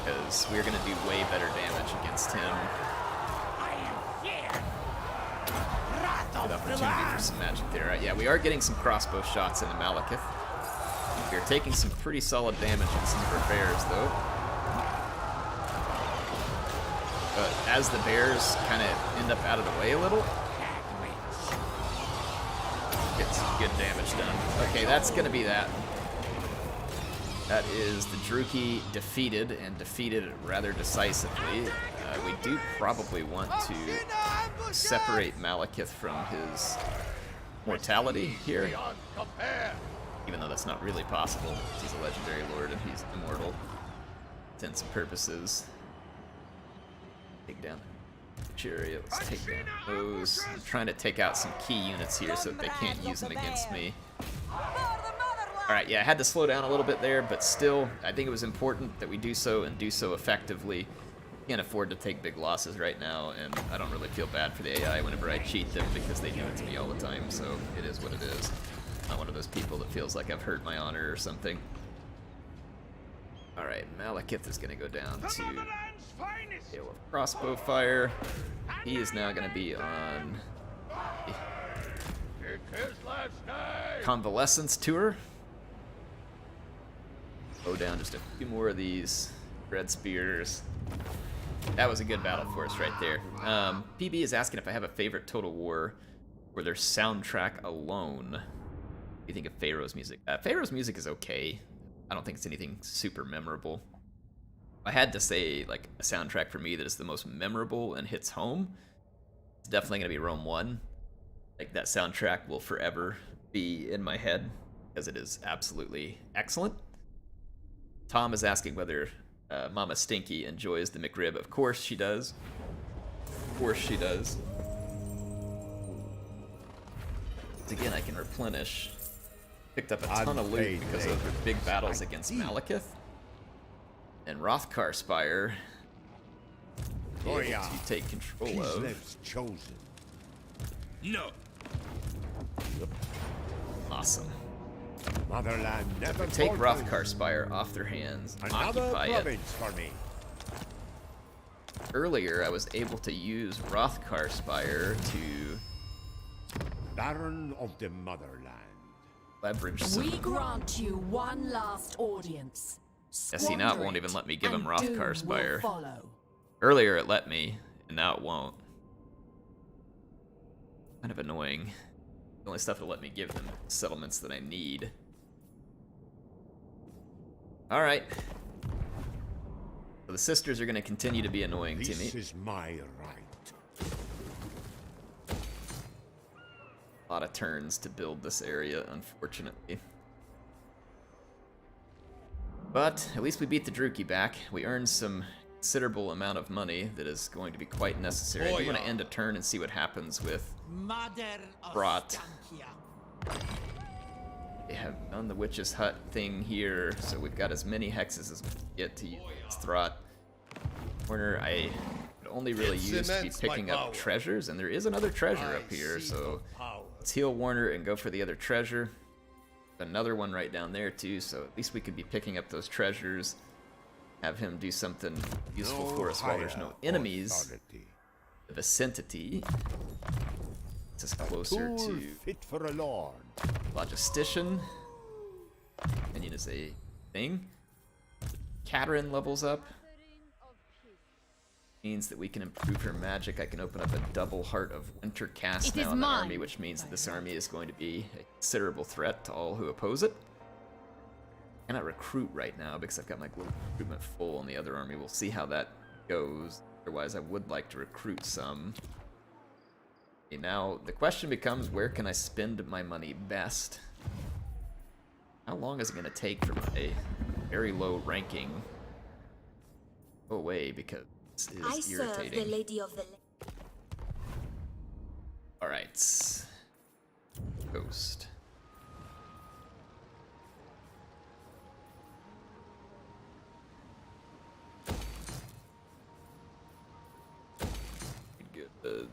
because we're going to do way better damage against him. Good opportunity for some magic there. Right, yeah, we are getting some crossbow shots into Malekith. We're taking some pretty solid damage on some of our bears, though. But as the bears kind of end up out of the way a little, get some good damage done. Okay, that's going to be that. That is the Druki defeated, and defeated rather decisively. We do probably want to separate Malekith from his mortality here, even though that's not really possible. He's a legendary lord and he's immortal. Intents and purposes. Take down the chariot. Let's take down those. I'm trying to take out some key units here so that they can't use them against me. Alright, yeah, I had to slow down a little bit there, but still, I think it was important that we do so and do so effectively. Can't afford to take big losses right now, and I don't really feel bad for the AI whenever I cheat them because they do it to me all the time, so it is what it is. Not one of those people that feels like I've hurt my honor or something. Alright, Malekith is going to go down to Hail of Crossbow Fire. He is now going to be on Convalescence Tour. Go down just a few more of these Red Spears. That was a good battle for us right there. PB is asking if I have a favorite Total War or their soundtrack alone. What do you think of Pharaoh's music? Pharaoh's music is okay. I don't think it's anything super memorable. If I had to say like a soundtrack for me that is the most memorable and hits home, it's definitely going to be Rome 1. Like, that soundtrack will forever be in my head because it is absolutely excellent. Tom is asking whether Mama Stinky enjoys the McRib. Of course she does. Of course she does. Again, I can replenish. Picked up a ton of loot because of the big battles against Malekith. And Hrothgar Spire able to take control of. Chosen. No. Awesome. Motherland never Take falters. Hrothgar Spire off their hands, Another occupy it. province for me. Earlier, I was able to use Hrothgar Spire to Baron of the Motherland. leverage some. We grant you one last audience. Yeah, see, now it won't even let me give him and Hrothgar doom Spire. will follow. Earlier it let me, and now it won't. Kind of annoying. The only stuff it'll let me give them is settlements that I need. Alright. So the sisters are going to continue to be annoying to me. This is my right. A lot of turns to build this area, unfortunately. But at least we beat the Druki back. We earned some considerable amount of money that is going to be quite necessary. I do want to end a turn and see what happens with Mother Brought. Ostankya. They have done the Witch's Hut thing here, so we've got as many hexes as we can get to use Throt. Corner, I would only really use to be picking up treasures, and there is another treasure up here, so let's heal Warner and go for the other treasure. Another one right down there too, so at least we could be picking up those treasures. Have him do something useful for us while there's no enemies. The vicinity. It's us closer to fit for a lord. Logistician. Opinion is a thing. Katerin levels up. Means that we can improve her magic. I can open up a double Heart of Winter cast now in the army, which means that this army is going to be a considerable threat to all who oppose it. I cannot recruit right now because I've got my global recruitment full in the other army. We'll see how that goes. Otherwise, I would like to recruit some. Okay, now, the question becomes, where can I spend my money best? How long is it going to take for my very low ranking go away, because this is irritating. Serve the Lady of the Alright. Ghost. Good.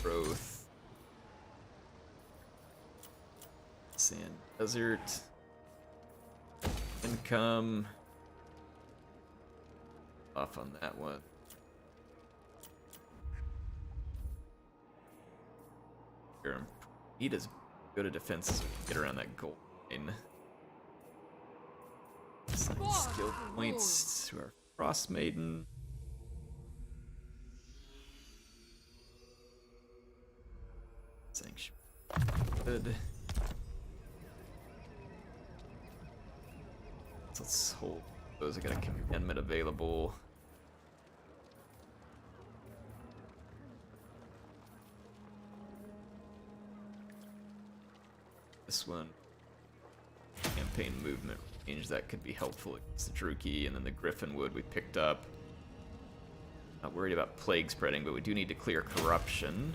Growth. Sand Desert. Income. Off on that one. Need as good a defense as we can get around that gold line. Assign skill points to our Frost Maiden. Sanctuary. Good. So let's hold those. I got a commandment available. This one. Campaign movement range, that could be helpful against the Druki, and then the Griffinwood we picked up. Not worried about plague spreading, but we do need to clear corruption.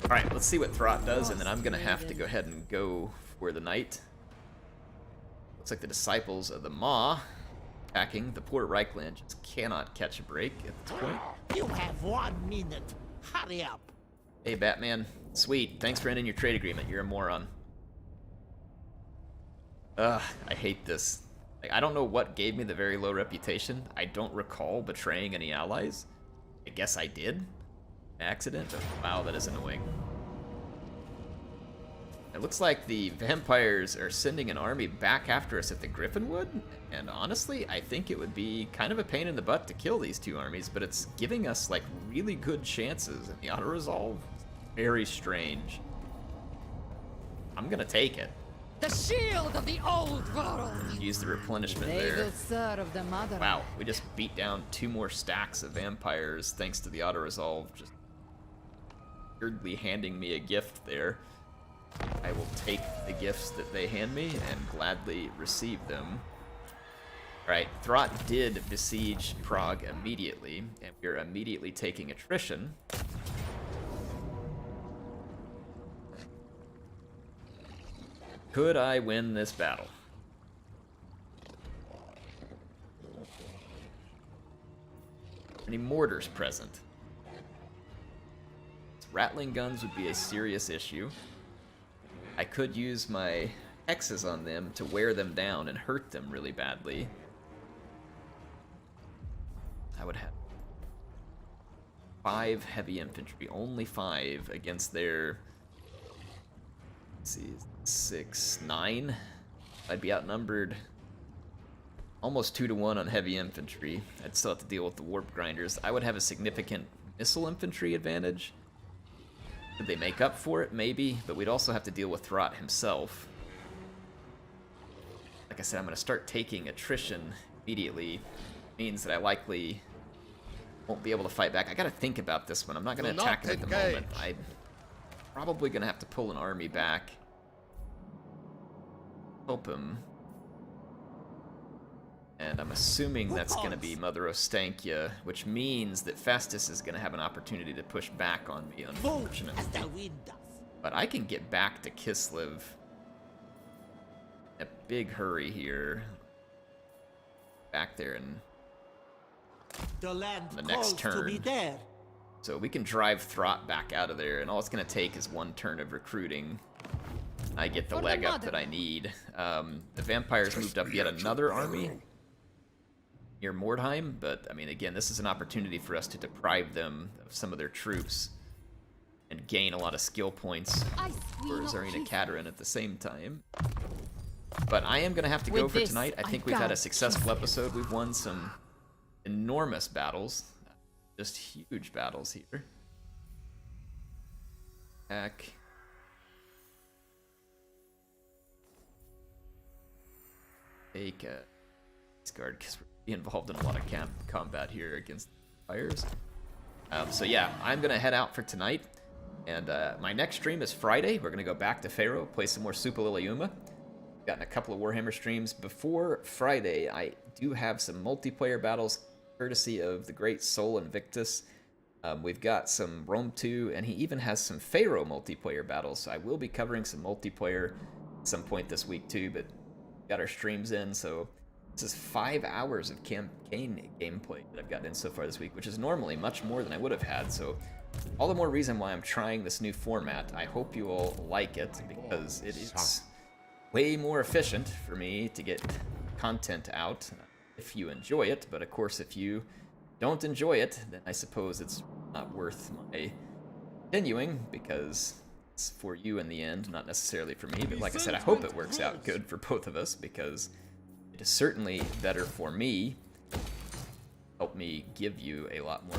Alright, let's see what Throt does, and then I'm gonna have to go ahead and go for the night. Looks like the Disciples of the Maw attacking. The poor Reichland just cannot catch a break at this point. You have 1 minute. Hurry up. Hey, Batman. Sweet. Thanks for ending your trade agreement. You're a moron. Ugh, I hate this. Like, I don't know what gave me the very low reputation. I don't recall betraying any allies. I guess I did. Accident, but wow, that is annoying. It looks like the vampires are sending an army back after us at the Griffinwood, and honestly, I think it would be kind of a pain in the butt to kill these two armies, but it's giving us like really good chances, and the auto-resolve, very strange. I'm gonna take it. The shield of the old world. Use the replenishment They there. will serve the mother. Wow, we just beat down 2 more stacks of vampires thanks to the auto-resolve, just weirdly handing me a gift there. I will take the gifts that they hand me and gladly receive them. Alright, Throt did besiege Prague immediately, and we're immediately taking attrition. Could I win this battle? Any mortars present? Rattling guns would be a serious issue. I could use my hexes on them to wear them down and hurt them really badly. I would have 5 heavy infantry, only 5 against their, let's see, 6, 9. I'd be outnumbered almost 2 to 1 on heavy infantry. I'd still have to deal with the warp grinders. I would have a significant missile infantry advantage. Could they make up for it? Maybe, but we'd also have to deal with Throt himself. Like I said, I'm going to start taking attrition immediately. Means that I likely won't be able to fight back. I got to think about this one. I'm not going to attack him at the moment. probably gonna have to pull an army back. Help him. And I'm assuming that's gonna be Mother Ostankya, which means that Festus is gonna have an opportunity to push back on me, unfortunately. As the wind does. But I can get back to Kislev in a big hurry here. Back there in The land the calls next to be turn. there. So we can drive Throt back out of there, and all it's going to take is one turn of recruiting. I get the For the leg up mother. that I need. The vampires moved up yet another army near Mordheim, but I mean, again, this is an opportunity for us to deprive them of some of their troops and gain a lot of skill points for Tsarina Katerin at the same time. But I am going to have to go With for this, tonight. I I think we've had a found successful episode. We've won some enormous battles. Just huge battles here. Back. Take a discard because we're involved in a lot of combat here against fires. So yeah, I'm gonna head out for tonight, and my next stream is Friday. We're gonna go back to Pharaoh, play some more Super Liliuma. Gotten a couple of Warhammer streams before Friday. I do have some multiplayer battles, courtesy of the great Sol Invictus. We've got some Rome 2, and he even has some Pharaoh multiplayer battles. So I will be covering some multiplayer at some point this week too. But got our streams in, so this is 5 hours of campaign gameplay that I've gotten in so far this week, which is normally much more than I would have had. So all the more reason why I'm trying this new format. I hope you all like it, because it is way more efficient for me to get content out if you enjoy it. But of course, if you don't enjoy it, then I suppose it's not worth my continuing, because it's for you in the end, not necessarily for me. But like I said, I hope it works out good for both of us, because it is certainly better for me. Help me give you a lot more